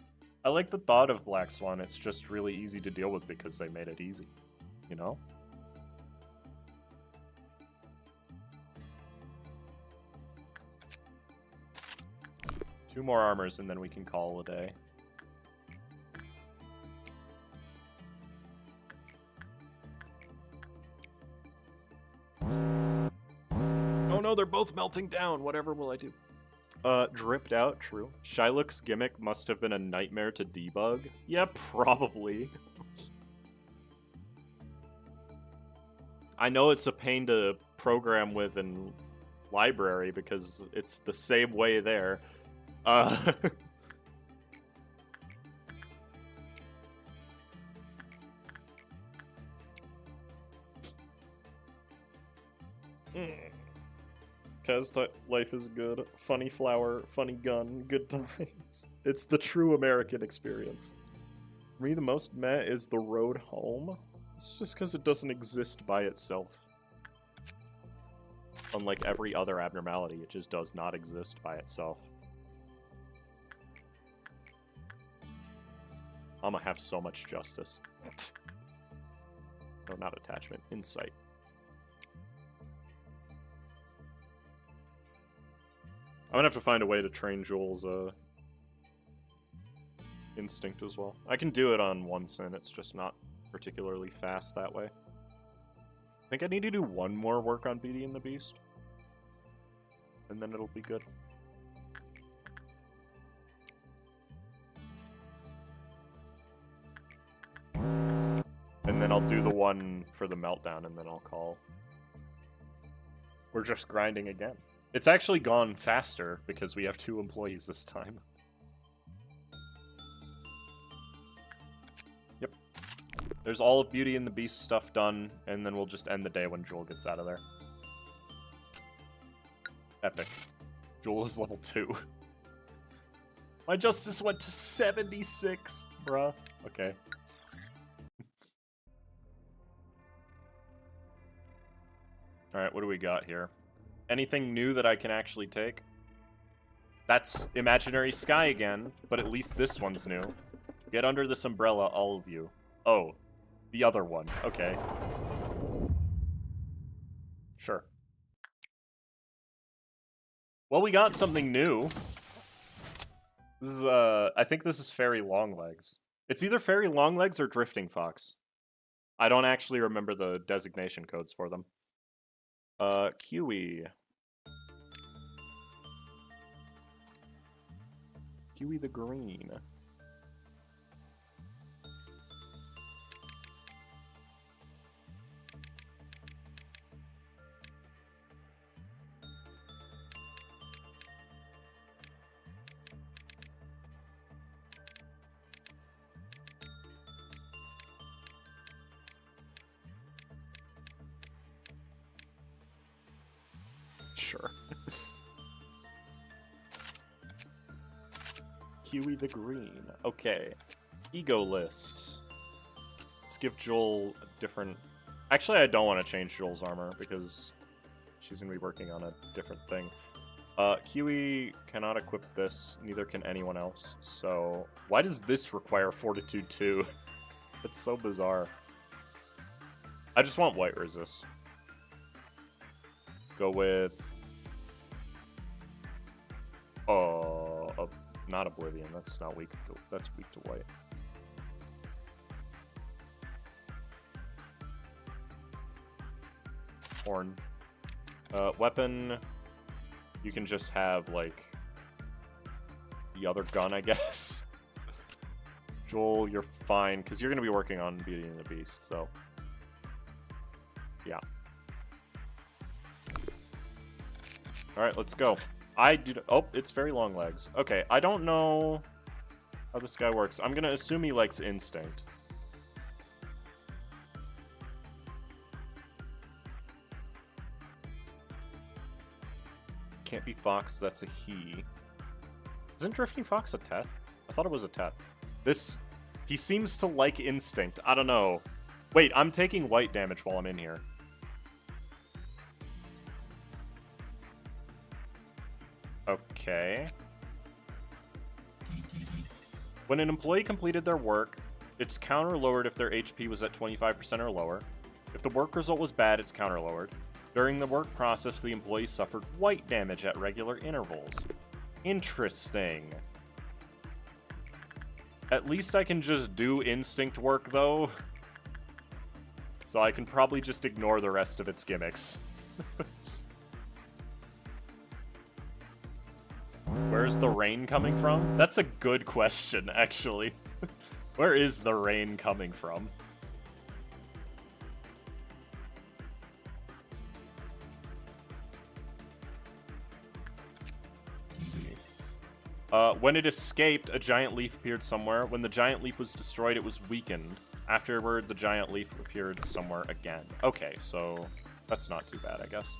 I like the thought of Black Swan. It's just really easy to deal with because they made it easy, you know? Two more armors and then we can call it a day. Oh no, they're both melting down. Whatever will I do? Dripped out, true. Shylock's gimmick must have been a nightmare to debug. Yeah, probably. I know it's a pain to program with in library because it's the same way there. Kaz life is good. Funny flower, funny gun, good times. It's the true American experience. For me, the most meh is the road home. It's just because it doesn't exist by itself. Unlike every other abnormality, it just does not exist by itself. I'ma have so much justice. No, not attachment. Insight. I'm gonna have to find a way to train Joel's instinct as well. I can do it on one sin, it's just not particularly fast that way. think I need to do one more work on Beauty and the Beast. And then it'll be good. And then I'll do the one for the meltdown, and then I'll call. We're just grinding again. It's actually gone faster because we have 2 employees this time. Yep. There's all of Beauty and the Beast stuff done, and then we'll just end the day when Joel gets out of there. Epic. Joel is level 2. My justice went to 76, bruh. Okay. Alright, what do we got here? Anything new that I can actually take? That's Imaginary Sky again, but at least this one's new. Get under this umbrella, all of you. Oh, the other one. Okay. Sure. Well, we got something new. This is, I think this is Fairy Longlegs. It's either Fairy Longlegs or Drifting Fox. I don't actually remember the designation codes for them. Kiwi. Kiwi the Green. Sure. Kiwi the Green. Okay. E.G.O lists. Let's give Joel a different... Actually, I don't want to change Joel's armor because she's going to be working on a different thing. Kiwi cannot equip this, neither can anyone else. So, why does this require Fortitude 2? That's so bizarre. I just want White Resist. Go with... not Oblivion. That's not weak. That's weak to white. Horn. Weapon. You can just have, like, the other gun, I guess. Joel, you're fine, because you're going to be working on Beauty and the Beast, so... Yeah. Alright, let's go. Oh, it's Very Longlegs. Okay, I don't know how this guy works. I'm gonna assume he likes Instinct. Can't be Fox, that's a he. Isn't Drifting Fox a Teth? I thought it was a Teth. He seems to like Instinct. I don't know. Wait, I'm taking white damage while I'm in here. Okay. When an employee completed their work, its counter lowered if their HP was at 25% or lower. If the work result was bad, it's counter lowered. During the work process, the employee suffered white damage at regular intervals. Interesting. At least I can just do instinct work, though. So I can probably just ignore the rest of its gimmicks. Where's the rain coming from? That's a good question, actually. Where is the rain coming from? Let's see. When it escaped, a giant leaf appeared somewhere. When the giant leaf was destroyed, it was weakened. Afterward, the giant leaf appeared somewhere again. Okay, so that's not too bad, I guess.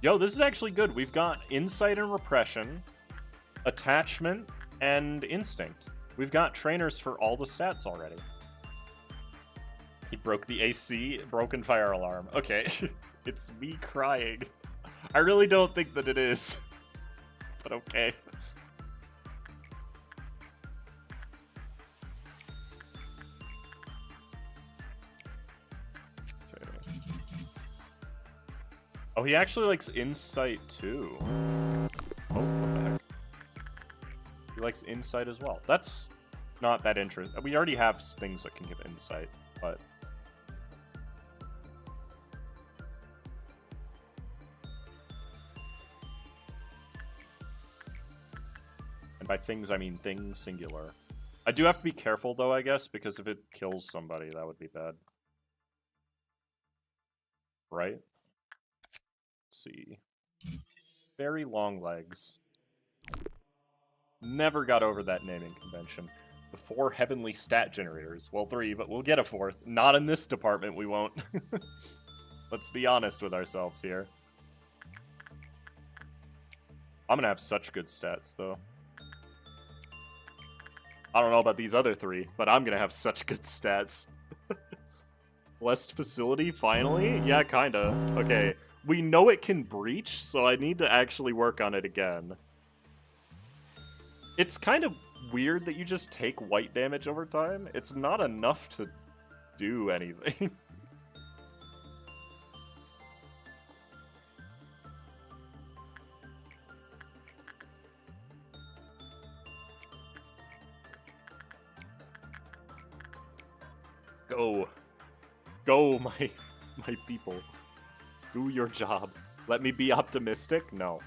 Yo, this is actually good. We've got Insight and Repression, Attachment, and Instinct. We've got trainers for all the stats already. He broke the AC, broken fire alarm. Okay, it's me crying. I really don't think that it is, but okay. Oh, he actually likes Insight too. Oh, what the heck? He likes Insight as well. That's not that interesting. We already have things that can give insight, but... And by things, I mean things, singular. I do have to be careful, though, I guess, because if it kills somebody, that would be bad. Right? Let's see. Very long legs. Never got over that naming convention. The 4 heavenly stat generators. Well, 3, but we'll get a 4th. Not in this department, we won't. Let's be honest with ourselves here. I'm gonna have such good stats, though. I don't know about these other 3, but I'm gonna have such good stats. Blessed facility, finally? Yeah, kinda. Okay, we know it can breach, so I need to actually work on it again. It's kind of weird that you just take white damage over time. It's not enough to do anything. Go. Go, my people. Do your job. Let me be optimistic? No.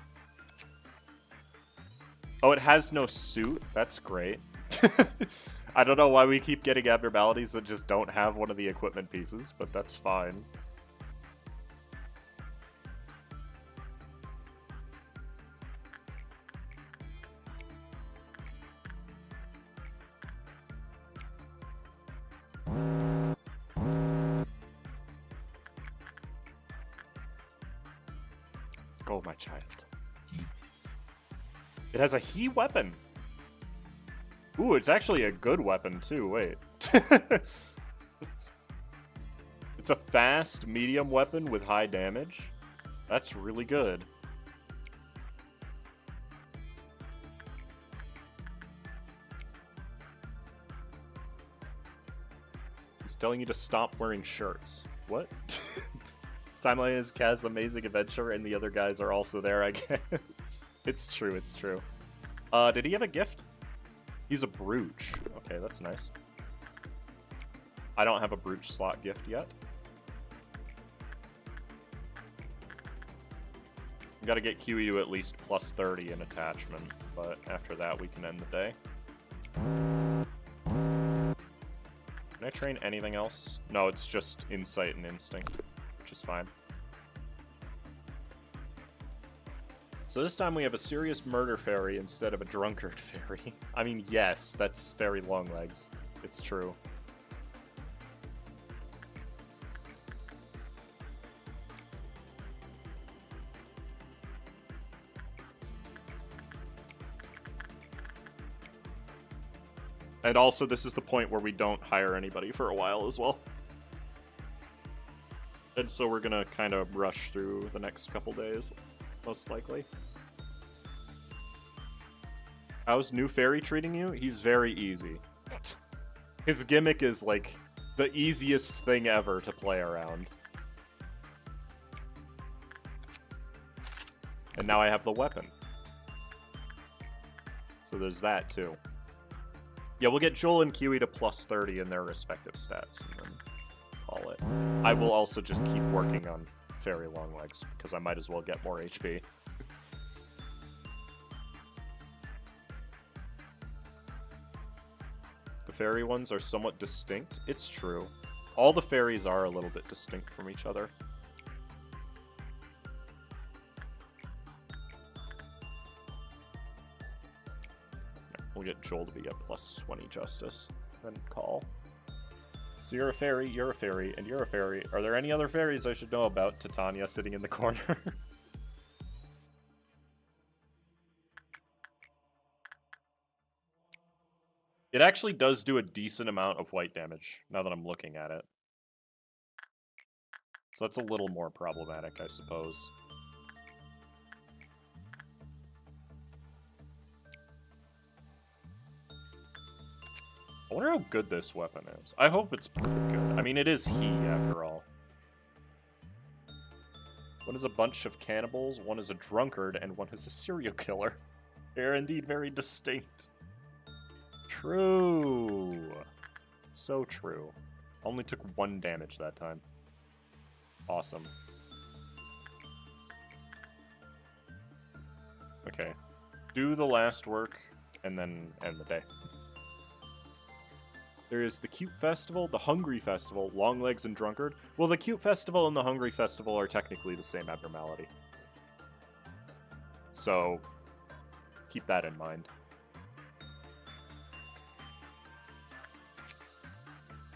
Oh, it has no suit? That's great. I don't know why we keep getting abnormalities that just don't have one of the equipment pieces, but that's fine. Go, my child. It has a he weapon. Ooh, it's actually a good weapon, too. Wait. It's a fast, medium weapon with high damage. That's really good. He's telling you to stop wearing shirts. What? This timeline is Kaz's amazing adventure, and the other guys are also there, I guess. It's true, it's true. Did he have a gift? He's a brooch. Okay, that's nice. I don't have a brooch slot gift yet. We gotta get QE to at least plus 30 in attachment, but after that we can end the day. Can I train anything else? No, it's just insight and instinct, which is fine. So this time we have a serious murder fairy instead of a drunkard fairy. I mean, yes, that's very long legs. It's true. And also, this is the point where we don't hire anybody for a while as well. And so we're gonna kind of rush through the next couple days, most likely. How's New Fairy treating you? He's very easy. His gimmick is, like, the easiest thing ever to play around. And now I have the weapon. So there's that, too. Yeah, we'll get Joel and Kiwi to plus 30 in their respective stats, and then call it. I will also just keep working on Fairy Longlegs, because I might as well get more HP. The fairy ones are somewhat distinct. It's true. All the fairies are a little bit distinct from each other. We'll get Joel to be at plus 20 justice, then call. So you're a fairy, and you're a fairy. Are there any other fairies I should know about? Titania sitting in the corner. It actually does do a decent amount of white damage, now that I'm looking at it. So that's a little more problematic, I suppose. I wonder how good this weapon is. I hope it's pretty good. I mean, it is he, after all. One is a bunch of cannibals, one is a drunkard, and one is a serial killer. They're indeed very distinct. True. So true. Only took 1 damage that time. Awesome. Okay. Do the last work, and then end the day. There is the Cute Festival, the Hungry Festival, Longlegs and Drunkard. Well, the Cute Festival and the Hungry Festival are technically the same abnormality. So, keep that in mind.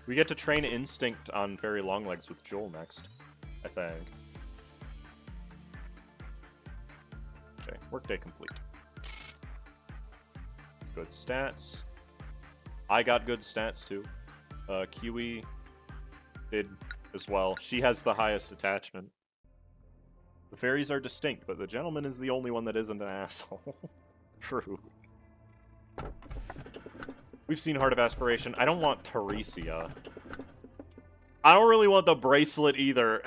We get to train Instinct on Fairy Longlegs with Joel next, I think. Okay, workday complete. Good stats. I got good stats too. Kiwi did as well. She has the highest attachment. The fairies are distinct, but the gentleman is the only one that isn't an asshole. True. We've seen Heart of Aspiration. I don't want Teresia. I don't really want the bracelet either.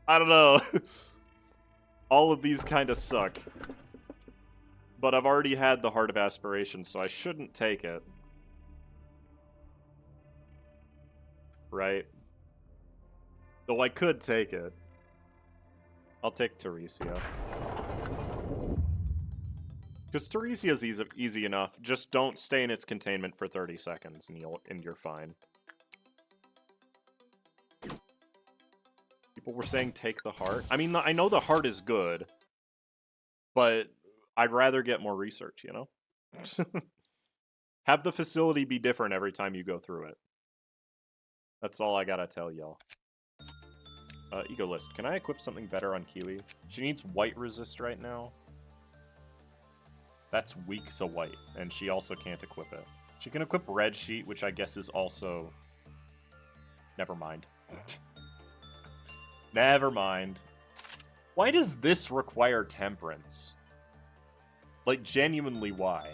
I don't know. All of these kind of suck. But I've already had the Heart of Aspiration, so I shouldn't take it. Right? Though I could take it. I'll take Teresia. Because Teresia's easy enough. Just don't stay in its containment for 30 seconds and you're fine. People were saying take the heart. I mean, I know the heart is good, but I'd rather get more research, you know? Have the facility be different every time you go through it. That's all I gotta tell y'all. E.G.O list. Can I equip something better on Kiwi? She needs white resist right now. That's weak to white, and she also can't equip it. She can equip red sheet, which I guess is also... Never mind. Never mind. Why does this require temperance? Like, genuinely, why?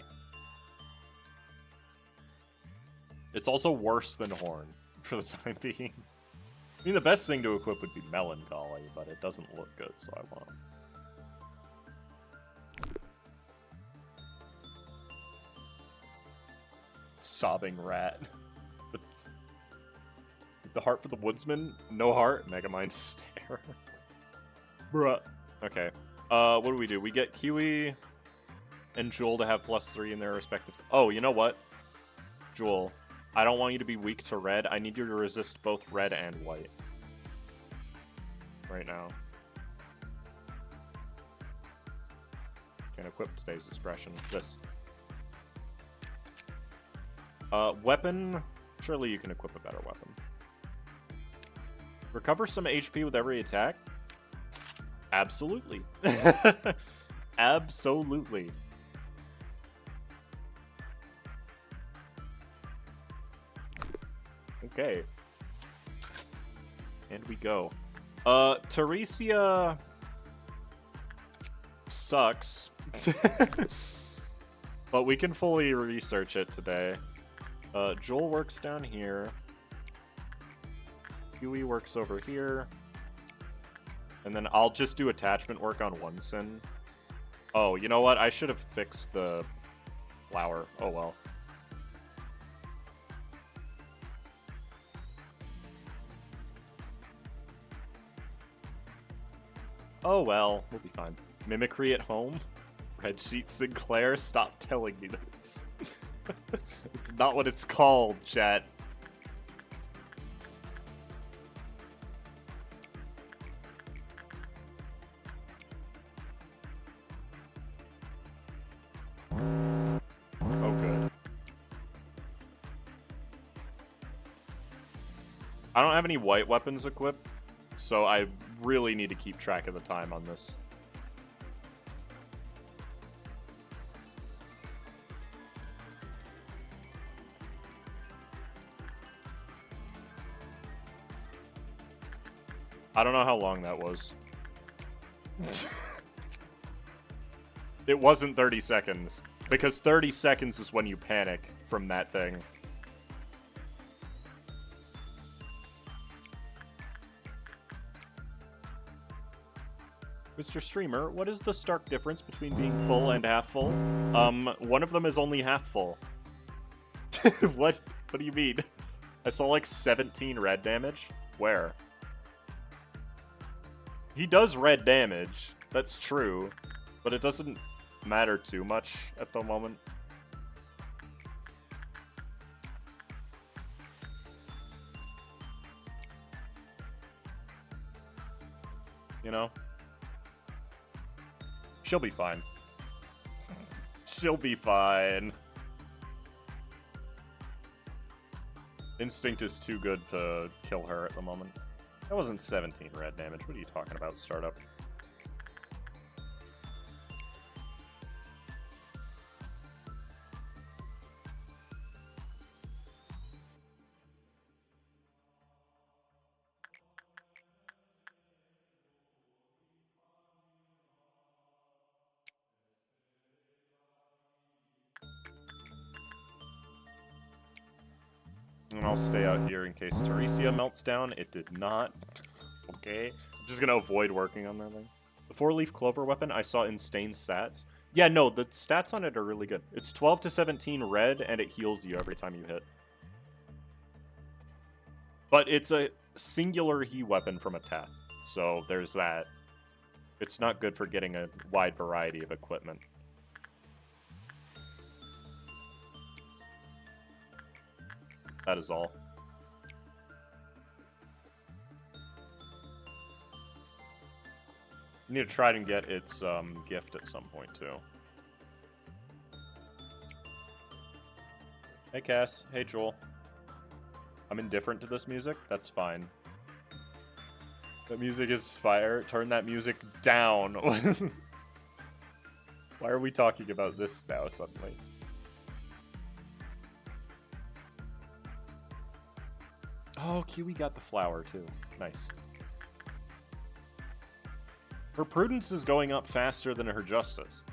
It's also worse than Horn, for the time being. I mean, the best thing to equip would be Melancholy, but it doesn't look good, so I won't. Sobbing rat. The heart for the woodsman? No heart? Megamind stare. Bruh. Okay. What do? We get Kiwi and Jewel to have +3 in their respective... Oh, you know what? Jewel, I don't want you to be weak to red. I need you to resist both red and white. Right now. Can't equip today's expression. This. Weapon. Surely you can equip a better weapon. Recover some HP with every attack? Absolutely. Absolutely. Okay. And we go. Teresia sucks. But we can fully research it today. Joel works down here. Huey works over here. And then I'll just do attachment work on Onsen. Oh, you know what? I should have fixed the flower. Oh well. Oh well, we'll be fine. Mimicry at home? Red Sheet Sinclair? Stop telling me this. It's not what it's called, chat. Oh, good. I don't have any white weapons equipped, so I really need to keep track of the time on this. I don't know how long that was. It wasn't 30 seconds, because 30 seconds is when you panic from that thing. Mr. Streamer, what is the stark difference between being full and half full? One of them is only half full. What do you mean? I saw like 17 red damage? Where? He does red damage. That's true. But it doesn't matter too much at the moment. You know? She'll be fine. She'll be fine. Instinct is too good to kill her at the moment. That wasn't 17 red damage. What are you talking about, startup? And I'll stay out here in case Teresia melts down. It did not. Okay. I'm just gonna avoid working on that thing. The 4-leaf clover weapon, I saw insane stats. Yeah, no, the stats on it are really good. It's 12 to 17 red, and it heals you every time you hit. But it's a singular he weapon from a Teth, so there's that. It's not good for getting a wide variety of equipment. That is all. You need to try and get its gift at some point, too. Hey, Cass. Hey, Joel. I'm indifferent to this music. That's fine. That music is fire. Turn that music down. Why are we talking about this now, suddenly? Oh, Kiwi got the flower, too. Nice. Her prudence is going up faster than her justice.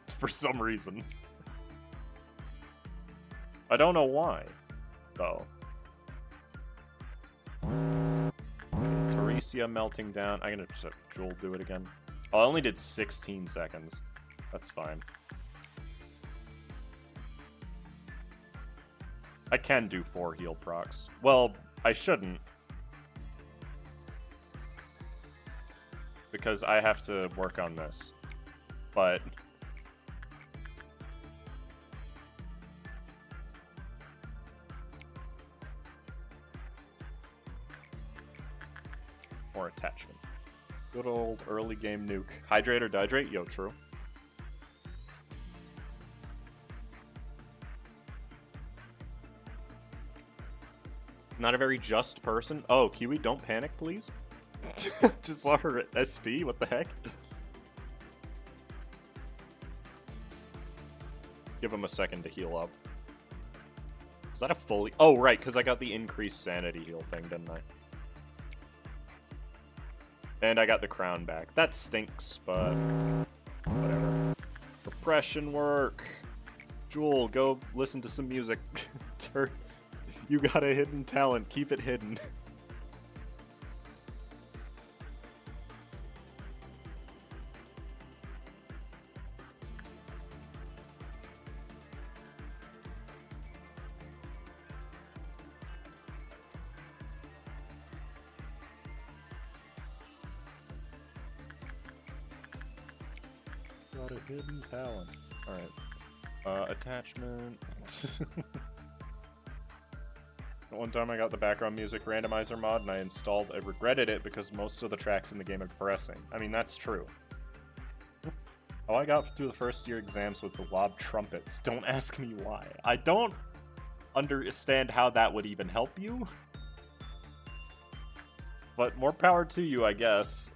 For some reason. I don't know why, though. Teresia melting down. I'm gonna Joel do it again. Oh, I only did 16 seconds. That's fine. I can do 4 heal procs. Well, I shouldn't. Because I have to work on this. But... more attachment. Good old early game nuke. Hydrate or dihydrate? Yo, true. Not a very just person. Oh, Kiwi, don't panic, please. Just saw her at SP, what the heck? Give him a second to heal up. Is that a fully... Oh, right, because I got the increased sanity heal thing, didn't I? And I got the crown back. That stinks, but... whatever. Repression work. Jewel, go listen to some music. You got a hidden talent. Keep it hidden. Got a hidden talent. Alright. Attachment. One time I got the background music randomizer mod and I installed. I regretted it because most of the tracks in the game are depressing. I mean, that's true. How I got through the first year exams was the lob trumpets. Don't ask me why. I don't understand how that would even help you. But more power to you, I guess.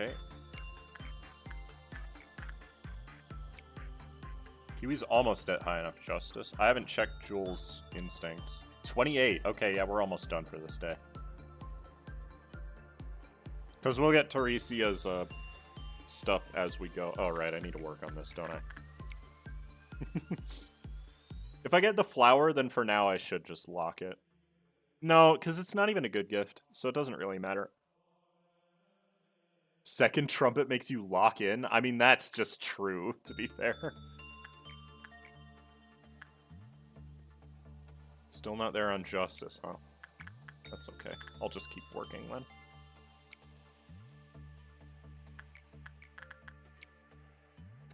Okay. Kiwi's almost at high enough justice. I haven't checked Jules' instinct. 28. Okay, yeah, we're almost done for this day. Because we'll get Teresia's stuff as we go. Oh, right, I need to work on this, don't I? If I get the flower, then for now I should just lock it. No, because it's not even a good gift, so it doesn't really matter. Second trumpet makes you lock in? I mean, that's just true, to be fair. Still not there on justice, huh? That's okay. I'll just keep working then.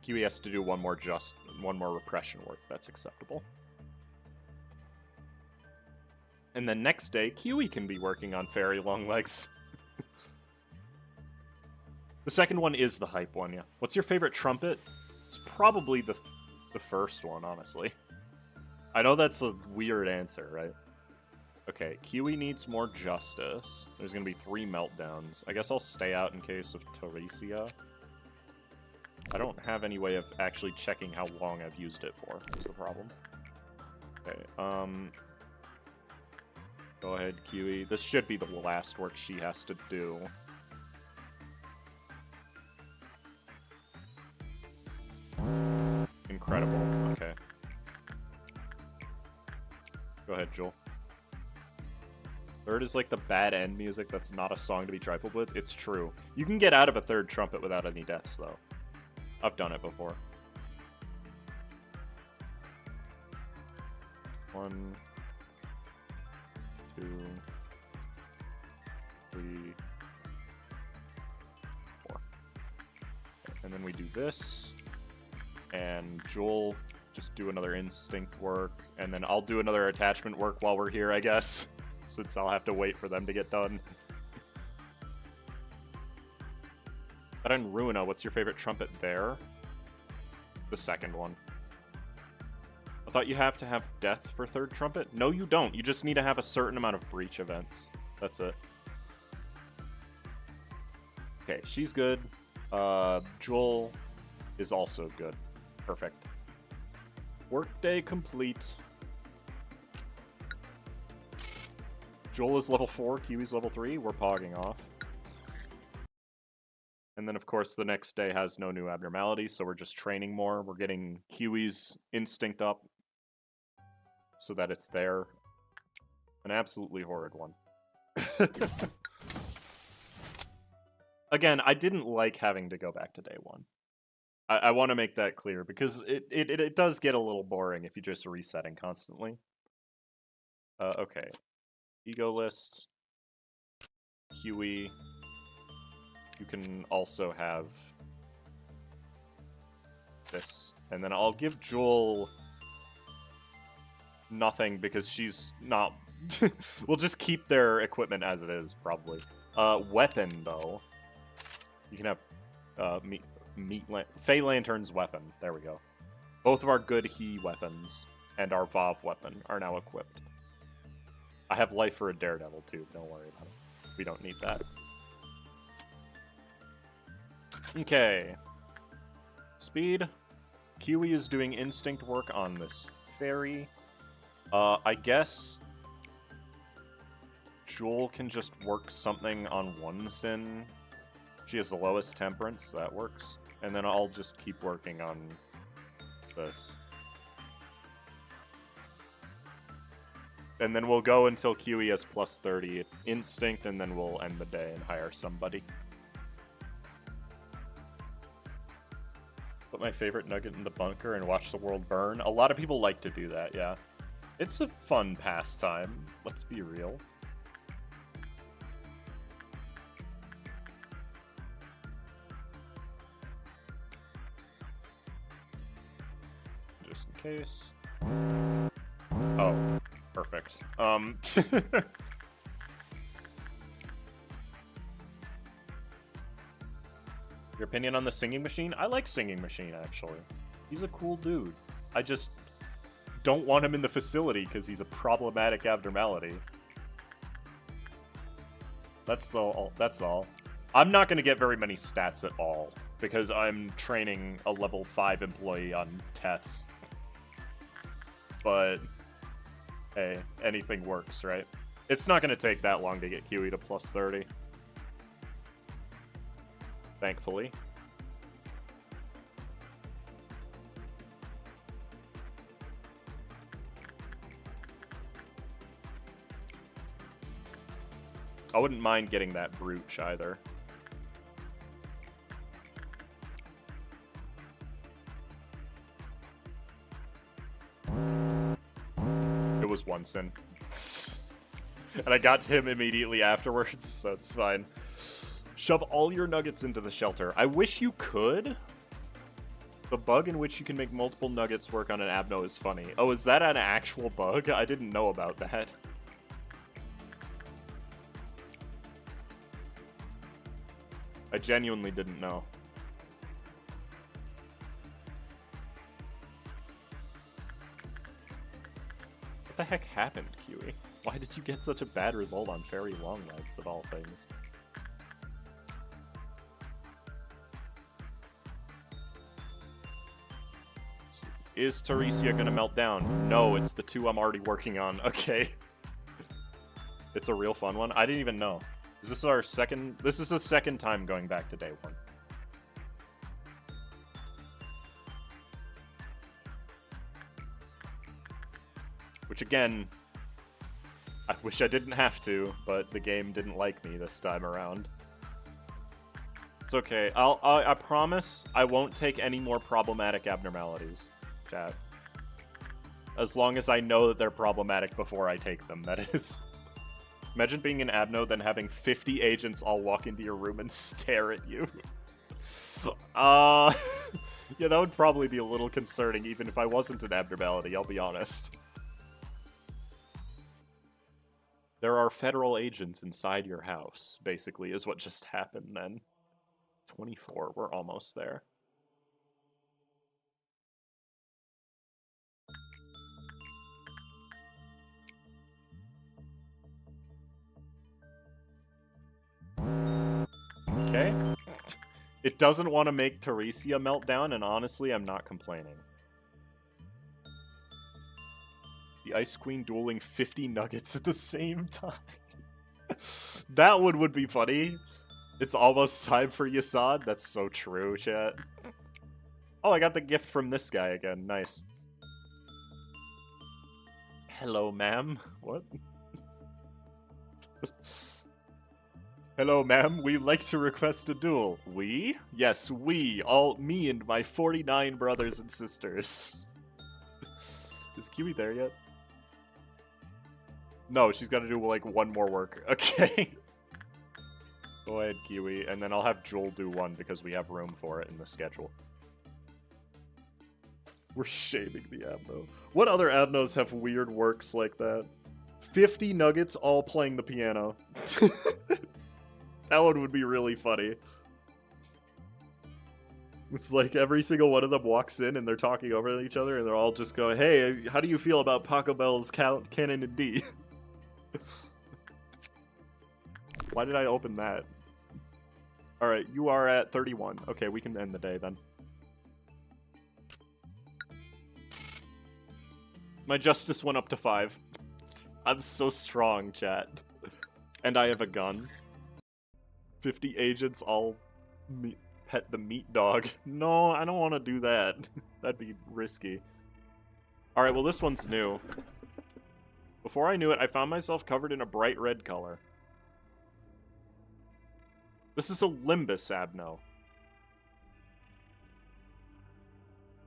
Kiwi has to do one more repression work. That's acceptable. And then next day, Kiwi can be working on Fairy Longlegs. The second one is the hype one, yeah. What's your favorite trumpet? It's probably the first one, honestly. I know that's a weird answer, right? Okay, Kiwi needs more justice. There's gonna be 3 meltdowns. I guess I'll stay out in case of Teresia. I don't have any way of actually checking how long I've used it for, is the problem. Okay, go ahead, Kiwi. This should be the last work she has to do. Incredible. Okay. Go ahead, Joel. Third is like the bad end music that's not a song to be trifled with. It's true. You can get out of a third trumpet without any deaths, though. I've done it before. 1, 2, 3, 4. And then we do this. And Joel just do another instinct work. And then I'll do another attachment work while we're here, I guess. Since I'll have to wait for them to get done. But in Ruina, what's your favorite trumpet there? The second one. I thought you have to have death for third trumpet? No, you don't. You just need to have a certain amount of breach events. That's it. Okay, she's good. Joel is also good. Perfect. Workday complete. Joel is level 4, Kiwi's level 3. We're pogging off. And then, of course, the next day has no new abnormalities, so we're just training more. We're getting Kiwi's instinct up so that it's there. An absolutely horrid one. Again, I didn't like having to go back to day 1. I want to make that clear, because it does get a little boring if you're just resetting constantly. Okay. E.G.O list. Kiwi. You can also have this. And then I'll give Joel nothing because she's not... We'll just keep their equipment as it is, probably. Weapon, though. You can have Fey Lantern's weapon. There we go. Both of our good He weapons and our Vav weapon are now equipped. I have life for a Daredevil, too. Don't worry about it. We don't need that. Okay. Speed. Kiwi is doing instinct work on this fairy. I guess Joel can just work something on one sin. She has the lowest temperance, that works. And then I'll just keep working on this. And then we'll go until Kiwi has plus 30 instinct, and then we'll end the day and hire somebody. Put my favorite nugget in the bunker and watch the world burn. A lot of people like to do that, yeah. It's a fun pastime, let's be real. Just in case. Oh, perfect. Your opinion on the Singing Machine? I like Singing Machine, actually. He's a cool dude. I just don't want him in the facility because he's a problematic abnormality. That's all. That's all. I'm not going to get very many stats at all because I'm training a level 5 employee on tests. But hey, anything works, right? It's not going to take that long to get Kiwi to plus 30. Thankfully. I wouldn't mind getting that brooch either. It was 1 cent. And I got to him immediately afterwards, so it's fine. Shove all your nuggets into the shelter. I wish you could. The bug in which you can make multiple nuggets work on an abno is funny. Oh, is that an actual bug? I didn't know about that. I genuinely didn't know. What the heck happened, Kiwi? Why did you get such a bad result on fairy long legs, of all things? Is Teresia gonna melt down? No, it's the 2 I'm already working on. Okay. It's a real fun one. I didn't even know. Is this our second? This is the second time going back to day 1. Which again, I wish I didn't have to, but the game didn't like me this time around. It's okay. I promise I won't take any more problematic abnormalities, chat. As long as I know that they're problematic before I take them, that is. Imagine being an abno, then having 50 agents all walk into your room and stare at you. Yeah, that would probably be a little concerning, even if I wasn't an abnormality, I'll be honest. There are federal agents inside your house, basically, is what just happened then. 24, we're almost there. Okay. It doesn't want to make Teresia melt down, and honestly, I'm not complaining. The Ice Queen dueling 50 nuggets at the same time. That one would be funny. It's almost time for Yasad. That's so true, chat. Oh, I got the gift from this guy again. Nice. Hello, ma'am. What? Hello, ma'am. We'd like to request a duel. We? Yes, we. All me and my 49 brothers and sisters. Is Kiwi there yet? No, she's got to do, like, 1 more work. Okay. Go ahead, Kiwi, and then I'll have Joel do 1 because we have room for it in the schedule. We're shaming the abno. What other abnos have weird works like that? 50 nuggets all playing the piano. That one would be really funny. It's like every single one of them walks in and they're talking over each other and they're all just going, hey, how do you feel about Paco Bell's Canon in D? Why did I open that? Alright, you are at 31. Okay, we can end the day then. My justice went up to 5. I'm so strong, chat. And I have a gun. 50 agents all pet the meat dog. No, I don't want to do that. That'd be risky. Alright, well this one's new. Before I knew it, I found myself covered in a bright red color. This is a Limbus abno.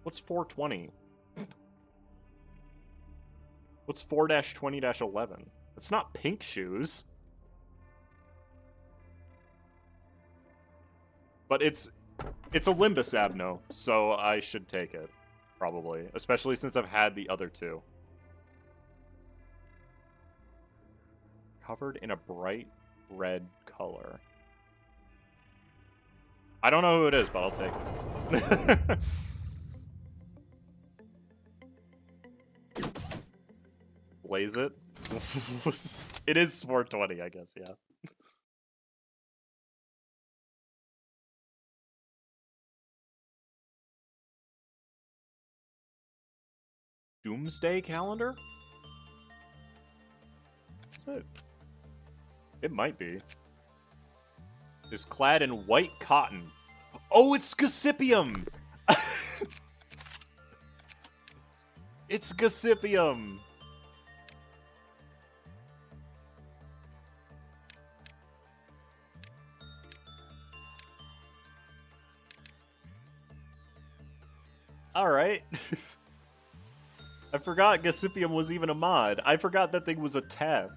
What's 420? What's 4-20-11? It's not pink shoes. But it's a Limbus abno, so I should take it. Probably. Especially since I've had the other 2. Covered in a bright red color. I don't know who it is, but I'll take it. Blaze it? It is 420, I guess, yeah. Doomsday calendar? Is it? It might be. Is clad in white cotton. Oh, it's Gossipium! It's Gossipium! Alright. I forgot Gasipium was even a mod. I forgot that thing was a tab.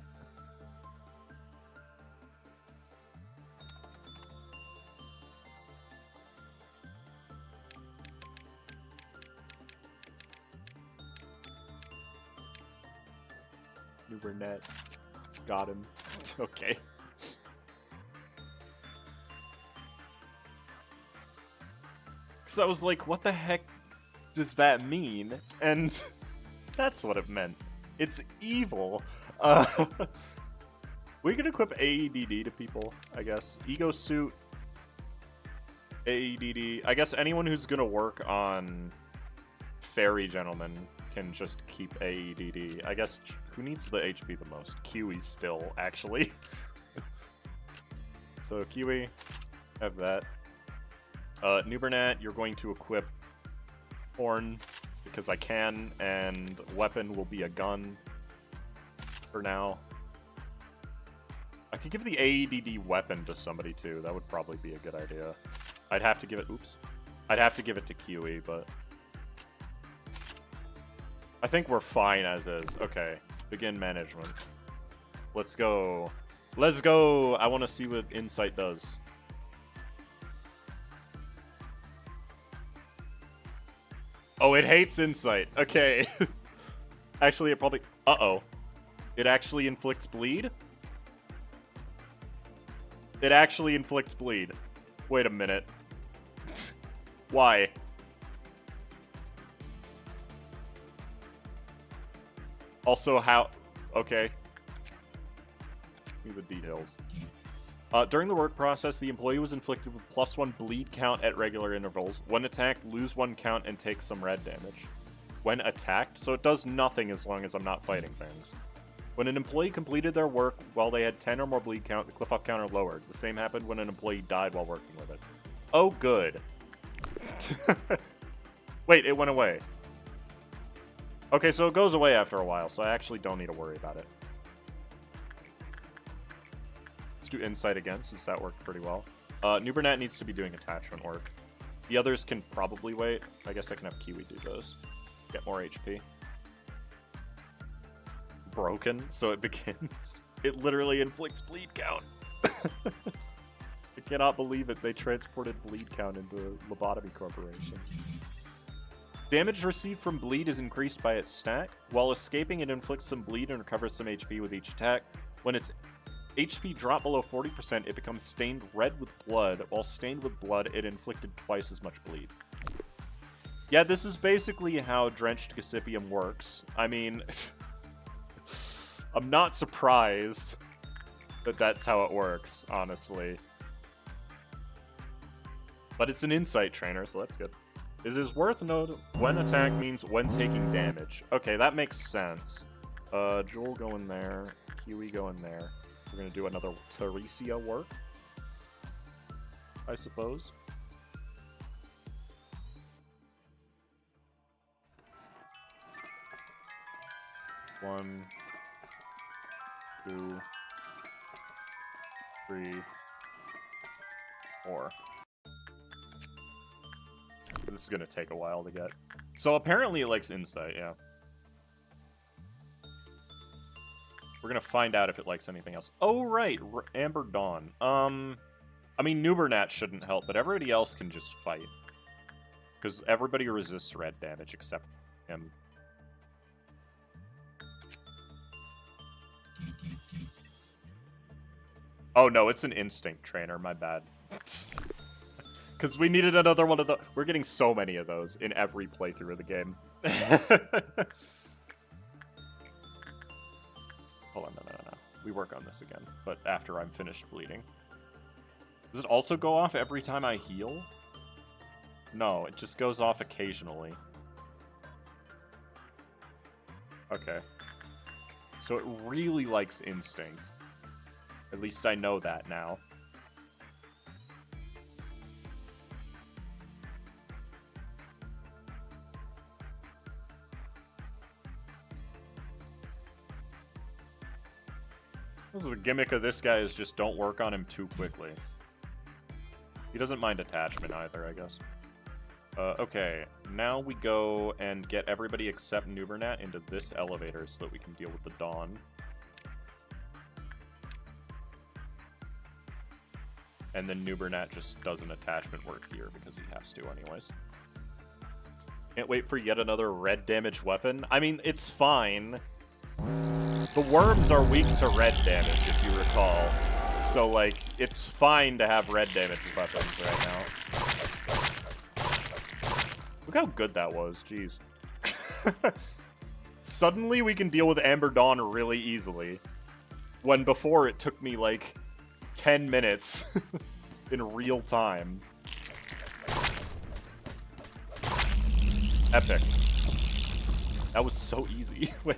New Burnett. Got him. Okay. So I was like, what the heck does that mean? And that's what it meant. It's evil. We can equip AEDD to people, I guess. E.G.O suit, AEDD. I guess anyone who's gonna work on Fairy Gentleman can just keep AEDD. I guess who needs the HP the most? Kiwi still, actually. So Kiwi, have that. New Burnett, you're going to equip Horn because I can, and weapon will be a gun for now. I could give the AEDD weapon to somebody too. That would probably be a good idea. I'd have to give it. Oops. I'd have to give it to Kiwi, but I think we're fine as is. Okay. Begin management. Let's go. Let's go. I want to see what Insight does. Oh, it hates Insight. Okay. Actually, it probably... Uh-oh. It actually inflicts bleed? It actually inflicts bleed. Wait a minute. Why? Also, how... Okay. Give me the details. During the work process, the employee was inflicted with +1 bleed count at regular intervals. When attacked, lose 1 count and take some red damage. When attacked, so it does nothing as long as I'm not fighting things. When an employee completed their work while they had 10 or more bleed count, the cliff-off counter lowered. The same happened when an employee died while working with it. Oh, good. Wait, it went away. Okay, so it goes away after a while, so I actually don't need to worry about it. Do Insight again, since that worked pretty well. New Burnett needs to be doing attachment work. The others can probably wait. I guess I can have Kiwi do those. Get more HP. Broken, so it begins. It literally inflicts bleed count. I cannot believe it. They transported bleed count into Lobotomy Corporation. Damage received from bleed is increased by its stack. While escaping, it inflicts some bleed and recovers some HP with each attack. When its HP dropped below 40%, it becomes stained red with blood. While stained with blood, it inflicted twice as much bleed. Yeah, this is basically how Drenched Gasipium works. I mean, I'm not surprised that that's how it works, honestly. But it's an Insight trainer, so that's good. It is worth note when attack means when taking damage. Okay, that makes sense. Joel go in there. Kiwi go in there. We're gonna do another Teresia work, I suppose. One, 2, 3, 4. This is gonna take a while to get. So apparently it likes Insight, yeah. We're gonna find out if it likes anything else. Oh, right, Amber Dawn. I mean, New Burnett shouldn't help, but everybody else can just fight. Because everybody resists red damage except him. Oh no, it's an instinct trainer, my bad. Because we needed another one of the... We're getting so many of those in every playthrough of the game. Hold on, no. We work on this again, but after I'm finished bleeding. Does it also go off every time I heal? No, it just goes off occasionally. Okay. So it really likes Instinct. At least I know that now. This is the gimmick of this guy, is just don't work on him too quickly. He doesn't mind attachment either, I guess. Okay, now we go and get everybody except Nubernat into this elevator so that we can deal with the Dawn. And then Nubernat just does an attachment work here because he has to anyways. Can't wait for yet another red damage weapon. I mean, it's fine. The worms are weak to red damage, if you recall. So, like, it's fine to have red damage weapons right now. Look how good that was, jeez. Suddenly we can deal with Amber Dawn really easily. When before it took me, like, 10 minutes in real time. Epic. That was so easy. Wait.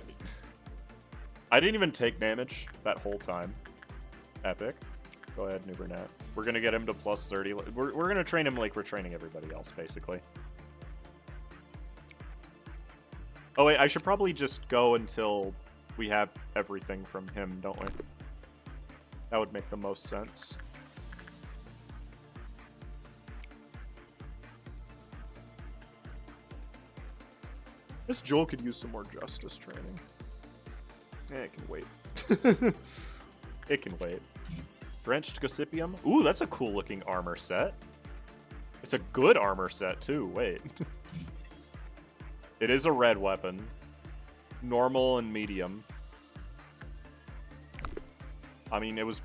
I didn't even take damage that whole time. Epic. Go ahead, Nubernat. We're gonna get him to plus 30. We're gonna train him like we're training everybody else, basically. Oh wait, I should probably just go until we have everything from him, don't we? That would make the most sense. This Joel could use some more justice training. It can wait. It can wait. Drenched Gossipium. Ooh, that's a cool looking armor set. It's a good armor set too, wait. It is a red weapon. Normal and medium. I mean, it was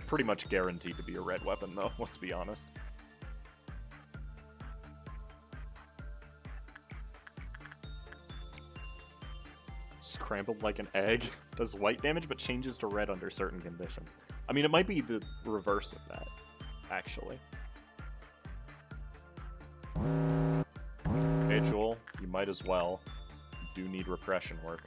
pretty much guaranteed to be a red weapon though, let's be honest. Scrambled like an egg. Does white damage, but changes to red under certain conditions. I mean, it might be the reverse of that, actually. Hey, Joel, you might as well. You do need repression work.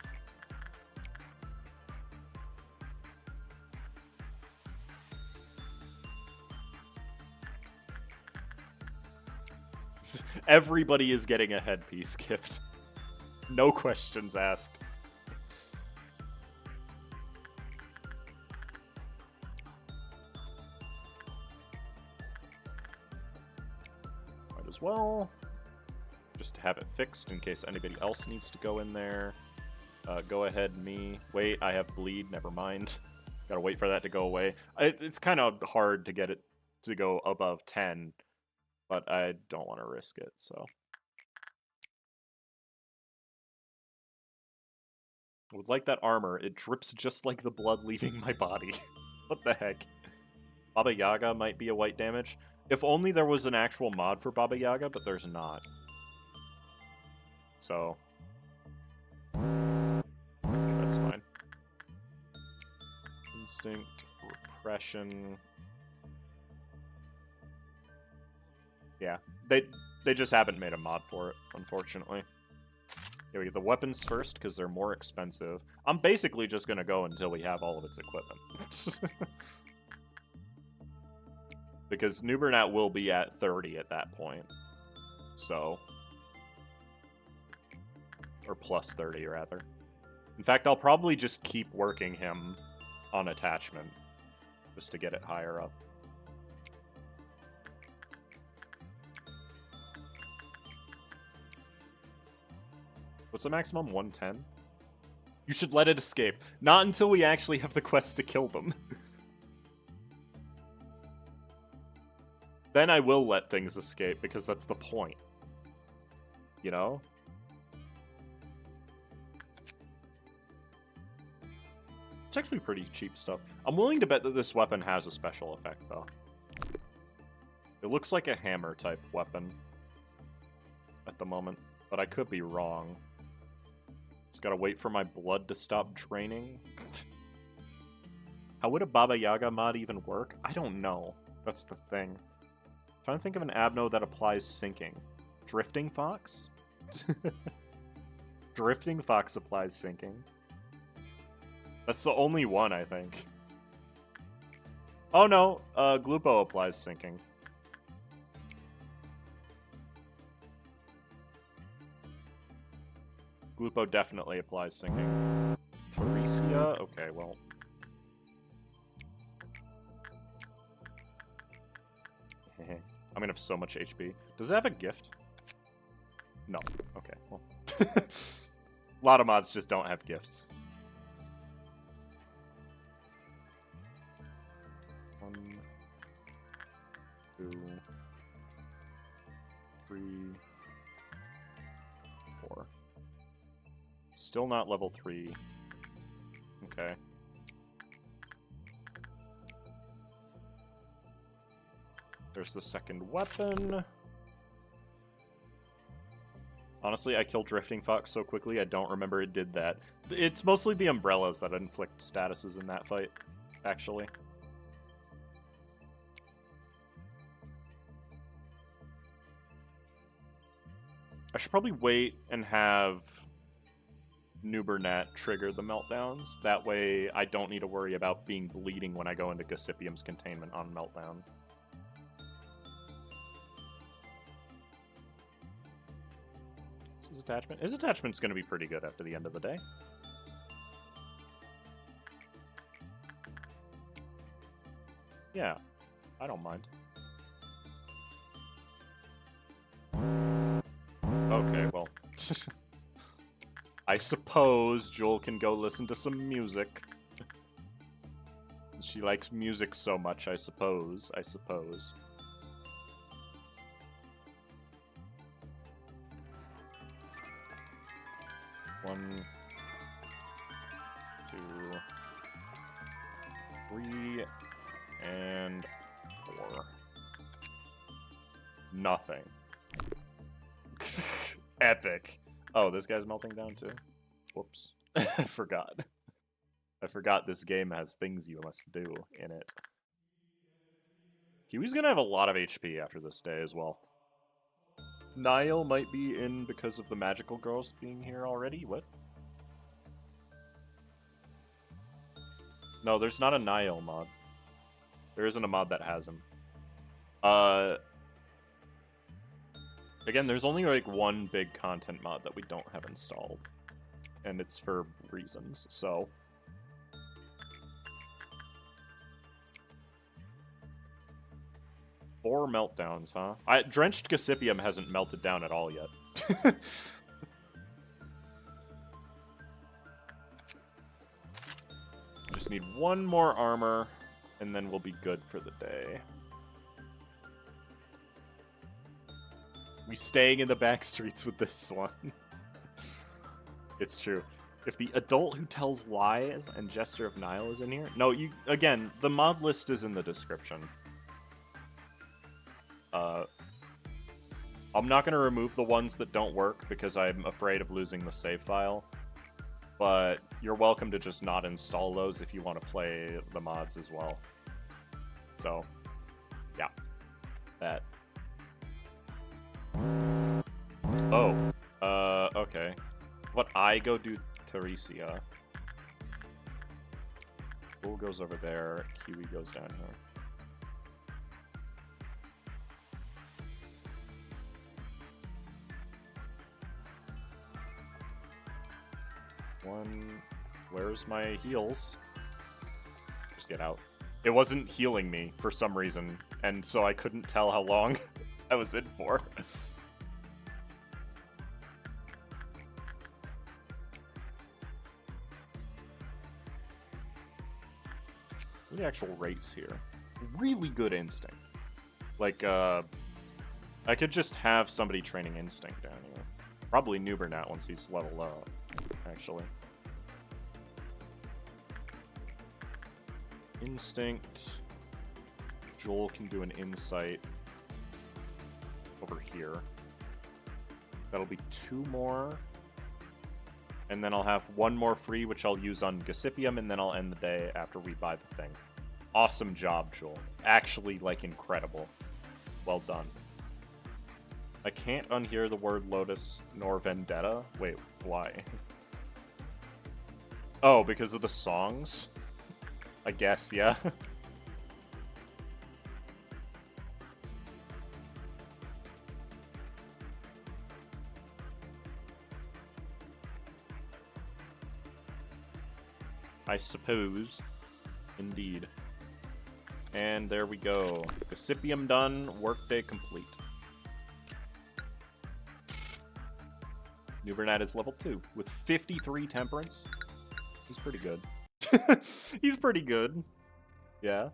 Everybody is getting a headpiece gift. No questions asked. Might as well. Just to have it fixed in case anybody else needs to go in there. Go ahead, me. Wait, I have bleed. Never mind. Gotta wait for that to go away. It's kind of hard to get it to go above 10, but I don't want to risk it, so. I would like that armor. It drips just like the blood leaving my body. What the heck? Baba Yaga might be a white damage. If only there was an actual mod for Baba Yaga, but there's not. So. That's fine. Instinct, repression. Yeah, they just haven't made a mod for it, unfortunately. Yeah, we get the weapons first, because they're more expensive. I'm basically just going to go until we have all of its equipment. Because Nubernat will be at 30 at that point. So. Or plus 30, rather. In fact, I'll probably just keep working him on attachment. Just to get it higher up. What's the maximum? 110? You should let it escape. Not until we actually have the quest to kill them. Then I will let things escape, because that's the point. You know? It's actually pretty cheap stuff. I'm willing to bet that this weapon has a special effect, though. It looks like a hammer-type weapon at the moment, but I could be wrong. Just gotta wait for my blood to stop draining. How would a Baba Yaga mod even work? I don't know. That's the thing. I'm trying to think of an abno that applies sinking. Drifting Fox? Drifting Fox applies sinking. That's the only one, I think. Oh no, Glupo applies sinking. Glupo definitely applies sinking. Teresia? Okay, well. I'm gonna have so much HP. Does it have a gift? No. Okay, well. A lot of mods just don't have gifts. 1, 2, 3, 4. Still not level 3. Okay. There's the second weapon. Honestly, I killed Drifting Fox so quickly, I don't remember it did that. It's mostly the umbrellas that inflict statuses in that fight, actually. I should probably wait and have Nubernat trigger the meltdowns. That way, I don't need to worry about being bleeding when I go into Gossipium's containment on meltdown. His attachment? His attachment's going to be pretty good after the end of the day. Yeah, I don't mind. Okay, well. I suppose Joel can go listen to some music. She likes music so much, I suppose. 1, 2, 3, and 4. Nothing. Epic. Oh, this guy's melting down too? Whoops. I forgot. I forgot this game has things you must do in it. Kiwi's gonna have a lot of HP after this day as well. Niall might be in because of the magical girls being here already? What? No, there's not a Niall mod. There isn't a mod that has him. Again, there's only like one big content mod that we don't have installed. And it's for reasons, so... Four meltdowns, huh? Drenched Gossipium hasn't melted down at all yet. Just need one more armor, and then we'll be good for the day. We staying in the back streets with this one. It's true. If the adult who tells lies and Jester of Nile is in here... No, you... Again, the mod list is in the description. I'm not going to remove the ones that don't work because I'm afraid of losing the save file. But you're welcome to just not install those if you want to play the mods as well. So, yeah. That. Oh. Okay. What I go do Teresia. Bull goes over there. Kiwi goes down here. Where's my heals? Just get out. It wasn't healing me for some reason, and so I couldn't tell how long I was in for. What are the actual rates here? Really good instinct. Like, I could just have somebody training instinct down here. Probably Nubernat once he's leveled up, actually. Instinct. Joel can do an insight over here. That'll be 2 more. And then I'll have 1 more free, which I'll use on Gossipium, and then I'll end the day after we buy the thing. Awesome job, Joel. Actually, like, incredible. Well done. I can't unhear the word Lotus nor Vendetta. Wait, why? Oh, because of the songs? I guess, yeah. I suppose. Indeed. And there we go. Gossipium done, workday complete. New Bernat is level 2 with 53 temperance. He's pretty good. He's pretty good. Yeah.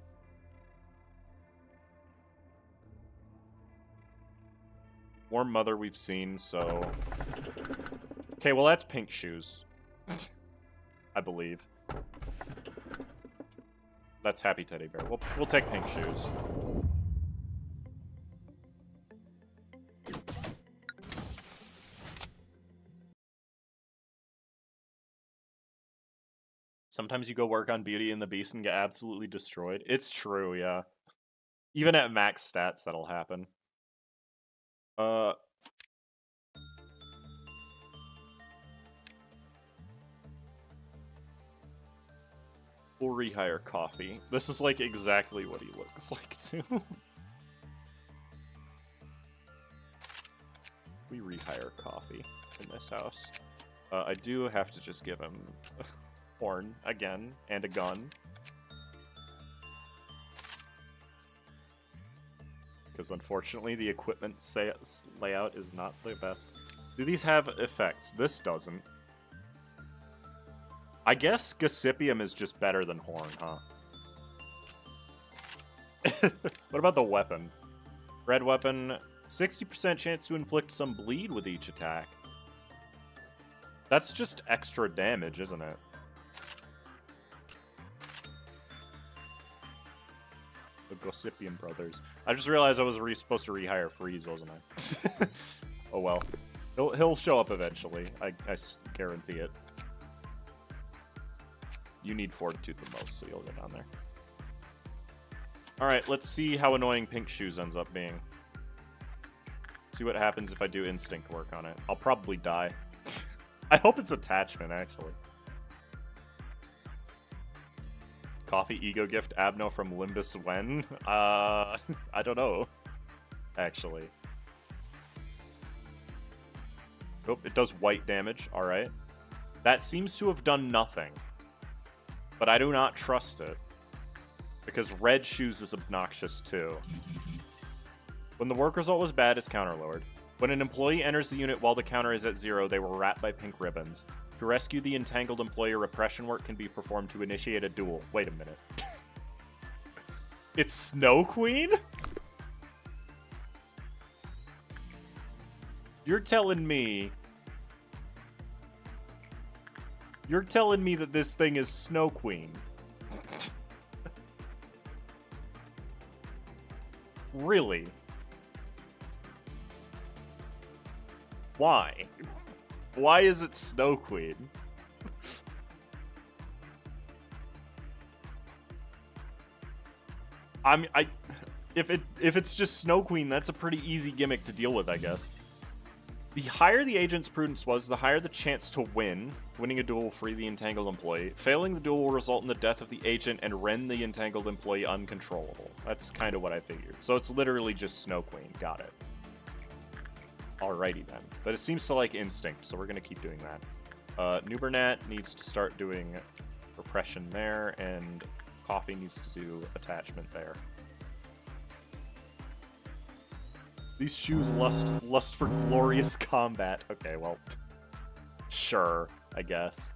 Warm Mother we've seen, so... Okay, well that's Pink Shoes. I believe. That's Happy Teddy Bear. We'll take Pink Shoes. Sometimes you go work on Beauty and the Beast and get absolutely destroyed. It's true, yeah. Even at max stats, that'll happen. We'll rehire Coffee. This is like exactly what he looks like too. We rehire Coffee in this house. I do have to just give him a horn again and a gun. Because unfortunately the equipment layout is not the best. Do these have effects? This doesn't. I guess Gossipium is just better than Horn, huh? What about the weapon? Red weapon, 60% chance to inflict some bleed with each attack. That's just extra damage, isn't it? The Gossipium brothers. I just realized I was supposed to rehire Freeze, wasn't I? Oh well. He'll show up eventually. I guarantee it. You need Fortitude the most, so you'll go down there. Alright, let's see how annoying Pink Shoes ends up being. See what happens if I do instinct work on it. I'll probably die. I hope it's attachment, actually. Coffee E.G.O gift Abno from Limbus when? I don't know. Actually. Oh, it does white damage. Alright. That seems to have done nothing. But I do not trust it. Because Red Shoes is obnoxious too. When the work result was bad, it's counter-lowered. When an employee enters the unit while the counter is at 0, they were wrapped by pink ribbons. To rescue the entangled employee, repression work can be performed to initiate a duel. Wait a minute. It's Snow Queen? You're telling me that this thing is Snow Queen? Really? Why? Why is it Snow Queen? If it's just Snow Queen, that's a pretty easy gimmick to deal with, I guess. The higher the agent's prudence was, the higher the chance to win. Winning a duel will free the entangled employee. Failing the duel will result in the death of the agent and render the entangled employee uncontrollable. That's kind of what I figured. So it's literally just Snow Queen. Got it. Alrighty then. But it seems to like instinct, so we're going to keep doing that. New Bernat needs to start doing repression there, and Coffee needs to do attachment there. These shoes lust for glorious combat. Okay, well, sure, I guess.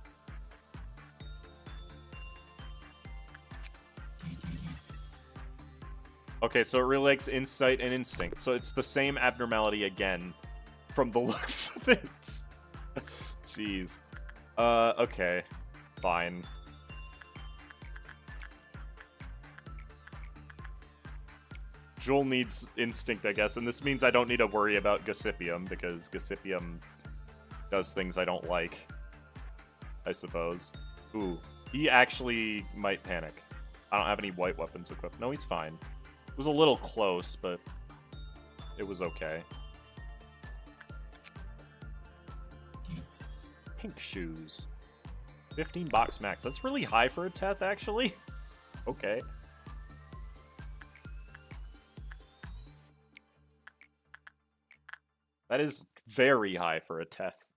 Okay, so it really likes insight and instinct. So it's the same abnormality again from the looks of it. Jeez. Okay. Fine. Jewel needs instinct, I guess, and this means I don't need to worry about Gossipium, because Gossipium does things I don't like, I suppose. Ooh, he actually might panic. I don't have any white weapons equipped. No, he's fine. It was a little close, but it was okay. Pink shoes. 15 box max. That's really high for a Teth, actually. Okay. That is very high for a Teth.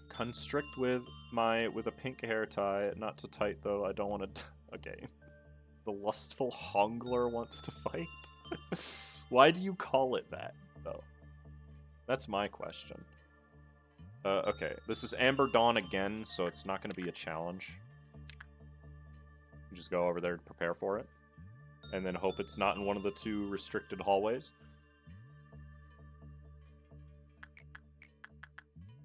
Constrict with a pink hair tie. Not too tight though. I don't want to. Okay. The lustful Hongler wants to fight. Why do you call it that, though? That's my question. Okay, this is Amber Dawn again, so it's not going to be a challenge. You just go over there to prepare for it. And then hope it's not in one of the 2 restricted hallways.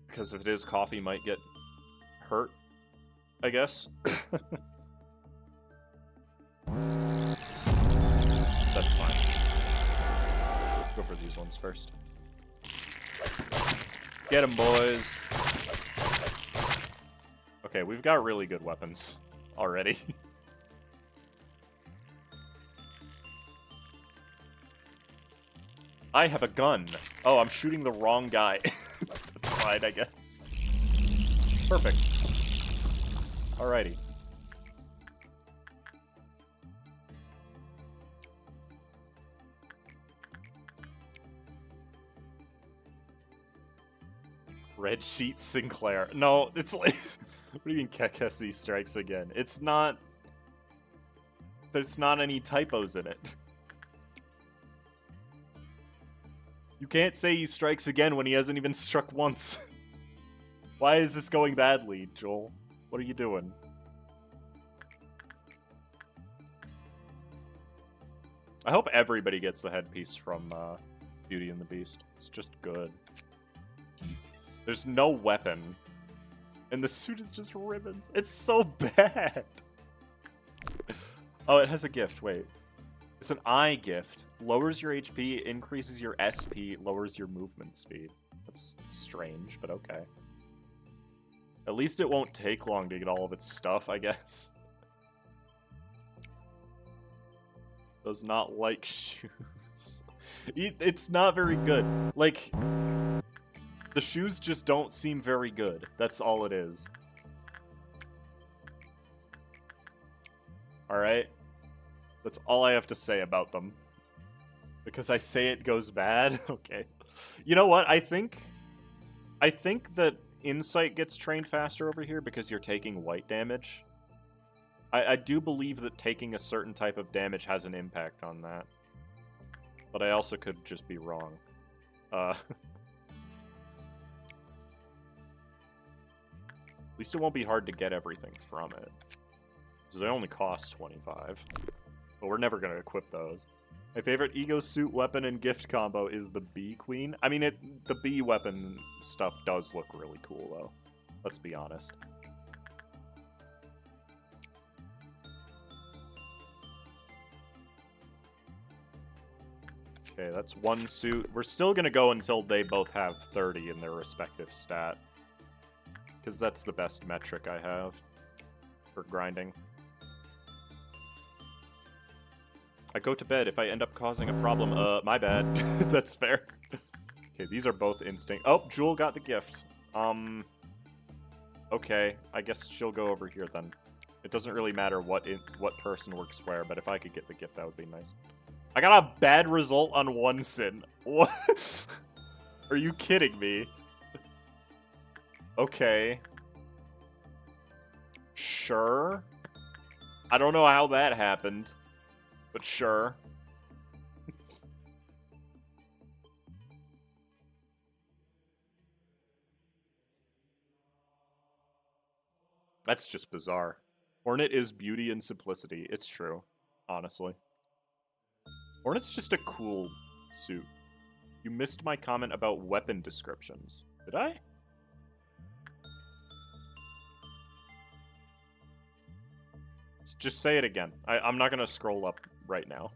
Because if it is, coffee might get hurt, I guess. That's fine. Go for these ones first. Get 'em, boys. Okay, we've got really good weapons already. I have a gun. Oh, I'm shooting the wrong guy. That's fine, I guess. Perfect. Alrighty. Red Sheet Sinclair. No, it's like... What do you mean Kekesi strikes again? It's not... There's not any typos in it. You can't say he strikes again when he hasn't even struck once. Why is this going badly, Joel? What are you doing? I hope everybody gets the headpiece from Beauty and the Beast. It's just good. There's no weapon. And the suit is just ribbons. It's so bad. Oh, it has a gift. Wait. It's an eye gift. Lowers your HP, increases your SP, lowers your movement speed. That's strange, but okay. At least it won't take long to get all of its stuff, I guess. Does not like shoes. It's not very good. Like, the shoes just don't seem very good. That's all it is. Alright? That's all I have to say about them. Because I say it goes bad? Okay. You know what? I think that Insight gets trained faster over here because you're taking white damage. I do believe that taking a certain type of damage has an impact on that. But I also could just be wrong. At least it won't be hard to get everything from it. So they only cost 25. But we're never going to equip those. My favorite E.G.O suit, weapon, and gift combo is the Bee Queen. I mean, the bee weapon stuff does look really cool, though. Let's be honest. Okay, that's one suit. We're still going to go until they both have 30 in their respective stat. Because that's the best metric I have for grinding. I go to bed if I end up causing a problem. My bad. That's fair. Okay, these are both instinct. Oh, Jewel got the gift. Okay, I guess she'll go over here then. It doesn't really matter what person works where, but if I could get the gift, that would be nice. I got a bad result on one sin. What? Are you kidding me? Okay. Sure. I don't know how that happened. But sure. That's just bizarre. Hornet is beauty and simplicity. It's true, honestly. Hornet's just a cool suit. You missed my comment about weapon descriptions. Did I? Just say it again. I'm not gonna scroll up right now.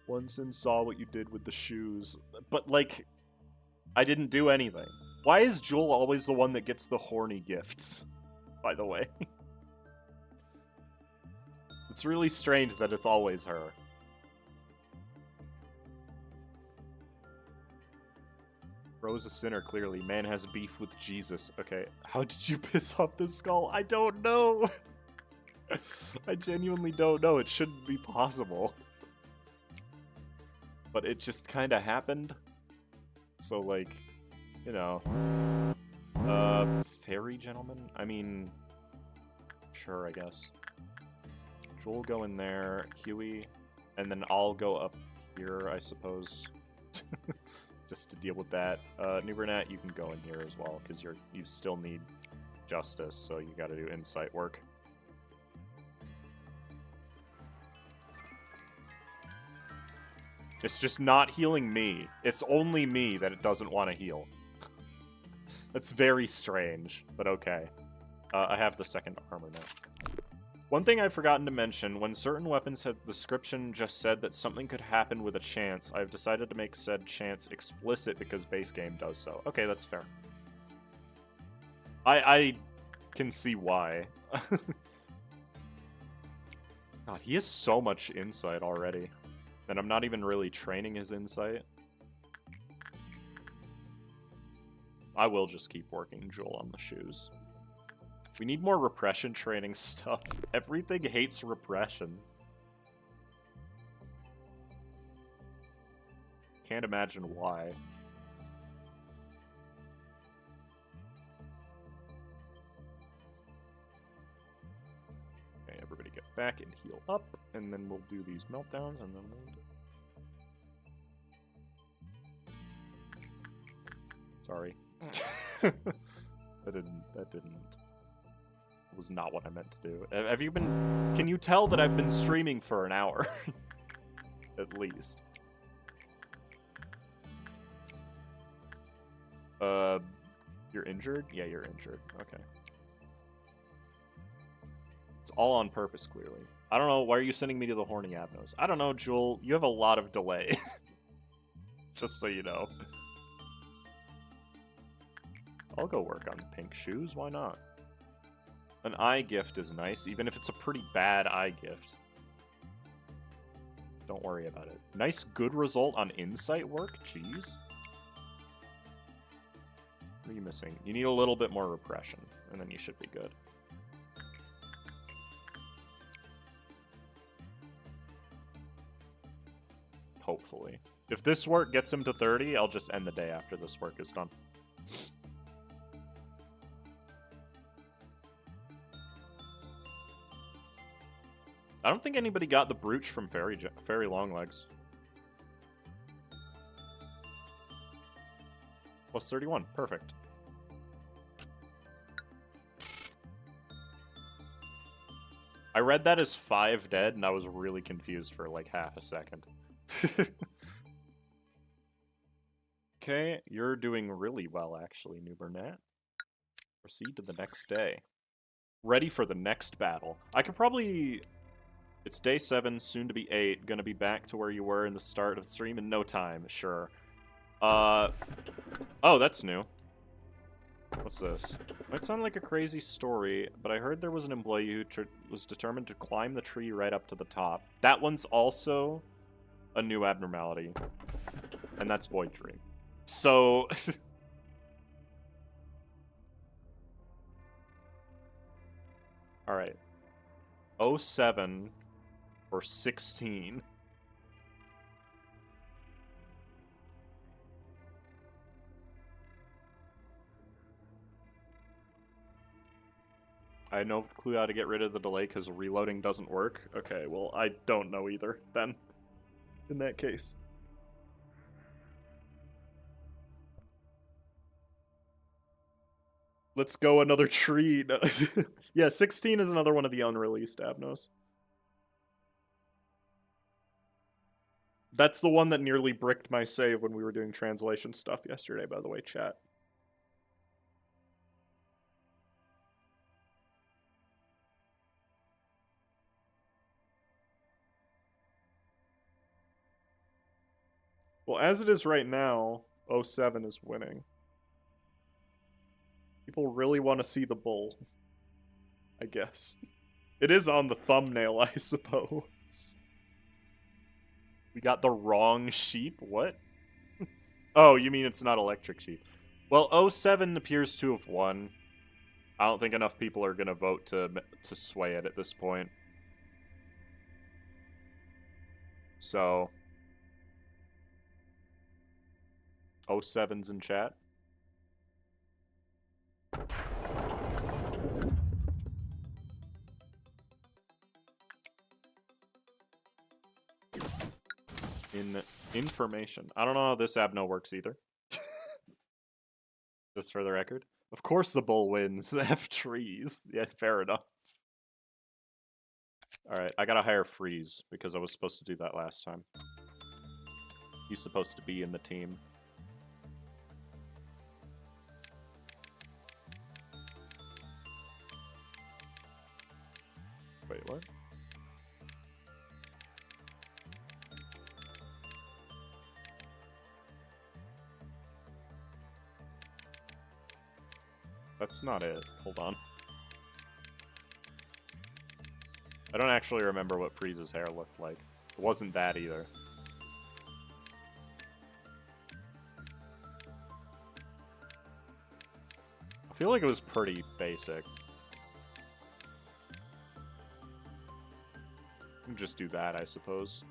Once and saw what you did with the shoes. But, like, I didn't do anything. Why is Jewel always the one that gets the horny gifts, by the way? It's really strange that it's always her. Bro's a sinner, clearly. Man has beef with Jesus. Okay, how did you piss off the skull? I don't know! I genuinely don't know. It shouldn't be possible. But it just kind of happened. So, like, you know. Fairy gentleman? I mean, sure, I guess. Joel will go in there, Huey, and then I'll go up here, I suppose. Just to deal with that. New Burnett, you can go in here as well, because you still need justice, so you gotta do insight work. It's just not healing me. It's only me that it doesn't want to heal. That's very strange, but okay. I have the second armor now. One thing I've forgotten to mention, when certain weapons have the description just said that something could happen with a chance, I've decided to make said chance explicit because base game does so. Okay, that's fair. I can see why. God, he has so much insight already. And I'm not even really training his insight. I will just keep working Joel on the shoes. We need more repression training stuff. Everything hates repression. Can't imagine why. Okay, everybody get back and heal up, and then we'll do these meltdowns, and then we'll do... Sorry. That was not what I meant to do. Have you been... Can you tell that I've been streaming for an hour? At least. You're injured? Yeah, you're injured. Okay. It's all on purpose, clearly. I don't know, why are you sending me to the horny abnos? I don't know, Jewel. You have a lot of delay. Just so you know. I'll go work on pink shoes, why not? An eye gift is nice, even if it's a pretty bad eye gift. Don't worry about it. Nice good result on insight work? Jeez. What are you missing? You need a little bit more repression, and then you should be good. Hopefully. If this work gets him to 30, I'll just end the day after this work is done. I don't think anybody got the brooch from Fairy Longlegs. Plus 31, perfect. I read that as 5 dead, and I was really confused for like half a second. Okay, you're doing really well, actually, New Burnett. Proceed to the next day. Ready for the next battle. I could probably... It's day 7, soon to be 8. Gonna be back to where you were in the start of the stream in no time, sure. Oh, that's new. What's this? Might sound like a crazy story, but I heard there was an employee who was determined to climb the tree right up to the top. That one's also a new abnormality. And that's Void Dream. So... Alright. 07 or 16. I have no clue how to get rid of the delay because reloading doesn't work. Okay, well, I don't know either, then. In that case. Let's go another tree. Yeah, 16 is another one of the unreleased Abnos. That's the one that nearly bricked my save when we were doing translation stuff yesterday, by the way, chat. Well, as it is right now, 07 is winning. People really want to see the bull, I guess. It is on the thumbnail, I suppose. We got the wrong sheep? What? Oh, you mean it's not electric sheep. Well, 07 appears to have won. I don't think enough people are going to vote to sway it at this point. So... 07's in chat. information. I don't know how this abno works either. Just for the record. Of course the bull wins. F trees. Yeah, fair enough. Alright, I gotta hire Freeze, because I was supposed to do that last time. He's supposed to be in the team. Wait, what? That's not it. Hold on. I don't actually remember what Freeze's hair looked like. It wasn't that either. I feel like it was pretty basic. We can just do that, I suppose.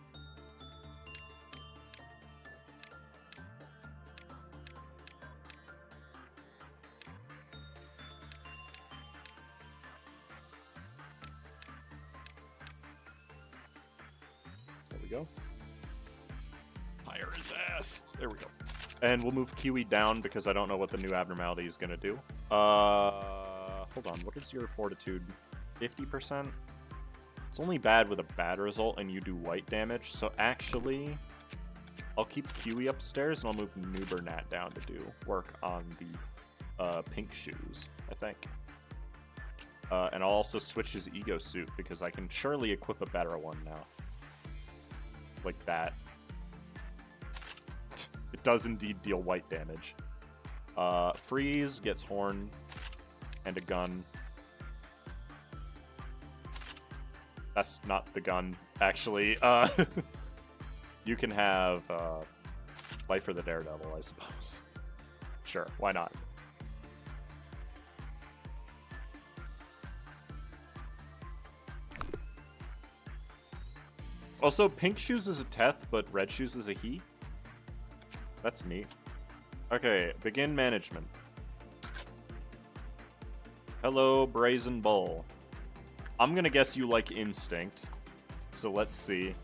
There we go. Hire his ass. There we go. And we'll move Kiwi down because I don't know what the new abnormality is going to do. Hold on. What is your fortitude? 50%? It's only bad with a bad result and you do white damage. So actually, I'll keep Kiwi upstairs and I'll move Nubernat down to do work on the pink shoes, I think. And I'll also switch his E.G.O suit because I can surely equip a better one now. Like that. It does indeed deal white damage. Freeze gets horn and a gun. That's not the gun, actually. You can have Life for the Daredevil, I suppose. Sure, why not? Also, pink shoes is a Teth, but red shoes is a he. That's neat. Okay, begin management. Hello, Brazen Bull. I'm gonna guess you like Instinct. So let's see.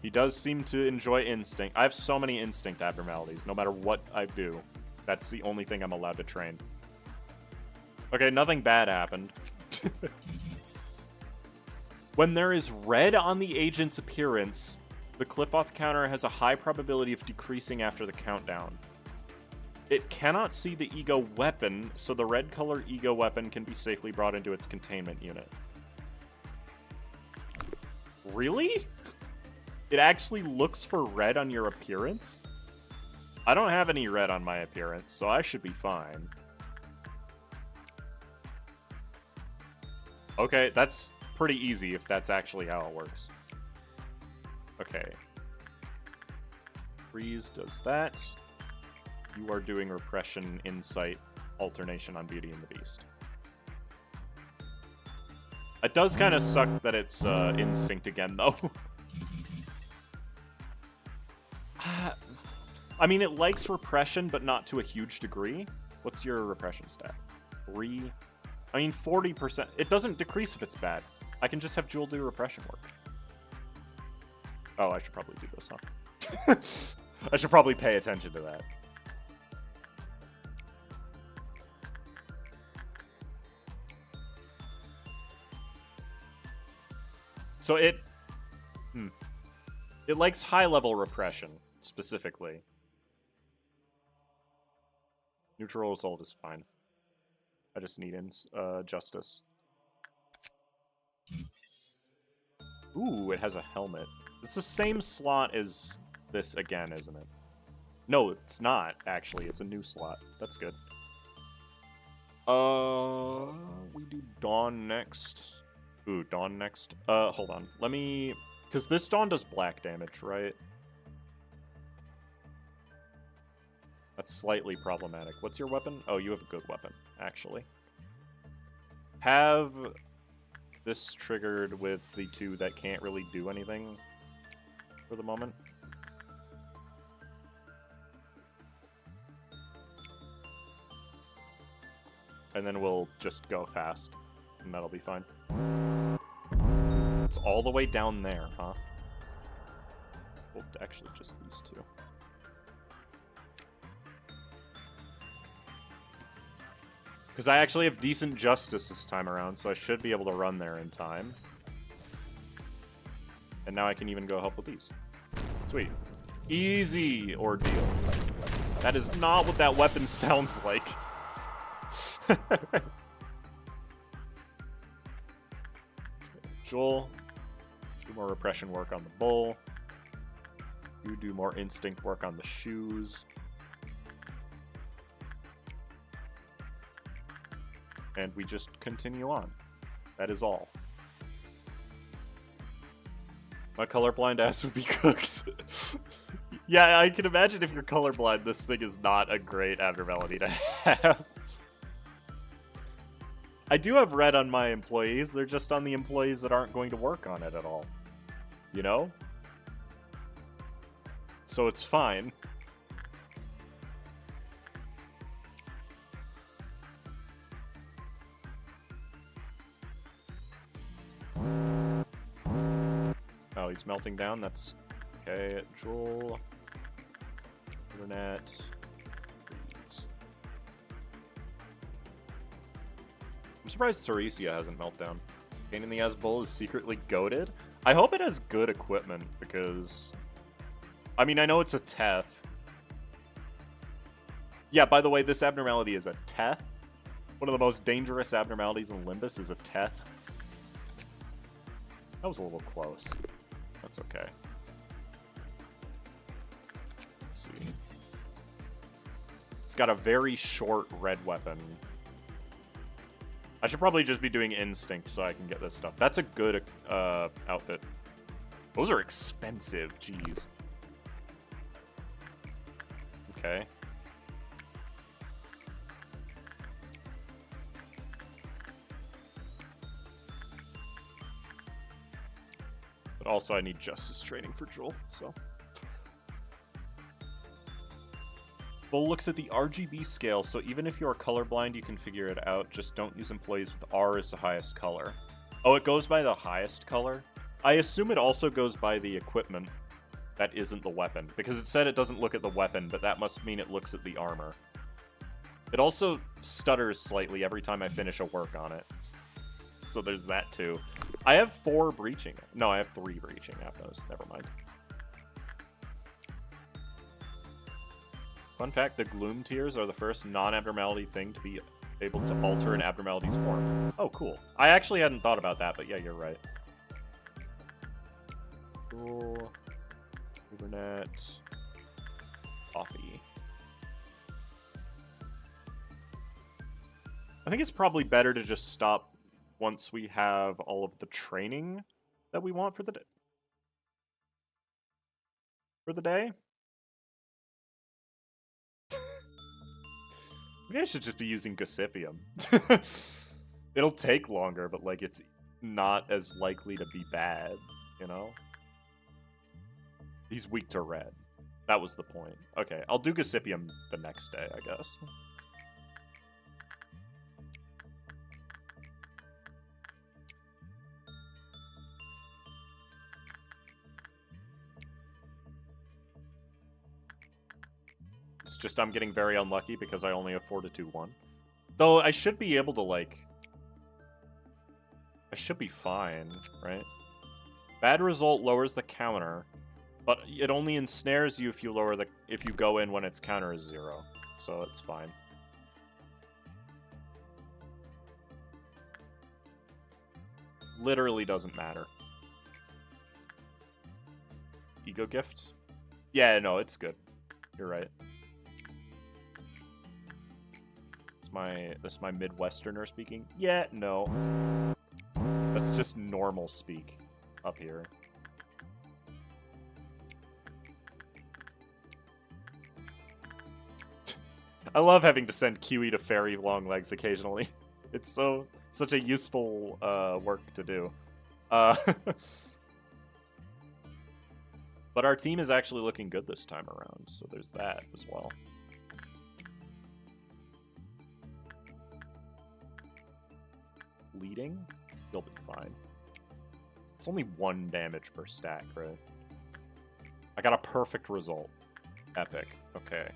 He does seem to enjoy Instinct. I have so many Instinct abnormalities, no matter what I do. That's the only thing I'm allowed to train. Okay, nothing bad happened. When there is red on the agent's appearance, the Cliff-Off counter has a high probability of decreasing after the countdown. It cannot see the E.G.O weapon, so the red color E.G.O weapon can be safely brought into its containment unit. Really? It actually looks for red on your appearance? I don't have any red on my appearance, so I should be fine. Okay, that's pretty easy if that's actually how it works. Okay. Freeze does that. You are doing Repression, Insight, Alternation on Beauty and the Beast. It does kind of suck that it's Instinct again, though. I mean, it likes Repression, but not to a huge degree. What's your Repression stat? 3? I mean, 40%. It doesn't decrease if it's bad. I can just have Jewel do Repression work. Oh, I should probably do this, huh? I should probably pay attention to that. So it likes high-level Repression, specifically. Neutral result is fine. I just need Justice. Ooh, it has a helmet. It's the same slot as this again, isn't it? No, it's not, actually. It's a new slot. That's good. We do Dawn next. Ooh, Dawn next. Hold on. Let me... Because this Dawn does black damage, right? That's slightly problematic. What's your weapon? Oh, you have a good weapon, actually. Have this triggered with the two that can't really do anything for the moment. and then we'll just go fast, and that'll be fine. It's all the way down there, huh? Well, actually, just these two. Because I actually have decent justice this time around, so I should be able to run there in time. And now I can even go help with these. Sweet. Easy ordeal. That is not what that weapon sounds like. Joel, do more repression work on the bull. You do more instinct work on the shoes. And we just continue on. That is all. My colorblind ass would be cooked. Yeah, I can imagine if you're colorblind, this thing is not a great abnormality to have. I do have red on my employees, they're just on the employees that aren't going to work on it at all. You know? So it's fine. Oh, he's melting down, that's okay. Joel. Internet. I'm surprised Teresia hasn't meltdown. Pain in the ass bull is secretly goated. I hope it has good equipment, because... I mean, I know it's a Teth. Yeah, by the way, this abnormality is a Teth. One of the most dangerous abnormalities in Limbus is a Teth. That was a little close. That's okay. Let's see. It's got a very short red weapon. I should probably just be doing instinct so I can get this stuff. That's a good outfit. Those are expensive, jeez. Okay. But also I need justice training for Joel, so. Bull looks at the RGB scale, so even if you're colorblind, you can figure it out. Just don't use employees with R as the highest color. Oh, it goes by the highest color? I assume it also goes by the equipment that isn't the weapon, because it said it doesn't look at the weapon, but that must mean it looks at the armor. It also stutters slightly every time I finish a work on it. So there's that too. I have 4 breaching. No, I have 3 breaching apnos. Never mind. Fun fact, the gloom tears are the first non-abnormality thing to be able to alter an abnormality's form. Oh, cool. I actually hadn't thought about that, but yeah, you're right. Cool. Kubernetes. Coffee. I think it's probably better to just stop once we have all of the training that we want for the day. Maybe I should just be using Gossipium. It'll take longer, but like it's not as likely to be bad, you know? He's weak to red. That was the point. Okay, I'll do Gossipium the next day, I guess. It's just I'm getting very unlucky because I only have Fortitude 1. Though I should be able to, like... I should be fine, right? Bad result lowers the counter, but it only ensnares you if you go in when its counter is 0. So it's fine. Literally doesn't matter. E.G.O gift? Yeah, no, it's good. You're right. That's my Midwesterner speaking? Yeah, no. That's just normal speak up here. I love having to send Kiwi to ferry long legs occasionally. It's such a useful work to do. But our team is actually looking good this time around, so there's that as well. bleeding, you'll be fine. It's only 1 damage per stack, right? I got a perfect result. Epic. Okay.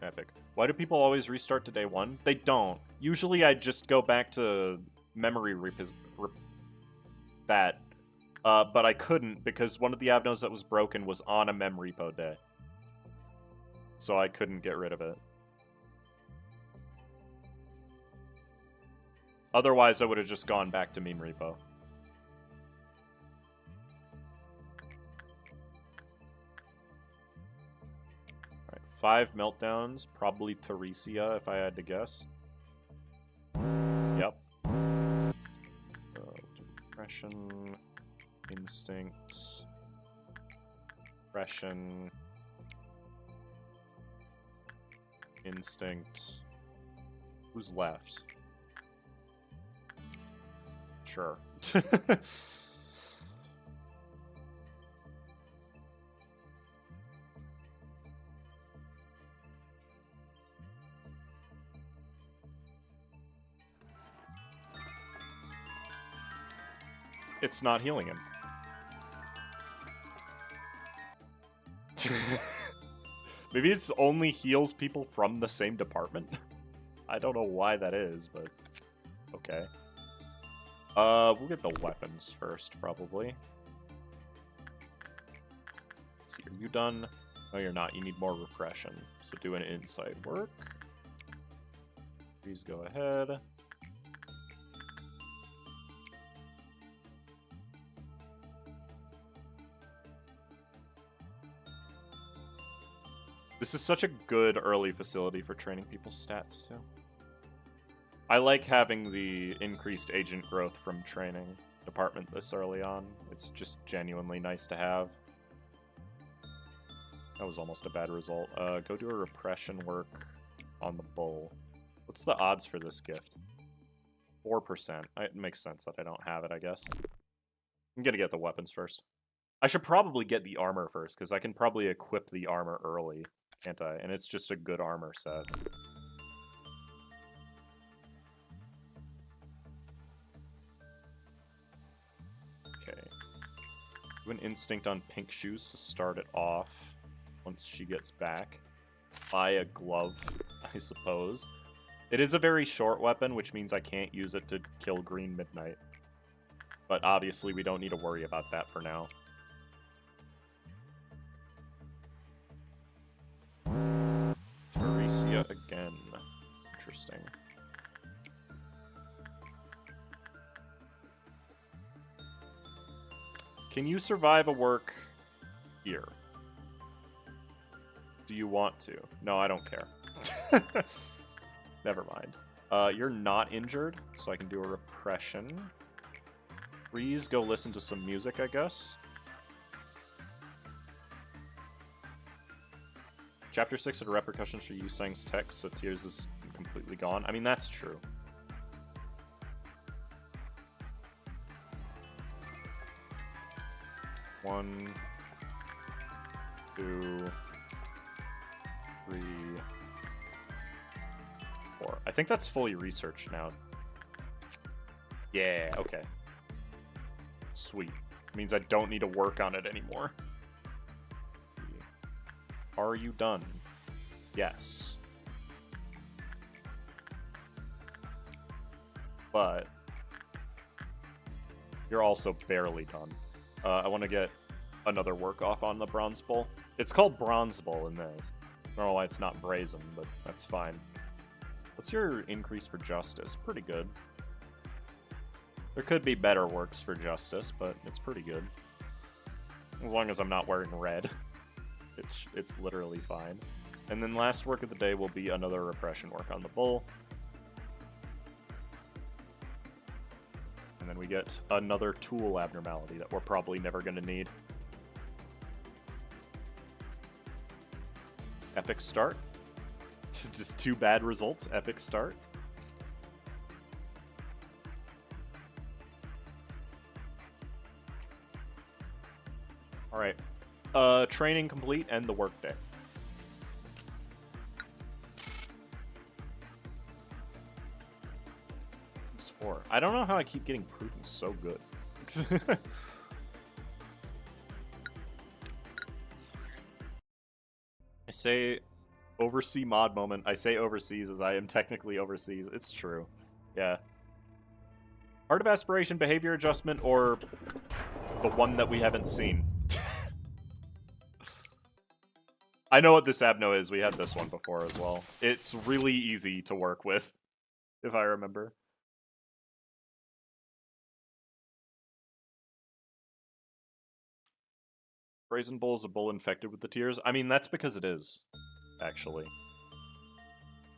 Epic. Why do people always restart to day 1? They don't. Usually I just go back to memory that. But I couldn't because one of the abnos that was broken was on a mem repo day. So I couldn't get rid of it. Otherwise, I would have just gone back to meme repo. Alright, 5 meltdowns, probably Theresia if I had to guess. Yep. Depression, instinct, depression, instinct. Who's left? Sure. It's not healing him. Maybe it's only heals people from the same department? I don't know why that is, but okay. We'll get the weapons first, probably. Let's see, are you done? No, you're not. You need more repression. So do an insight work. Please go ahead. This is such a good early facility for training people's stats, too. I like having the increased agent growth from training department this early on. It's just genuinely nice to have. That was almost a bad result. Go do a repression work on the bull. What's the odds for this gift? 4%. It makes sense that I don't have it, I guess. I'm gonna get the weapons first. I should probably get the armor first, because I can probably equip the armor early, can't I? And it's just a good armor set. Okay. Do an instinct on pink shoes to start it off once she gets back. Buy a glove, I suppose. It is a very short weapon, which means I can't use it to kill Green Midnight. But obviously we don't need to worry about that for now. Theresia again. Interesting. Can you survive a work here? Do you want to? No, I don't care. Never mind. You're not injured, so I can do a repression. Freeze, go listen to some music, I guess. Chapter 6 had repercussions for Yusang's text, so Tears is completely gone. I mean, that's true. One, 2, 3, 4. I think that's fully researched now. Yeah, okay. Sweet. Means I don't need to work on it anymore. Let's see. Are you done? Yes. But you're also barely done. I want to get another work off on the Bronze Bull. It's called Bronze Bull in this. I don't know why it's not Brazen, but that's fine. What's your increase for Justice? Pretty good. There could be better works for Justice, but it's pretty good. As long as I'm not wearing red. It's literally fine. And then last work of the day will be another repression work on the Bull. And then we get another tool abnormality that we're probably never going to need. Epic start. Just 2 bad results. Epic start. Alright. Training complete and the workday. It's 4. I don't know how I keep getting prudence so good. I say oversee mod moment. I say overseas as I am technically overseas. It's true. Yeah. Art of aspiration, behavior adjustment, or the one that we haven't seen. I know what this abno is. We had this one before as well. It's really easy to work with, if I remember. Brazen Bull is a bull infected with the tears. I mean, that's because it is, actually.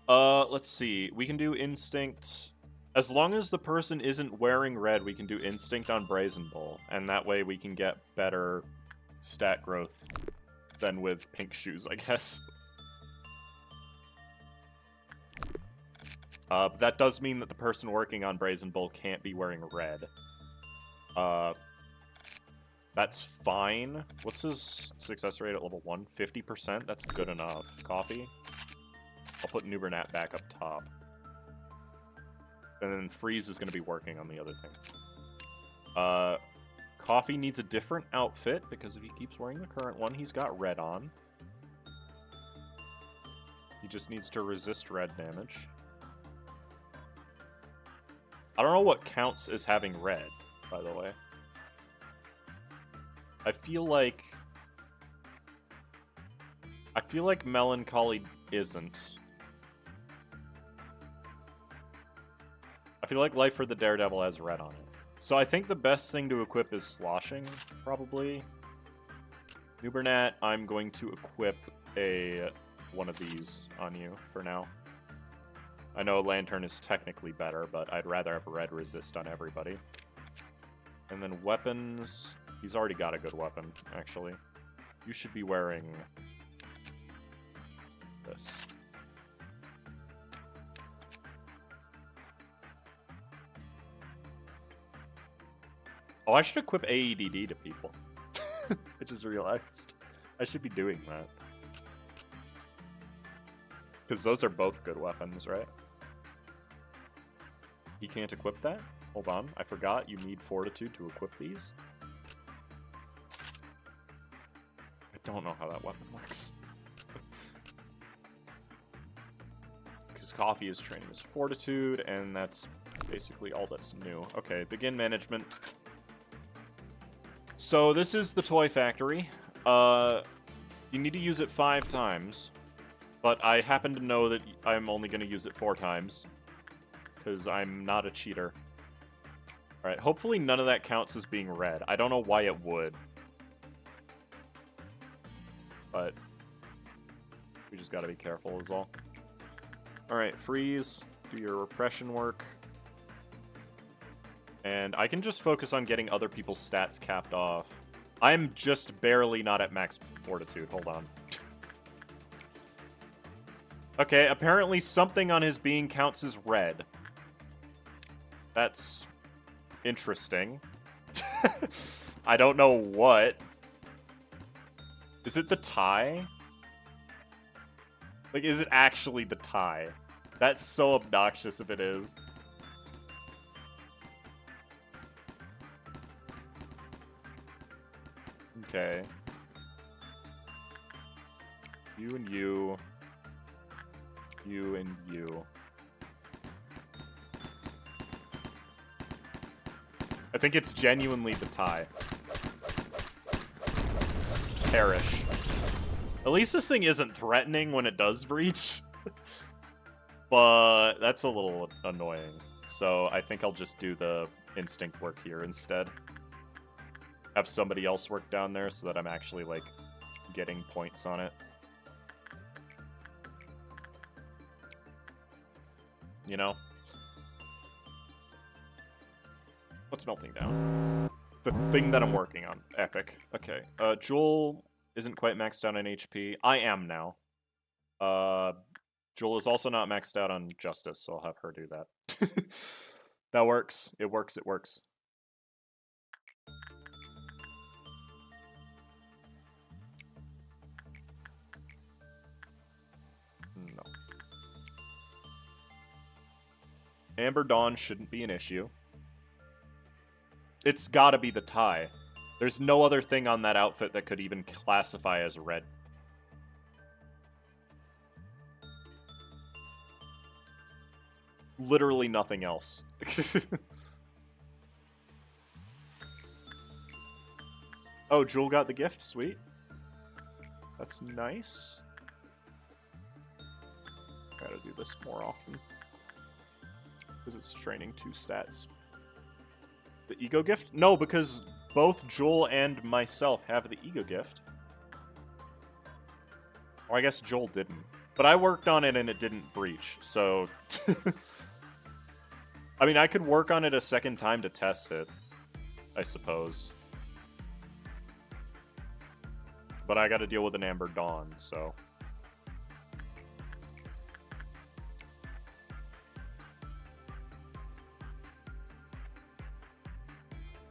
Let's see. We can do instinct. As long as the person isn't wearing red, we can do instinct on Brazen Bull, and that way we can get better stat growth than with pink shoes, I guess. But that does mean that the person working on Brazen Bull can't be wearing red. That's fine. What's his success rate at level 1? 50%? That's good enough. Coffee? I'll put Nubernat back up top. And then Freeze is going to be working on the other thing. Coffee needs a different outfit, because if he keeps wearing the current one, he's got red on. He just needs to resist red damage. I don't know what counts as having red, by the way. I feel like Melancholy isn't. I feel like Life for the Daredevil has red on it. So I think the best thing to equip is Sloshing, probably. Nubernat, I'm going to equip one of these on you for now. I know Lantern is technically better, but I'd rather have red resist on everybody. And then weapons... He's already got a good weapon, actually. You should be wearing this. Oh, I should equip AEDD to people. I just realized. I should be doing that. Because those are both good weapons, right? You can't equip that? Hold on, I forgot you need Fortitude to equip these. I don't know how that weapon works. Because Coffee is training his Fortitude, and that's basically all that's new. Okay, begin management. So this is the toy factory. You need to use it 5 times, but I happen to know that I'm only going to use it 4 times, because I'm not a cheater. Alright, hopefully none of that counts as being red. I don't know why it would. But we just gotta be careful is all. Alright, Freeze, do your repression work. And I can just focus on getting other people's stats capped off. I'm just barely not at max Fortitude. Hold on. Okay, apparently something on his being counts as red. That's interesting. I don't know what. Is it the tie? Like, is it actually the tie? That's so obnoxious if it is. Okay. You and you. You and you. I think it's genuinely the tie. Perish. At least this thing isn't threatening when it does breach. But that's a little annoying. So I think I'll just do the instinct work here instead. Have somebody else work down there so that I'm actually, like, getting points on it. You know? What's melting down? The thing that I'm working on. Epic. Okay. Joel isn't quite maxed out on HP. I am now. Joel is also not maxed out on Justice, so I'll have her do that. That works. It works. It works. Amber Dawn shouldn't be an issue. It's gotta be the tie. There's no other thing on that outfit that could even classify as red. Literally nothing else. Oh, Jewel got the gift? Sweet. That's nice. Gotta do this more often. Because it's training 2 stats. The E.G.O gift? No, because both Joel and myself have the E.G.O gift. Well, I guess Joel didn't. But I worked on it and it didn't breach, so... I mean, I could work on it a second time to test it, I suppose. But I gotta deal with an Amber Dawn, so...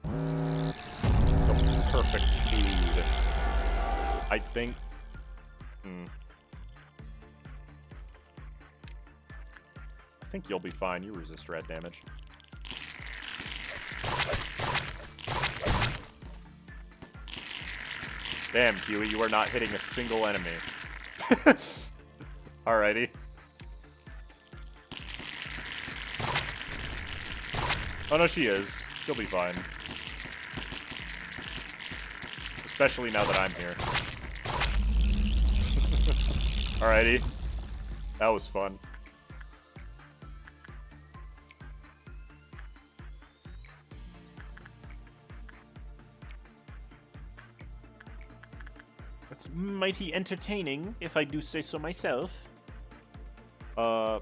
The perfect food. I think... I think you'll be fine. You resist red damage. Damn, Kiwi, you are not hitting a single enemy. Alrighty. Oh no, she is. She'll be fine. Especially now that I'm here. Alrighty. That was fun. It's mighty entertaining, if I do say so myself. Yeah,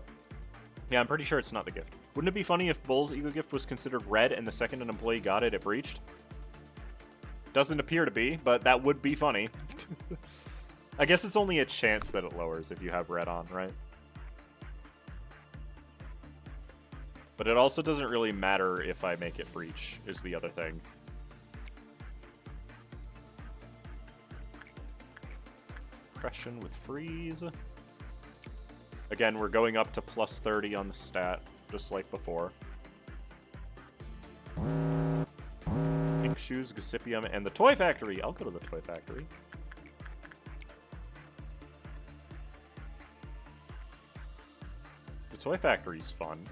I'm pretty sure it's not the gift. Wouldn't it be funny if Bull's E.G.O gift was considered red and the second an employee got it, it breached? Doesn't appear to be, but that would be funny. I guess it's only a chance that it lowers if you have red on, right? But it also doesn't really matter if I make it breach, is the other thing. Suppression with freeze. Again, we're going up to plus 30 on the stat, just like before. Pink shoes, Gossipium, and the Toy Factory. I'll go to the Toy Factory. The Toy Factory's fun.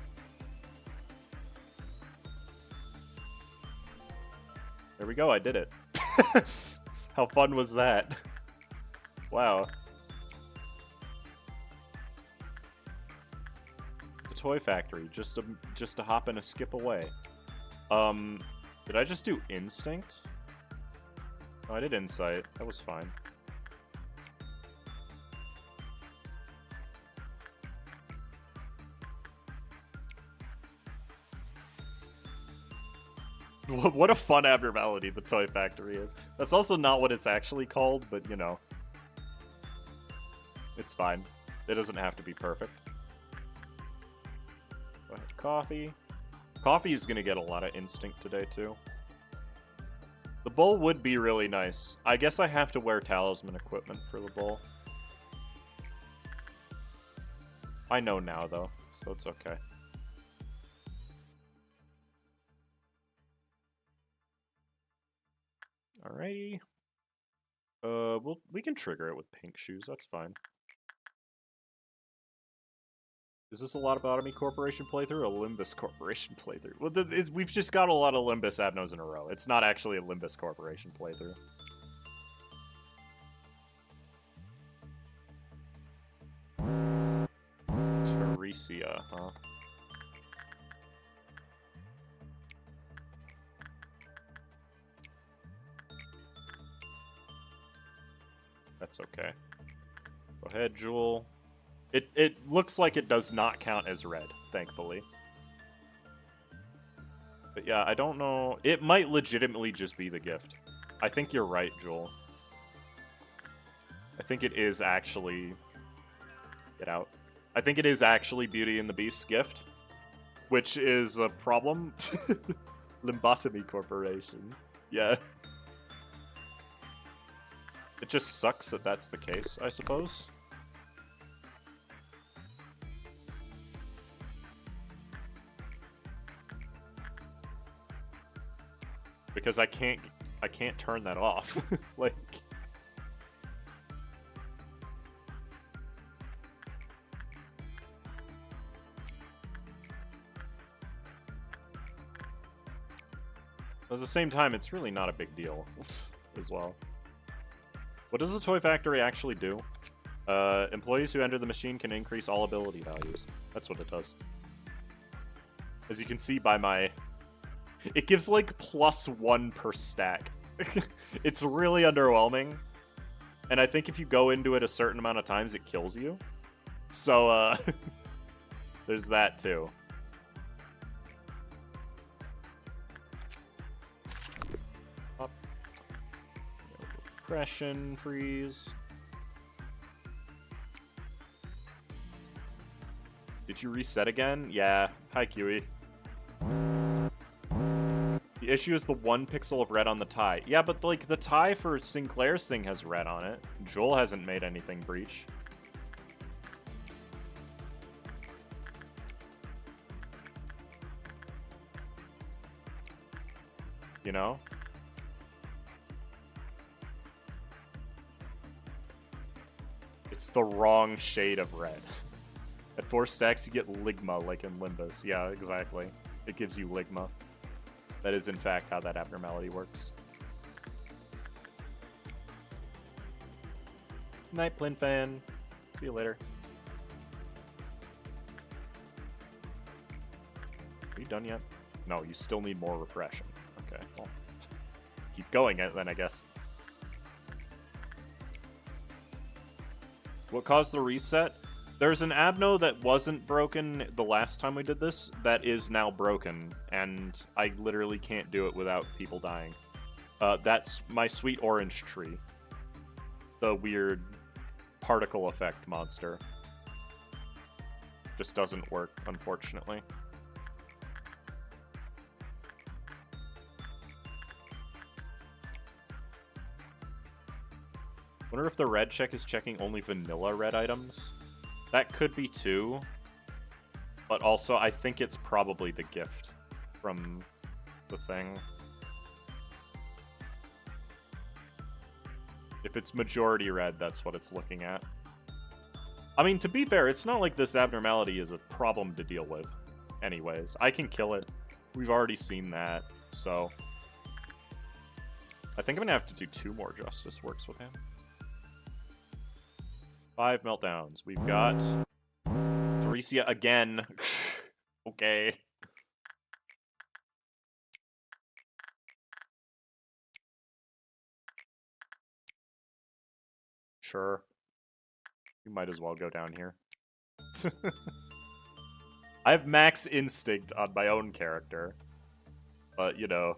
There we go, I did it. How fun was that? Wow. The Toy Factory, just to hop and a skip away. Did I just do Instinct? Oh, I did Insight. That was fine. What a fun abnormality the Toy Factory is. That's also not what it's actually called, but you know. It's fine. It doesn't have to be perfect. Go ahead, coffee. Coffee is going to get a lot of instinct today, too. The bull would be really nice. I guess I have to wear talisman equipment for the bull. I know now, though, so it's okay. Alrighty. We can trigger it with pink shoes, that's fine. Is this a Lobotomy Corporation playthrough or a Limbus Corporation playthrough? Well, we've just got a lot of Limbus Abnos in a row. It's not actually a Limbus Corporation playthrough. Teresia, huh? That's okay. Go ahead, Jewel. It looks like it does not count as red, thankfully. But yeah, I don't know. It might legitimately just be the gift. I think you're right, Jewel. I think it is actually... Get out. I think it is actually Beauty and the Beast's gift, which is a problem. Lobotomy Corporation. Yeah. It just sucks that that's the case, I suppose. because I can't turn that off. Like, at the same time, it's really not a big deal as well. What does the toy factory actually do? Employees who enter the machine can increase all ability values. That's what it does. As you can see by my... It gives, like, +1 per stack. It's really underwhelming. And I think if you go into it a certain amount of times, it kills you. So, there's that, too. Up. Repression freeze. Did you reset again? Yeah. Hi, Kiwi. The issue is the 1 pixel of red on the tie. Yeah, but, like, the tie for Sinclair's thing has red on it. Joel hasn't made anything breach. You know? It's the wrong shade of red. At 4 stacks, you get Ligma, like in Limbus. Yeah, exactly. It gives you Ligma. That is, in fact, how that abnormality works. Night, Plin Fan. See you later. Are you done yet? No, you still need more repression. Okay, well, keep going then, I guess. What caused the reset? There's an abno that wasn't broken the last time we did this that is now broken, and I literally can't do it without people dying. That's my sweet orange tree. The weird particle effect monster. Just doesn't work, unfortunately. Wonder if the red check is checking only vanilla red items? That could be too, but also I think it's probably the gift from the thing. If it's majority red, that's what it's looking at. I mean, to be fair, it's not like this abnormality is a problem to deal with. Anyways, I can kill it. We've already seen that, so... I think I'm gonna have to do 2 more Justice Works with him. 5 meltdowns. We've got Theresia again. Okay. Sure. You might as well go down here. I have max instinct on my own character. But, you know.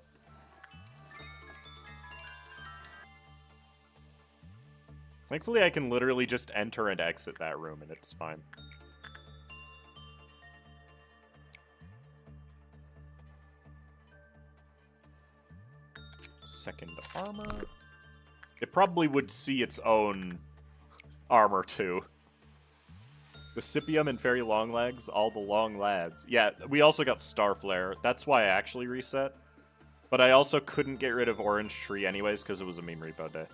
Thankfully, I can literally just enter and exit that room, and it's fine. Second armor. It probably would see its own armor, too. Recipium and Fairy Longlegs, all the long lads. Yeah, we also got Starflare. That's why I actually reset. But I also couldn't get rid of Orange Tree anyways, because it was a meme repo day.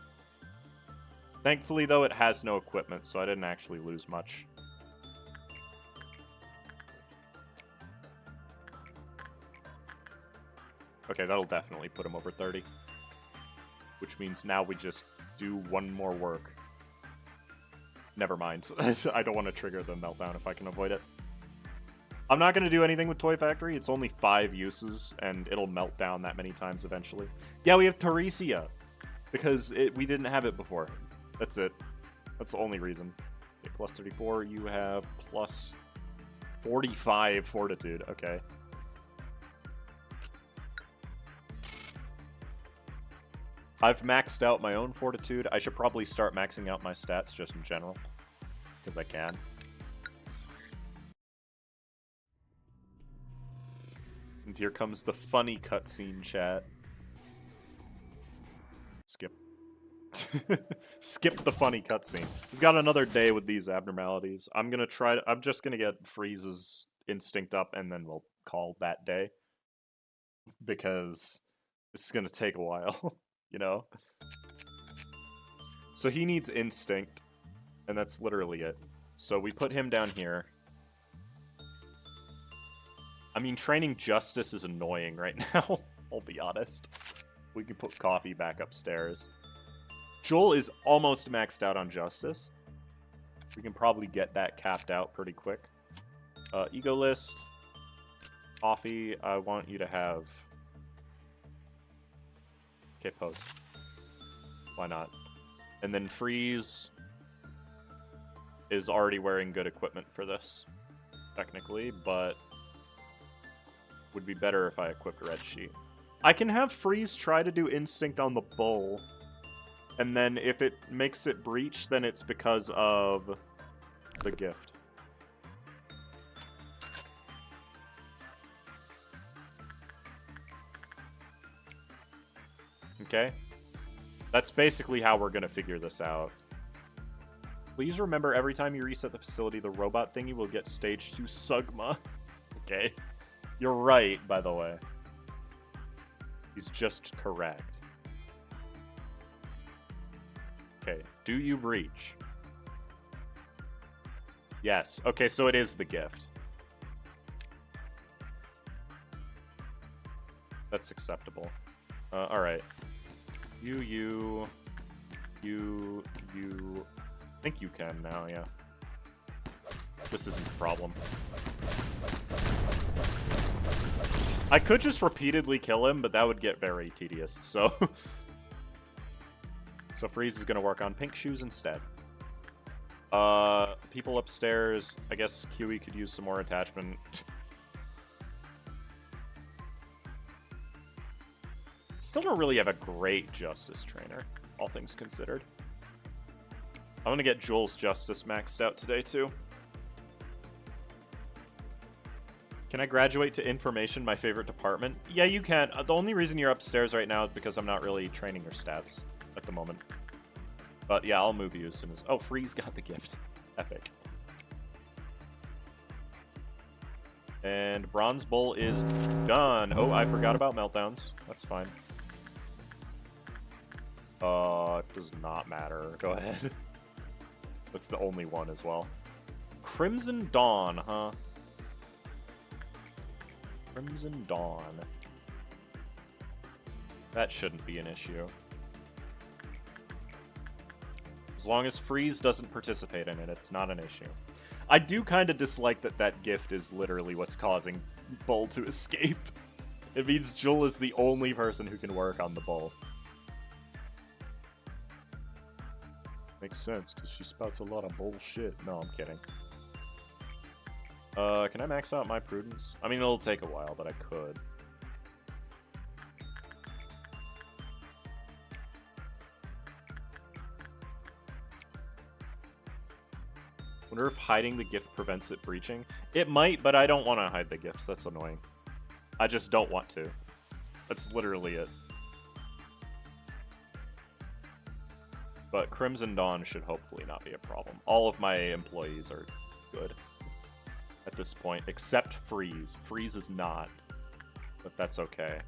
Thankfully, though, it has no equipment, so I didn't actually lose much. Okay, that'll definitely put him over 30. Which means now we just do 1 more work. Never mind. I don't want to trigger the meltdown if I can avoid it. I'm not going to do anything with Toy Factory. It's only 5 uses, and it'll melt down that many times eventually. Yeah, we have Theresia, because we didn't have it before. That's it. That's the only reason. Okay, plus 34, you have plus 45 fortitude. Okay. I've maxed out my own fortitude. I should probably start maxing out my stats just in general, because I can. And here comes the funny cutscene chat. Skip. Skip the funny cutscene. We've got another day with these abnormalities. I'm just gonna get Freeze's instinct up, and then we'll call that day. Because This is gonna take a while, you know? So he needs instinct, and that's literally it. So we put him down here. I mean, training justice is annoying right now, I'll be honest. We can put coffee back upstairs. Joel is almost maxed out on justice. We can probably get that capped out pretty quick. E.G.O list. Coffee, I want you to have... Okay, post. Why not? And then Freeze is already wearing good equipment for this, technically, but would be better if I equipped Red Sheet. I can have Freeze try to do Instinct on the Bull, and then if it makes it breach, then it's because of the gift. Okay? That's basically how we're going to figure this out. Please remember, every time you reset the facility, the robot thingy will get stage 2 Sugma. Okay. You're right, by the way. He's just correct. Okay. Do you breach? Yes. Okay, so it is the gift. That's acceptable. Alright. You... I think you can now, yeah. This isn't a problem. I could just repeatedly kill him, but that would get very tedious, so... So Freeze is gonna work on pink shoes instead. People upstairs, I guess QE could use some more attachment. Still don't really have a great Justice trainer, all things considered. I'm gonna get Joel's Justice maxed out today, too. Can I graduate to Information, my favorite department? Yeah, you can. The only reason you're upstairs right now is because I'm not really training your stats at the moment. But yeah, I'll move you as soon as... Oh, Freeze got the gift. Epic. And Bronze Bull is done. Oh, I forgot about Meltdowns. That's fine. It does not matter. Go ahead. That's the only one as well. Crimson Dawn, huh? Crimson Dawn. That shouldn't be an issue. As long as Freeze doesn't participate in it, it's not an issue. I do kind of dislike that that gift is literally what's causing Bull to escape. It means Joel is the only person who can work on the Bull. Makes sense, because she spouts a lot of bullshit. No, I'm kidding. Can I max out my Prudence? I mean, it'll take a while, but I could. Wonder if hiding the gift prevents it breaching. It might, but I don't want to hide the gifts. That's annoying. I just don't want to. That's literally it. But Crimson Dawn should hopefully not be a problem. All of my employees are good at this point, except Freeze. Freeze is not, but that's okay,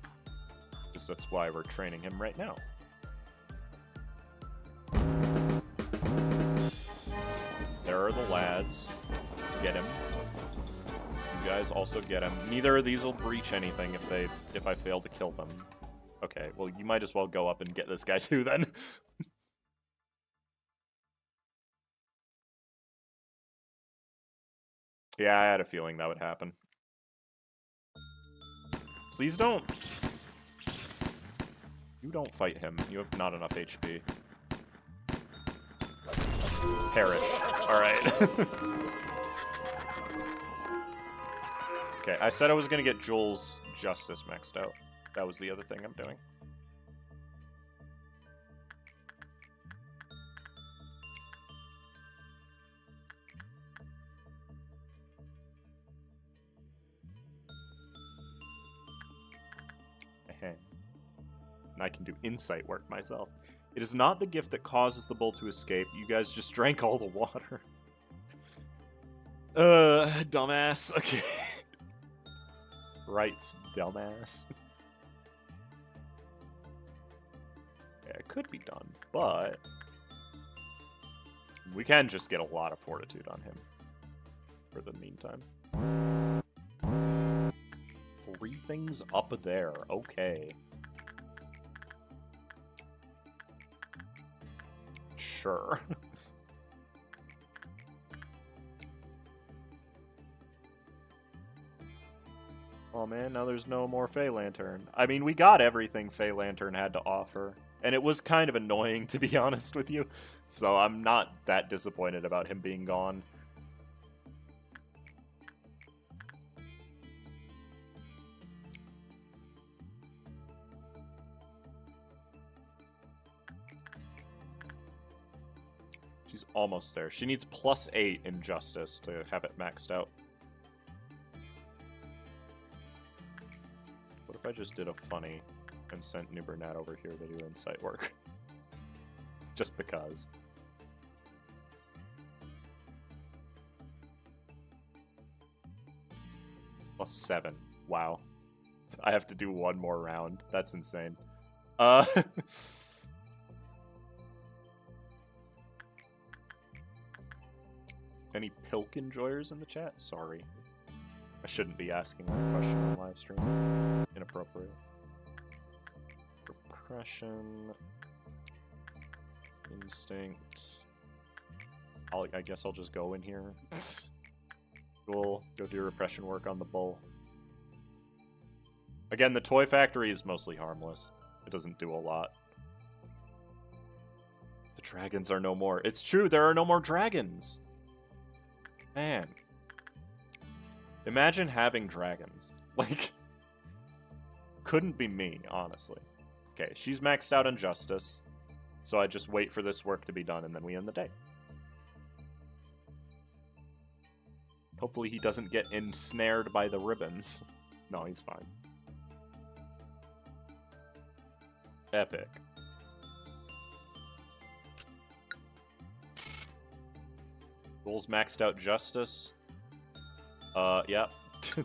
because that's why we're training him right now. There are the lads. Get him. You guys also get him. Neither of these will breach anything if I fail to kill them. Okay, well, you might as well go up and get this guy too, then. Yeah, I had a feeling that would happen. Please don't. You don't fight him. You have not enough HP. Perish. Alright. Okay, I said I was going to get Joel's Justice maxed out. That was the other thing I'm doing. And I can do insight work myself. It is not the gift that causes the bull to escape. You guys just drank all the water. Dumbass. Okay. Rights, dumbass. Okay, it could be done, but we can just get a lot of fortitude on him for the meantime. 3 things up there. Okay. Sure. Oh man, now there's no more Fey Lantern. I mean, we got everything Fey Lantern had to offer. And it was kind of annoying, to be honest with you. So I'm not that disappointed about him being gone. She's almost there. She needs +8 in Justice to have it maxed out. What if I just did a funny and sent New Bernat over here to do insight work? Just because. +7. Wow. I have to do 1 more round. That's insane. Any Pilk enjoyers in the chat? Sorry. I shouldn't be asking that question on live stream. Inappropriate. Repression. Instinct. I guess I'll just go in here. Cool. Go do repression work on the bull. Again, the toy factory is mostly harmless. It doesn't do a lot. The dragons are no more. It's true, there are no more dragons! Man. Imagine having dragons. Like, couldn't be me, honestly. Okay, she's maxed out on Justice, so I just wait for this work to be done and then we end the day. Hopefully he doesn't get ensnared by the ribbons. No, he's fine. Epic. Goals maxed out Justice. Yep.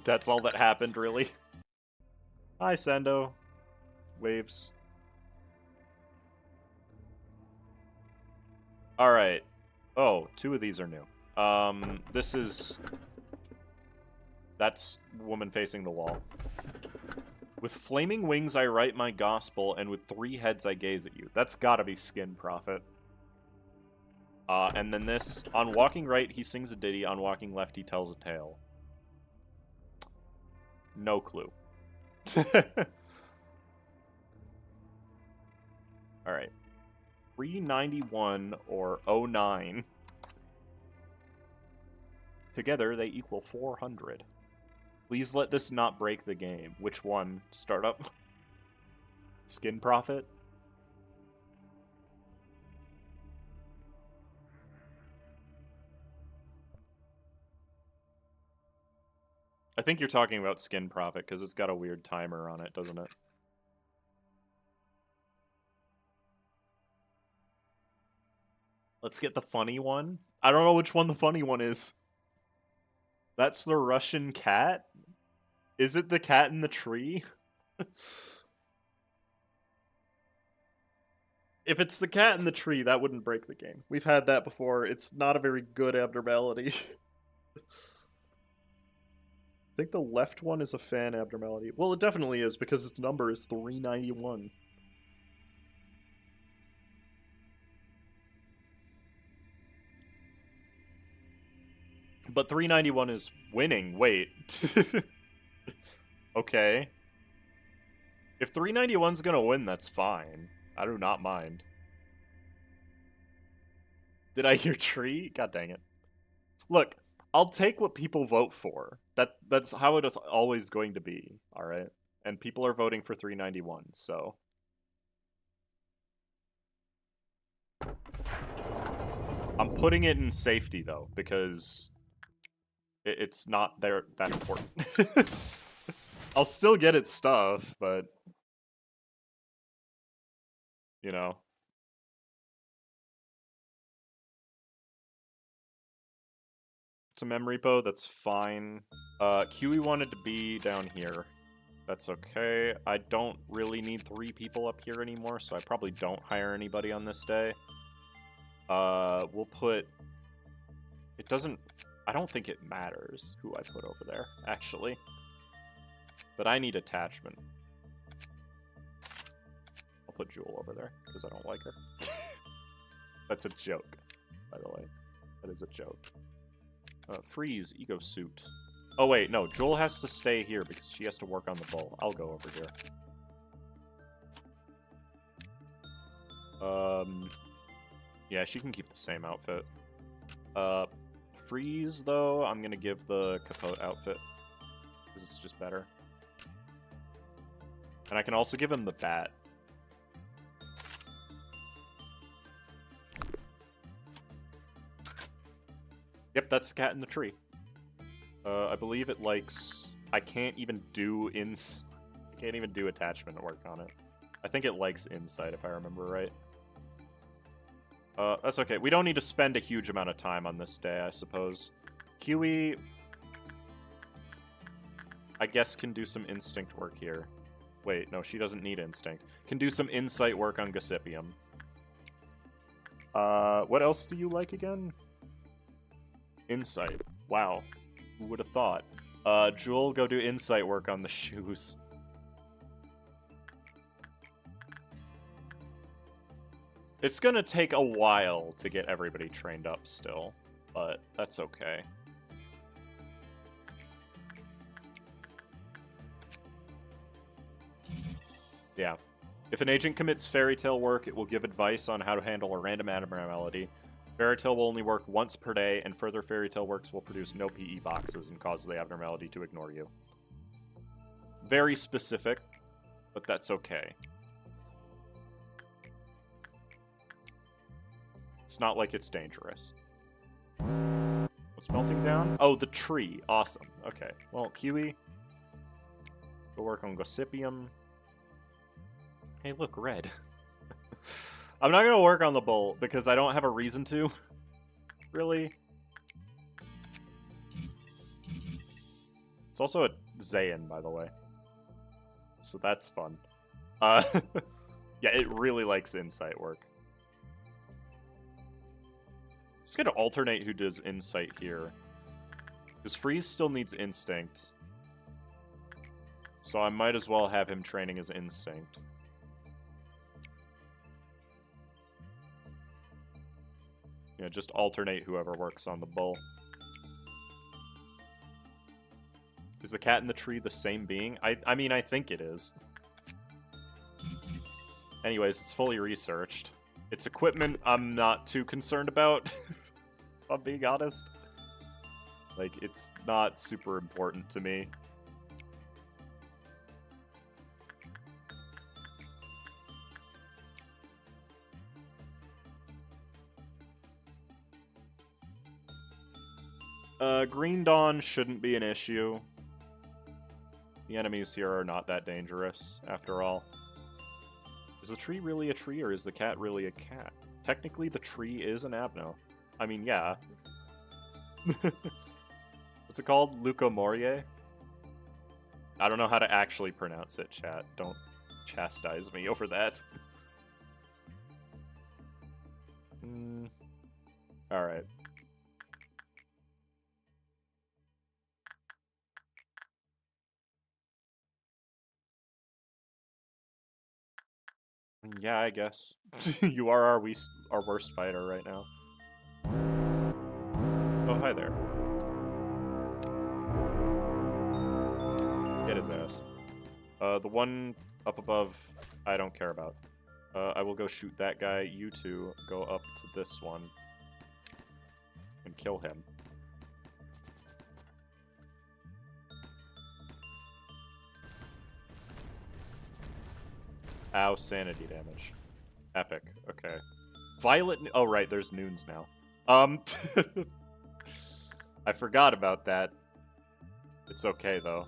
That's all that happened, really. Hi, Sendo. Waves. Alright. Oh, 2 of these are new. This is... That's woman facing the wall. With flaming wings I write my gospel, and with 3 heads I gaze at you. That's gotta be Skin Prophet. And then this, on walking right, he sings a ditty, on walking left, he tells a tale. No clue. Alright. 391 or 09. Together, they equal 400. Please let this not break the game. Which one? Startup? Skin Prophet? I think you're talking about Skin Prophet, because it's got a weird timer on it, doesn't it? Let's get the funny one. I don't know which one the funny one is. That's the Russian cat? Is it the cat in the tree? If it's the cat in the tree, that wouldn't break the game. We've had that before. It's not a very good abnormality. I think the left one is a fan abnormality. Well, it definitely is, because its number is 391. But 391 is winning. Wait. Okay. If 391's gonna win, that's fine. I do not mind. Did I hear tree? God dang it. Look, I'll take what people vote for. That's how it is always going to be, alright? And people are voting for 391, so... I'm putting it in safety, though, because... it's not that important. I'll still get its stuff, but... you know. It's a mem repo, that's fine. Kiwi wanted to be down here. That's okay. I don't really need 3 people up here anymore, so I probably don't hire anybody on this day. We'll put... It doesn't... I don't think it matters who I put over there, actually. But I need attachment. I'll put Jewel over there, because I don't like her. That's a joke, by the way. That is a joke. Freeze, E.G.O suit. Oh wait, no, Jewel has to stay here because she has to work on the bull. I'll go over here. Yeah, she can keep the same outfit. Freeze, though, I'm gonna give the Capote outfit. Because it's just better. And I can also give him the bat. Yep, that's the cat in the tree. I believe it likes... I can't even do attachment work on it. I think it likes insight, if I remember right. That's okay. We don't need to spend a huge amount of time on this day, I suppose. Kiwi, I guess, can do some instinct work here. Wait, no, she doesn't need instinct. Can do some insight work on Gossipium. What else do you like again? Insight. Wow. Who would have thought? Jewel, go do insight work on the shoes. It's gonna take a while to get everybody trained up still, but that's okay. Yeah. If an agent commits fairy tale work, it will give advice on how to handle a random abnormality. Fairy tale will only work once per day, and further fairy tale works will produce no PE boxes and cause the abnormality to ignore you. Very specific, but that's okay. It's not like it's dangerous. What's melting down? Oh, the tree. Awesome. Okay. Well, Kiwi, go work on Gossipium. Hey, look, red. I'm not going to work on the bull because I don't have a reason to. Really. It's also a Zayn, by the way. So that's fun. Yeah, it really likes insight work. Just gonna alternate who does insight here. Because Freeze still needs instinct. So I might as well have him training his instinct. Yeah, just alternate whoever works on the bull. Is the cat in the tree the same being? I mean, I think it is. Anyways, it's fully researched. Its equipment, I'm not too concerned about, if I'm being honest. Like, it's not super important to me. Green Dawn shouldn't be an issue. The enemies here are not that dangerous, after all. Is the tree really a tree, or is the cat really a cat? Technically, the tree is an abno. I mean, yeah. What's it called? Leucomorie? I don't know how to actually pronounce it, chat. Don't chastise me over that. Alright. Yeah, I guess. You are our worst fighter right now. Oh, hi there. Get his ass. The one up above, I don't care about. I will go shoot that guy. You two go up to this one and kill him. Ow, sanity damage. Epic. Okay. Violet... Oh, right, there's Noons now. I forgot about that. It's okay, though.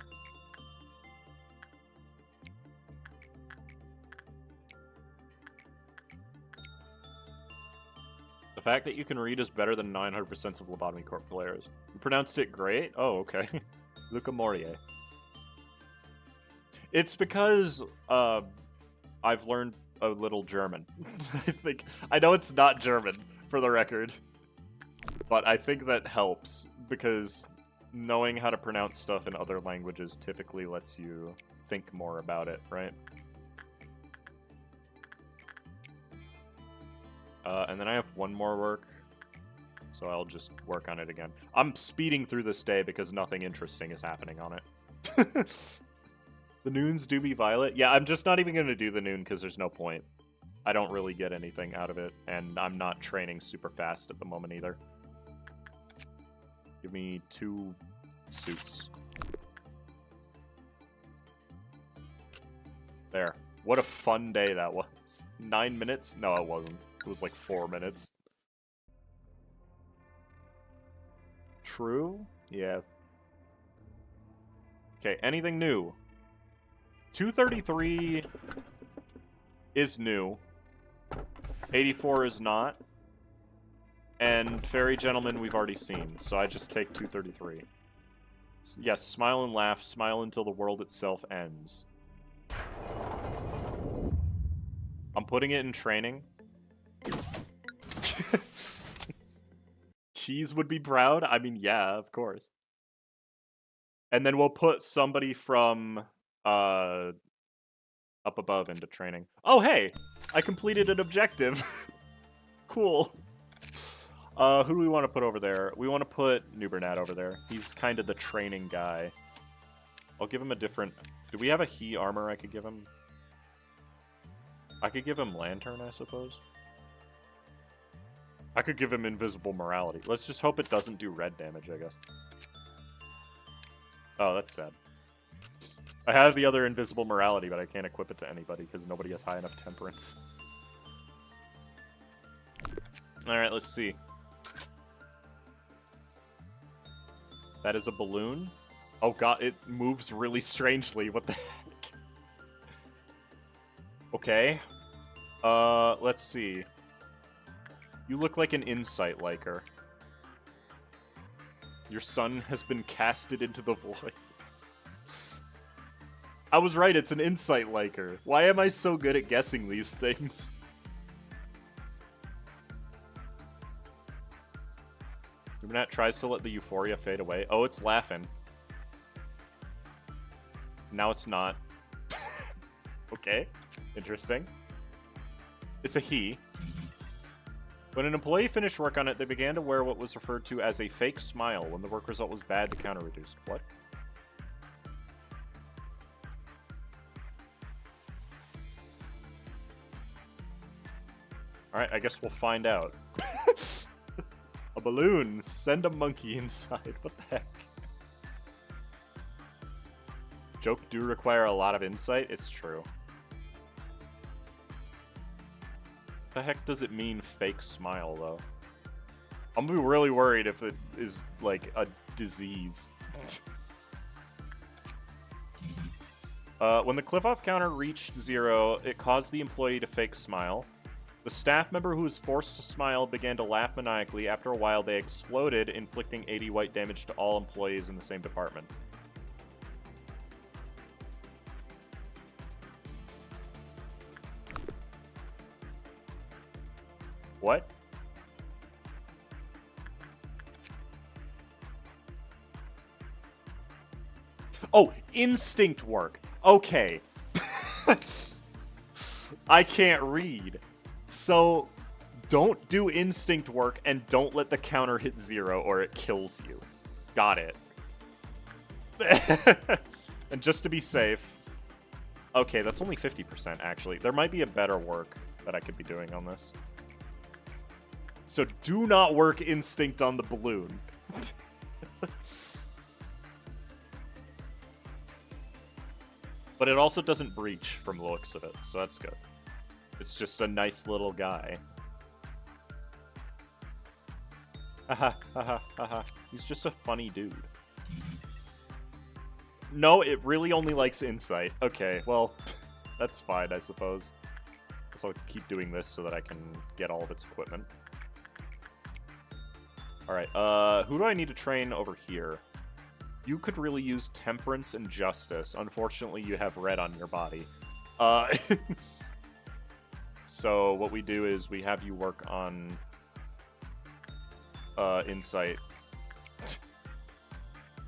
The fact that you can read is better than 900% of Lobotomy Corp players. You pronounced it great? Oh, okay. Leucomorie. It's because I've learned a little German. I know it's not German, for the record, but I think that helps because knowing how to pronounce stuff in other languages typically lets you think more about it, right? And then I have one more work, so I'll just work on it again. I'm speeding through this day because nothing interesting is happening on it. The noons do be violet. Yeah, I'm just not even going to do the noon because there's no point. I don't really get anything out of it, and I'm not training super fast at the moment either. Give me 2 suits. There. What a fun day that was. 9 minutes? No, it wasn't. It was like 4 minutes. True? Yeah. Okay, anything new? 233 is new. 84 is not. And Fairy Gentleman we've already seen, so I just take 233. Yes, smile and laugh, smile until the world itself ends. I'm putting it in training. Cheese would be proud? I mean, yeah, of course. And then we'll put somebody from up above into training. Oh, hey! I completed an objective. Cool. Who do we want to put over there? We want to put Nubernat over there. He's kind of the training guy. I'll give him a different... Do we have a he armor I could give him? I could give him Lantern, I suppose. I could give him Invisible Morality. Let's just hope it doesn't do red damage, I guess. Oh, that's sad. I have the other Invisible Morality, but I can't equip it to anybody because nobody has high enough Temperance. Alright, let's see. That is a balloon? Oh god, it moves really strangely. What the heck? Okay. Let's see. You look like an insight liker. Your son has been casted into the void. I was right, it's an insight liker. Why am I so good at guessing these things? Nubernat tries to let the euphoria fade away. Oh, it's laughing. Now it's not. Okay, interesting. It's a he. When an employee finished work on it, they began to wear what was referred to as a fake smile. When the work result was bad, the counter reduced. What? Alright, I guess we'll find out. A balloon! Send a monkey inside. What the heck? Joke do require a lot of insight? It's true. What the heck does it mean, fake smile, though? I'm gonna be really worried if it is, like, a disease. When the cliff-off counter reached 0, it caused the employee to fake smile. The staff member who was forced to smile began to laugh maniacally. After a while, they exploded, inflicting 80 white damage to all employees in the same department. What? Oh, instinct work. Okay. I can't read. So, don't do instinct work and don't let the counter hit 0 or it kills you. Got it. And just to be safe... Okay, that's only 50% actually. There might be a better work that I could be doing on this. So do not work instinct on the balloon. But it also doesn't breach from the looks of it, so that's good. It's just a nice little guy. Haha, haha, haha. He's just a funny dude. No, it really only likes insight. Okay, well, that's fine, I suppose. So I'll keep doing this so that I can get all of its equipment. Alright, who do I need to train over here? You could really use temperance and justice. Unfortunately, you have red on your body. So what we do is we have you work on insight.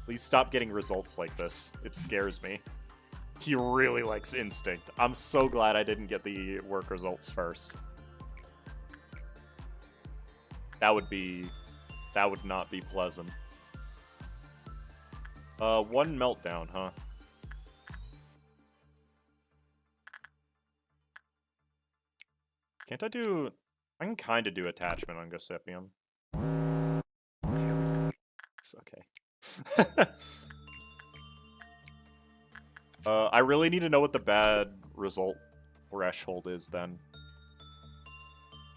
Please stop getting results like this. It scares me. He really likes instinct. I'm so glad I didn't get the work results first. That would not be pleasant. One meltdown, huh? Can't I do... I can kind of do attachment on Gossipium. It's okay. I really need to know what the bad result threshold is then.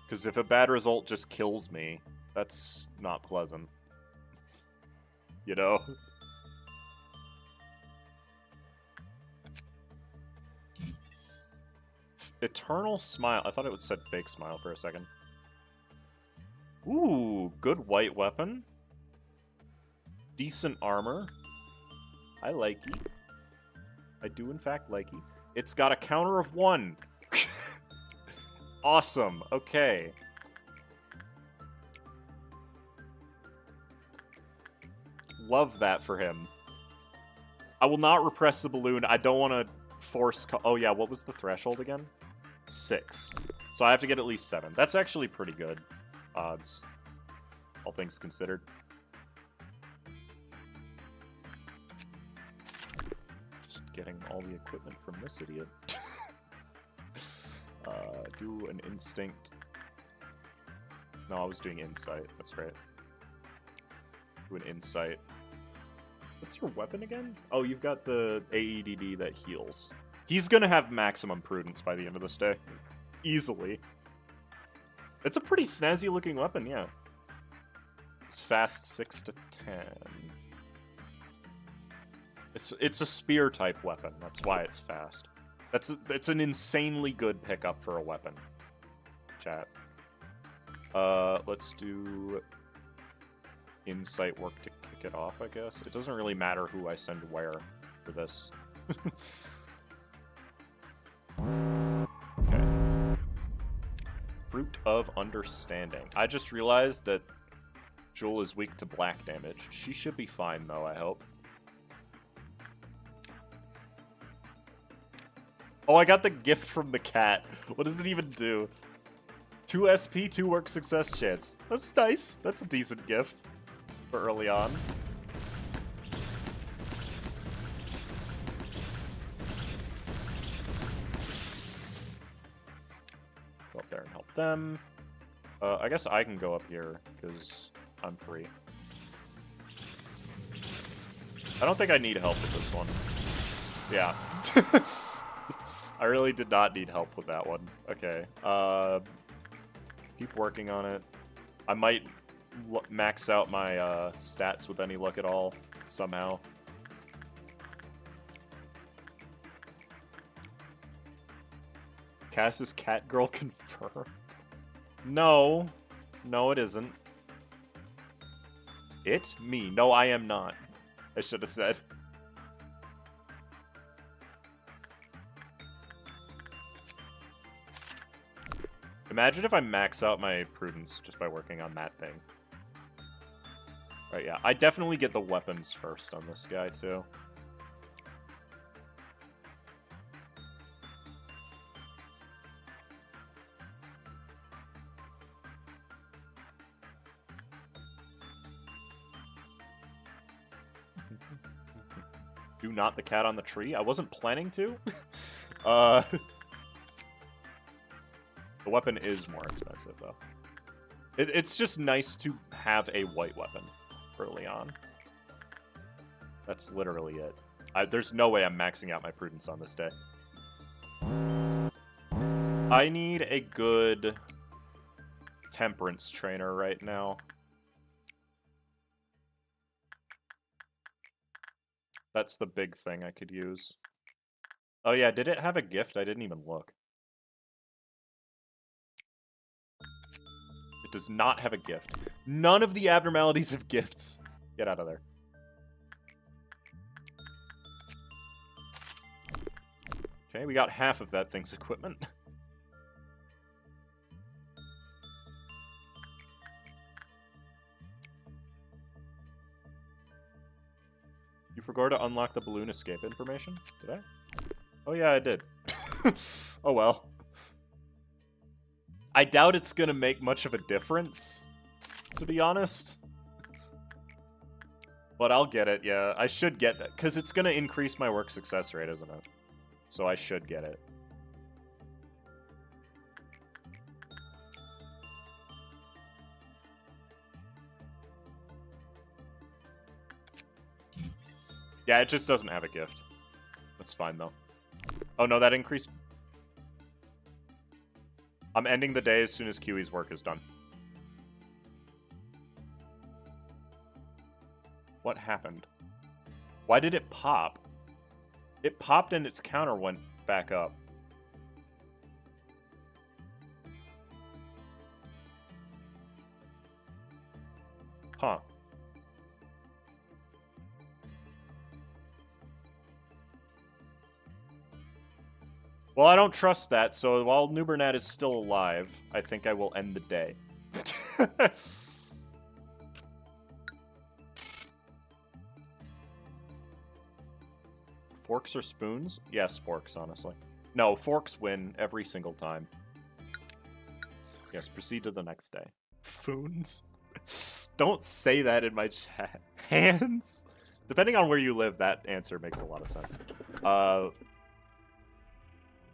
Because if a bad result just kills me, that's not pleasant. You know? Eternal smile. I thought it would said fake smile for a second. Ooh, good white weapon. Decent armor. I like it. I do in fact like it. It's got a counter of 1. Awesome. Okay. Love that for him. I will not repress the balloon. I don't want to force... Oh yeah, what was the threshold again? 6. So I have to get at least 7. That's actually pretty good odds, all things considered. Just getting all the equipment from this idiot. Do an instinct. No, I was doing insight. That's right. Do an insight. What's your weapon again? Oh, you've got the AEDD that heals. He's gonna have maximum prudence by the end of this day. Easily. It's a pretty snazzy looking weapon, yeah. It's fast 6 to 10. It's a spear type weapon. That's why it's fast. It's an insanely good pickup for a weapon. Chat. Let's do insight work to kick it off, I guess. It doesn't really matter who I send where for this. Okay. Fruit of Understanding. I just realized that Jewel is weak to black damage. She should be fine, though, I hope. Oh, I got the gift from the cat. What does it even do? 2 SP, 2 work success chance. That's nice. That's a decent gift for early on. Go up there and help them. I guess I can go up here, because I'm free. I don't think I need help with this one. Yeah. I really did not need help with that one. Okay. Keep working on it. I might max out my stats with any luck at all, somehow. Cass's cat girl confirmed. No. No, it isn't. It? Me. No, I am not. I should have said. Imagine if I max out my prudence just by working on that thing. Right, yeah. I definitely get the weapons first on this guy, too. Do not the cat on the tree? I wasn't planning to. The weapon is more expensive, though. It's just nice to have a white weapon early on. That's literally it. There's no way I'm maxing out my prudence on this day. I need a good temperance trainer right now. That's the big thing I could use. Oh yeah, did it have a gift? I didn't even look. It does not have a gift. None of the abnormalities have gifts. Get out of there. Okay, we got half of that thing's equipment. You forgot to unlock the balloon escape information? Did I? Oh yeah, I did. Oh well. I doubt it's gonna make much of a difference, to be honest. But I'll get it, yeah. I should get that, because it's gonna increase my work success rate, isn't it? So I should get it. Yeah, it just doesn't have a gift. That's fine, though. Oh, no, that increased... I'm ending the day as soon as Kiwi's work is done. What happened? Why did it pop? It popped and its counter went back up. Huh. Well, I don't trust that, so while Nubernat is still alive, I think I will end the day. Forks or spoons? Yes, forks, honestly. No, forks win every single time. Yes, proceed to the next day. Foons? Don't say that in my chat. Hands? Depending on where you live, that answer makes a lot of sense.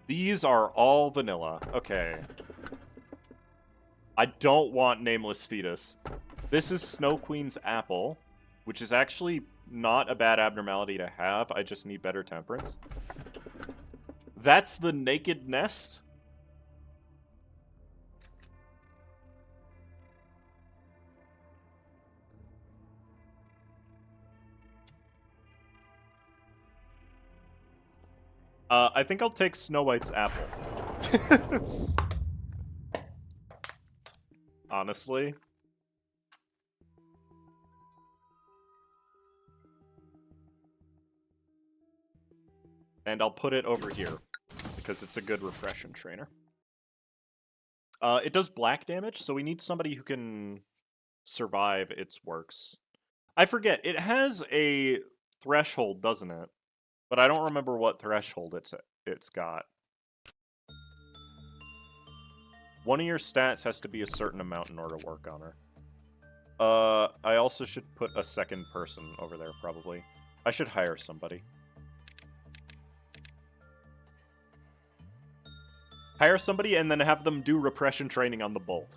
These are all vanilla. Okay. I don't want Nameless Fetus. This is Snow Queen's apple, which is actually not a bad abnormality to have. I just need better temperance. That's the naked nest? I think I'll take Snow White's apple. Honestly. And I'll put it over here, because it's a good repression trainer. It does black damage, so we need somebody who can survive its works. I forget, it has a threshold, doesn't it? But I don't remember what threshold it's got. One of your stats has to be a certain amount in order to work on her. I also should put a second person over there, probably. I should hire somebody. Hire somebody and then have them do repression training on the bull.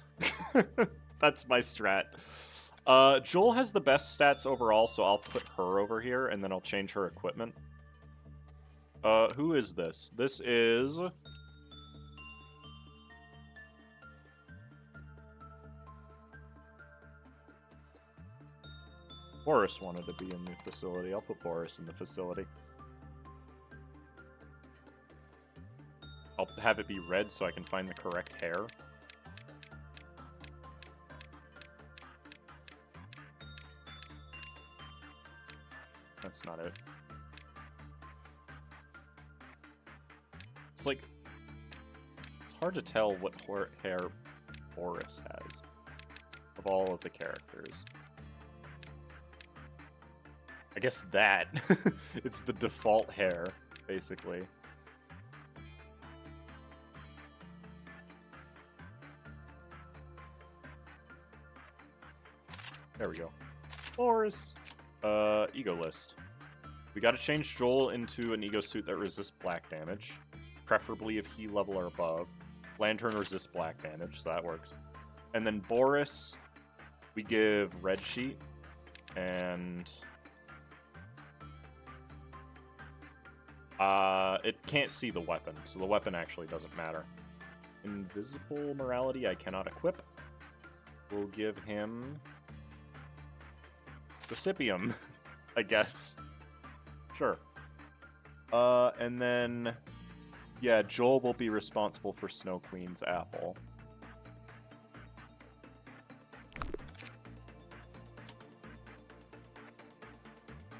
That's my strat. Joel has the best stats overall, so I'll put her over here, and then I'll change her equipment. Who is this? This is... Boris wanted to be in the facility. I'll put Boris in the facility. I'll have it be red so I can find the correct hair. That's not it. It's like... It's hard to tell what hair Boris has of all of the characters. I guess that. It's the default hair, basically. There we go. Boris. E.G.O list. We gotta change Joel into an E.G.O suit that resists black damage. Preferably if he level or above. Lantern resists black damage, so that works. And then Boris, we give red sheet. And... it can't see the weapon, so the weapon actually doesn't matter. Invisible morality I cannot equip. We'll give him... Recipium, I guess. Sure. And then... Yeah, Joel will be responsible for Snow Queen's apple.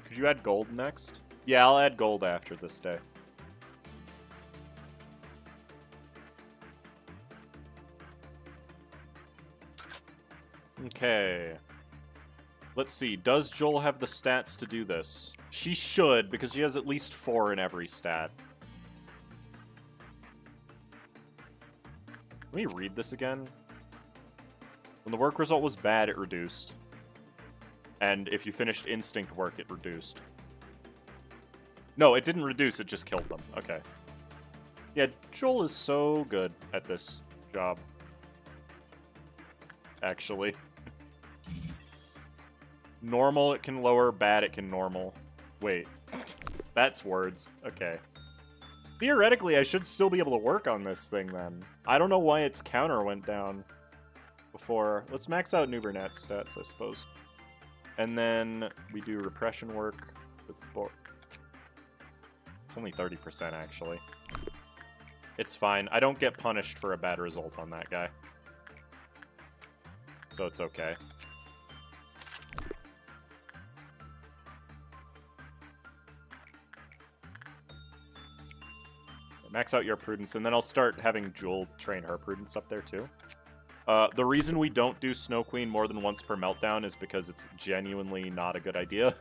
Could you add gold next? Yeah, I'll add gold after this day. Okay. Let's see. Does Joel have the stats to do this? She should, because she has at least 4 in every stat. Let me read this again. When the work result was bad, it reduced. And if you finished instinct work, it reduced. No, it didn't reduce, it just killed them. Okay. Yeah, Joel is so good at this job. Actually. Normal, it can lower. Bad, it can normal. Wait. That's words. Okay. Theoretically, I should still be able to work on this thing, then. I don't know why its counter went down before. Let's max out Nubernat's stats, I suppose. And then we do repression work with... It's only 30%, actually. It's fine. I don't get punished for a bad result on that guy. So it's okay. Max out your prudence, and then I'll start having Jewel train her prudence up there, too. The reason we don't do Snow Queen more than once per meltdown is because it's genuinely not a good idea.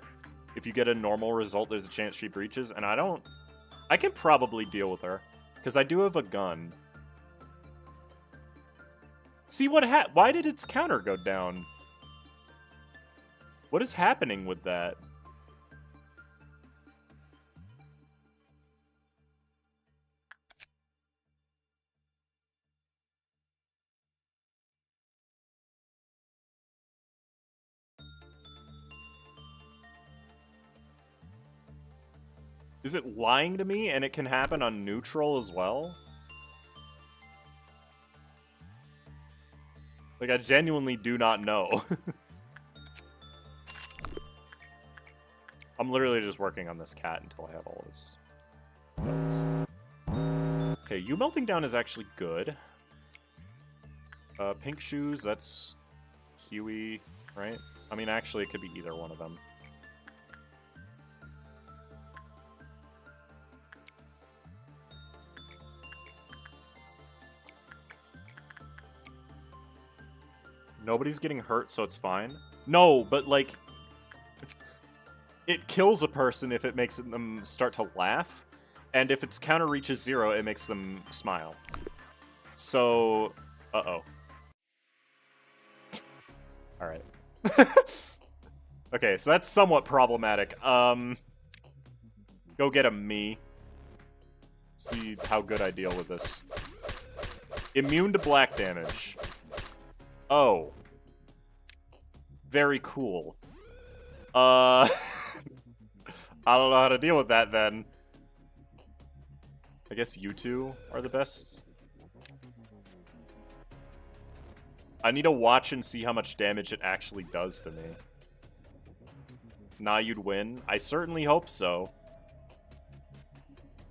If you get a normal result, there's a chance she breaches, and I can probably deal with her, because I do have a gun. See what why did its counter go down? What is happening with that? Is it lying to me, and it can happen on neutral as well? Like, I genuinely do not know. I'm literally just working on this cat until I have all this. Okay, you melting down is actually good. Pink shoes, that's Huey, right? I mean, actually, it could be either one of them. Nobody's getting hurt, so it's fine. No, but, like, it kills a person if it makes them start to laugh, and if its counter reaches 0, it makes them smile. So, uh-oh. Alright. Okay, so that's somewhat problematic. Go get a me. See how good I deal with this. Immune to black damage. Oh. Very cool. I don't know how to deal with that, then. I guess you two are the best. I need to watch and see how much damage it actually does to me. Nah, you'd win. I certainly hope so.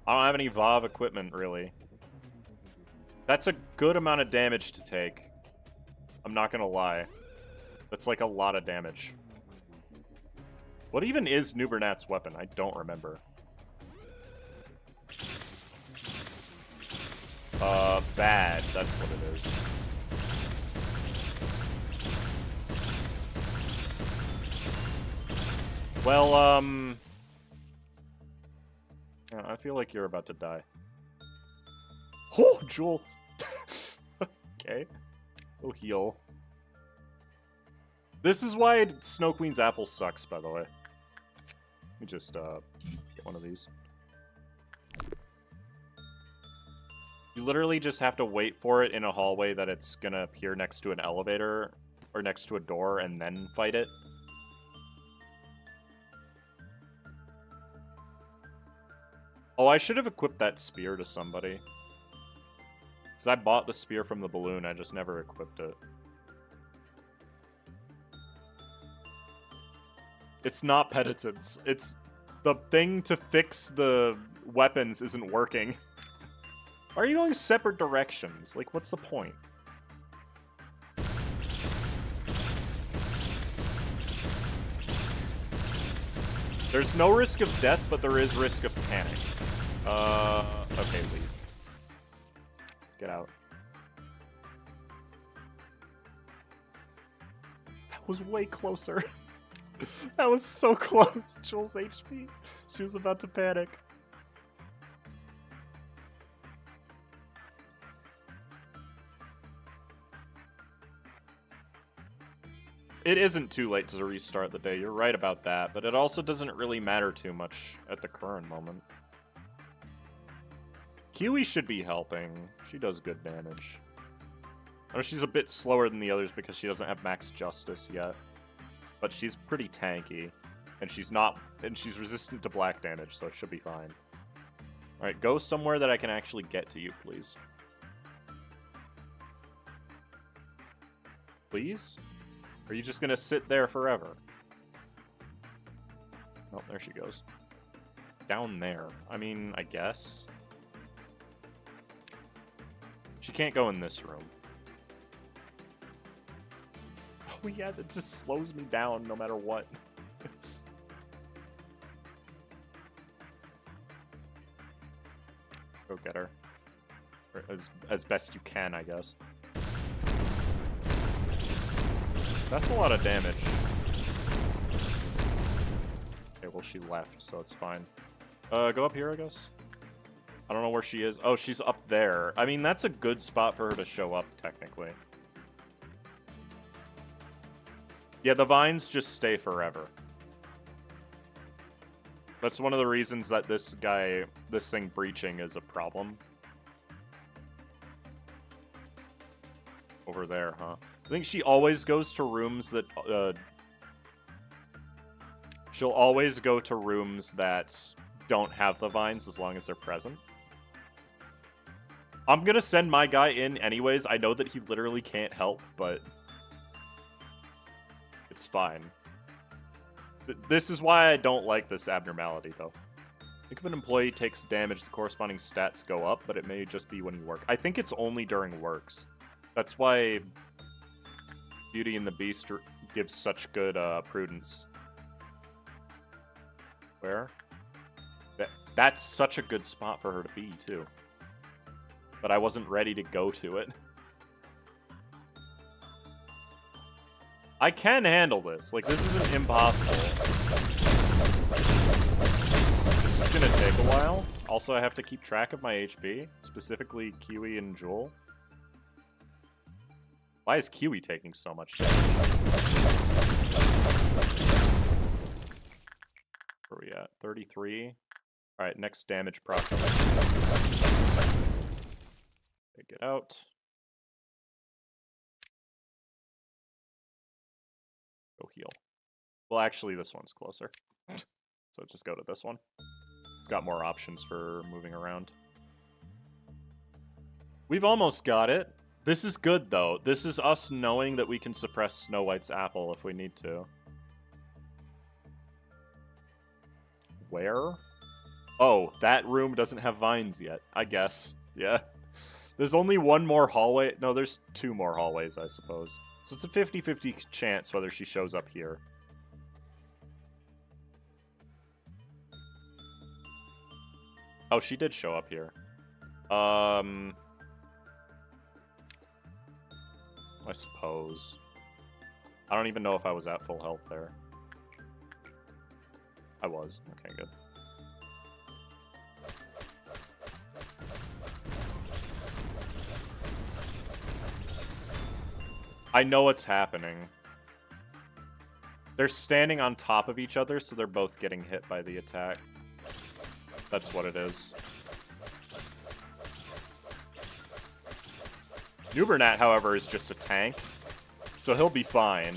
I don't have any VOV equipment, really. That's a good amount of damage to take. I'm not gonna lie. That's like a lot of damage. What even is Nubernat's weapon? I don't remember. Bad. That's what it is. Well, yeah, I feel like you're about to die. Oh, Jewel! Okay. Oh, heal. This is why Snow Queen's apple sucks, by the way. Let me just, get one of these. You literally just have to wait for it in a hallway that it's gonna appear next to an elevator, or next to a door, and then fight it. Oh, I should have equipped that spear to somebody. Because I bought the spear from the balloon, I just never equipped it. It's not penitence. It's the thing to fix the weapons isn't working. Why are you going separate directions? Like, what's the point? There's no risk of death, but there is risk of panic. Okay, leave. Get out. was way closer. That was so close. Joel's HP. She was about to panic. It isn't too late to restart the day, you're right about that, but it also doesn't really matter too much at the current moment. Kiwi should be helping. She does good damage. I know she's a bit slower than the others because she doesn't have max justice yet. But she's pretty tanky. And she's resistant to black damage, so it should be fine. Alright, go somewhere that I can actually get to you, please. Please? Or are you just gonna sit there forever? Oh, there she goes. Down there. I mean, I guess. She can't go in this room. Oh yeah, that just slows me down no matter what. Go get her. Or as best you can, I guess. That's a lot of damage. Okay, well, she left, so it's fine. Go up here, I guess. I don't know where she is. Oh, she's up there. I mean, that's a good spot for her to show up, technically. Yeah, the vines just stay forever. That's one of the reasons that this thing breaching is a problem. Over there, huh? I think she always goes to rooms that, she'll always go to rooms that don't have the vines as long as they're present. I'm gonna send my guy in anyways. I know that he literally can't help, but it's fine. This is why I don't like this abnormality, though. I think if an employee takes damage, the corresponding stats go up, but it may just be when you work. I think it's only during works. That's why Beauty and the Beast gives such good prudence. Where? That's such a good spot for her to be, too. But I wasn't ready to go to it. I can handle this. Like, this isn't impossible. This is gonna take a while. Also, I have to keep track of my HP, specifically Kiwi and Joel. Why is Kiwi taking so much damage? Where are we at? 33? Alright, next damage proclamation. Take it out. Go heal. Well, actually, this one's closer. So just go to this one. It's got more options for moving around. We've almost got it. This is good, though. This is us knowing that we can suppress Snow White's apple if we need to. Where? Oh, that room doesn't have vines yet, I guess. Yeah. There's only one more hallway. No, there's two more hallways, I suppose. So it's a 50-50 chance whether she shows up here. Oh, she did show up here. I suppose. I don't even know if I was at full health there. I was. Okay, good. I know what's happening. They're standing on top of each other, so they're both getting hit by the attack. That's what it is. Nubernat, however, is just a tank, so he'll be fine.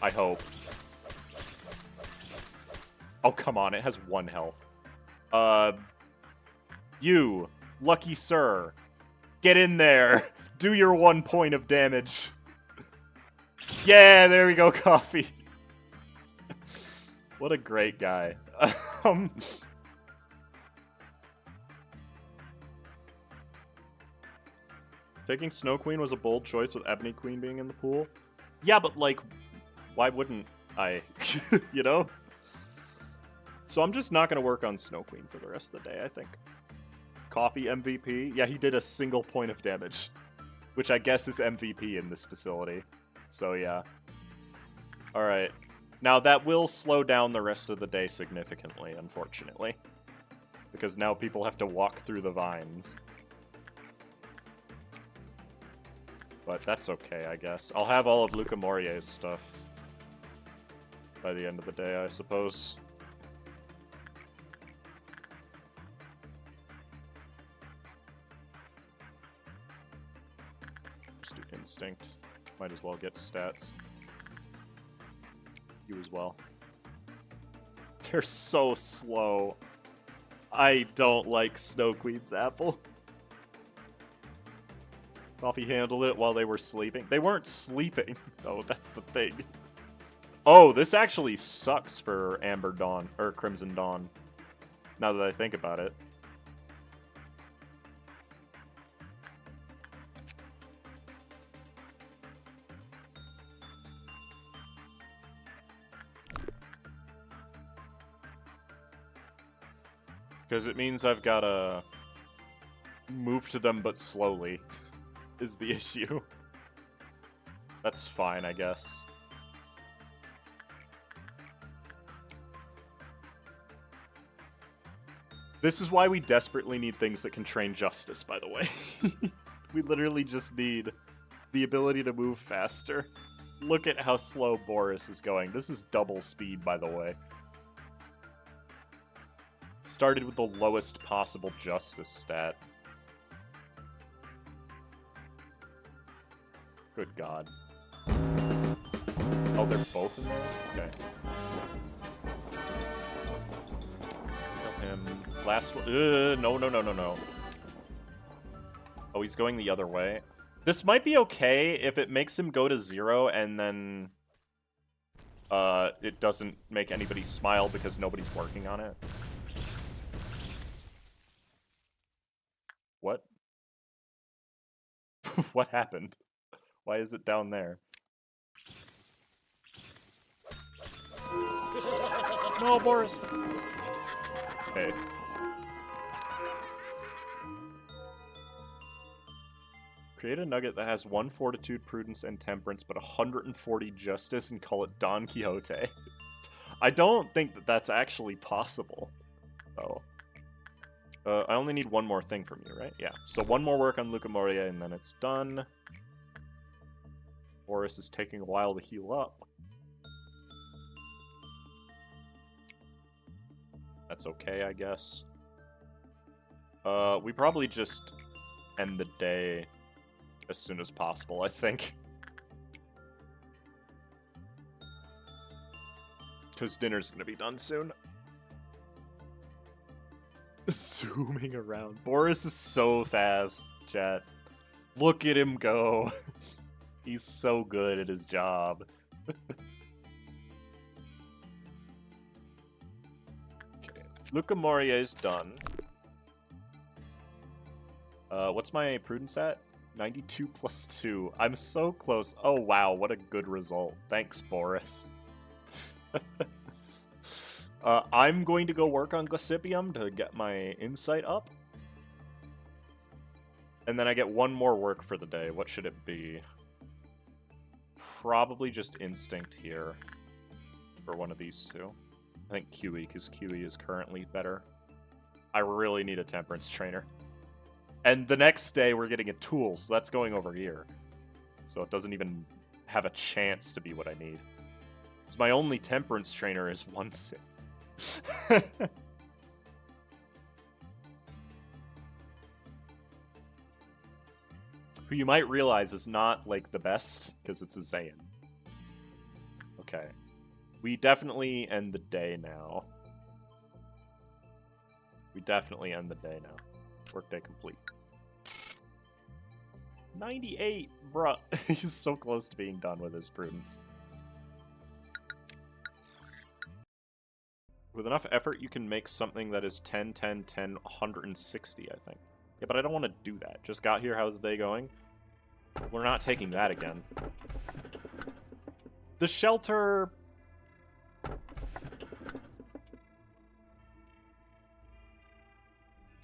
I hope. Oh, come on, it has 1 health. You, lucky sir, get in there. Do your 1 point of damage. Yeah, there we go, Coffee. What a great guy. Taking Snow Queen was a bold choice with Ebony Queen being in the pool. Yeah, but like, why wouldn't I? You know? So I'm just not going to work on Snow Queen for the rest of the day, I think. Coffee MVP. Yeah, he did a single point of damage. which I guess is MVP in this facility. So yeah. Alright. Now that will slow down the rest of the day significantly, unfortunately. Because now people have to walk through the vines. But that's okay, I guess. I'll have all of Luca Morier's stuff by the end of the day, I suppose. Just do instinct. Might as well get stats. You as well. They're so slow. I don't like Snow Queen's apple. Coffee handled it while they were sleeping. They weren't sleeping, though, that's the thing. Oh, this actually sucks for Amber Dawn, or Crimson Dawn, now that I think about it. Because it means I've gotta move to them, but slowly, is the issue. That's fine, I guess. This is why we desperately need things that can train justice, by the way. We literally just need the ability to move faster. Look at how slow Boris is going. This is double speed, by the way. Started with the lowest possible justice stat. Good God. Oh, they're both in there? Okay. Kill him. Last one. No. Oh, he's going the other way. This might be okay if it makes him go to 0 and then it doesn't make anybody smile because nobody's working on it. What? What happened? Why is it down there? No, Boris! Okay. Create a nugget that has 1 fortitude, prudence, and temperance, but 140 justice and call it Don Quixote. I don't think that that's actually possible. Oh. I only need one more thing from you, right? Yeah. So one more work on Luca Moria, and then it's done. Boris is taking a while to heal up. That's okay, I guess. We probably just end the day as soon as possible, I think. Because dinner's gonna be done soon. Zooming around. Boris is so fast, chat. Look at him go. He's so good at his job. Okay. Luca Morier's done. What's my prudence at? 92 plus 2. I'm so close. Oh, wow. What a good result. Thanks, Boris. I'm going to go work on Gossipium to get my insight up. And then I get one more work for the day. What should it be? Probably just instinct here for one of these two. I think QE, because QE is currently better. I really need a temperance trainer. And the next day we're getting a tool, so that's going over here. So it doesn't even have a chance to be what I need. So my only temperance trainer is 1/6. Who you might realize is not, like, the best, because it's a Zayn. Okay. We definitely end the day now. We definitely end the day now. Workday complete. 98! Bruh. He's so close to being done with his prudence. With enough effort, you can make something that is 10, 10, 10, 160, I think. Yeah, but I don't want to do that. Just got here, how's the day going? We're not taking that again. The shelter...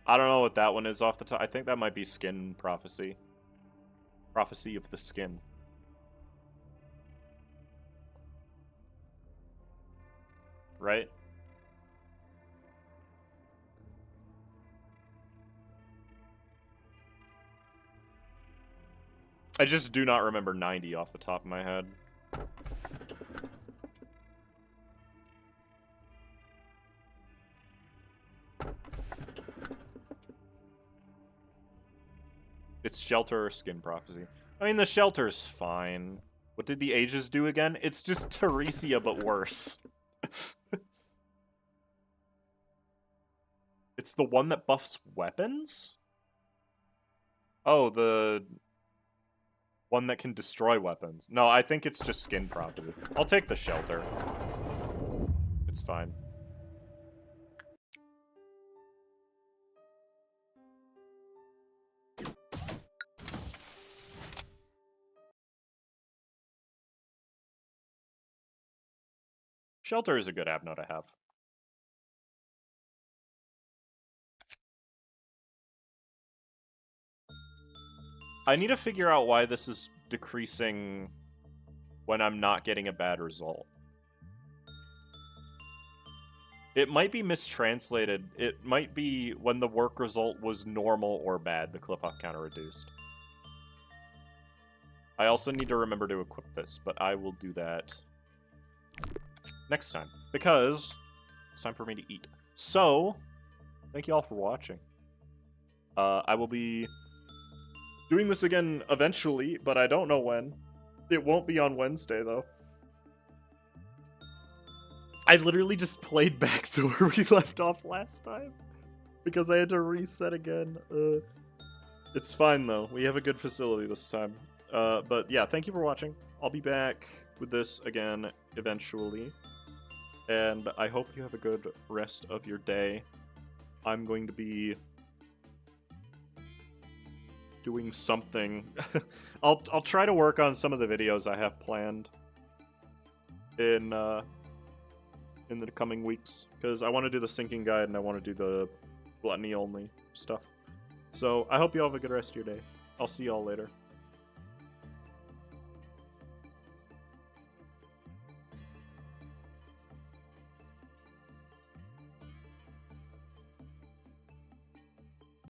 I don't know what that one is off the top. I think that might be Skin Prophecy. Prophecy of the Skin. Right? I just do not remember 90 off the top of my head. It's Shelter or Skin Prophecy. I mean, the Shelter's fine. What did the Ages do again? It's just Teresia, but worse. It's the one that buffs weapons? Oh, the one that can destroy weapons. No, I think it's just Skin Prophecy. I'll take the Shelter. It's fine. Shelter is a good abno to have. I need to figure out why this is decreasing when I'm not getting a bad result. It might be mistranslated. It might be when the work result was normal or bad, the cliff-off counter reduced. I also need to remember to equip this, but I will do that next time, because it's time for me to eat. So, thank you all for watching. I will be doing this again eventually, but I don't know when. It won't be on Wednesday, though. I literally just played back to where we left off last time, because I had to reset again. It's fine, though. We have a good facility this time. But yeah, thank you for watching. I'll be back with this again eventually. And I hope you have a good rest of your day. I'm going to be doing something. I'll try to work on some of the videos I have planned in the coming weeks, because I want to do the sinking guide and I want to do the gluttony only stuff. So I hope you all have a good rest of your day. I'll see y'all later.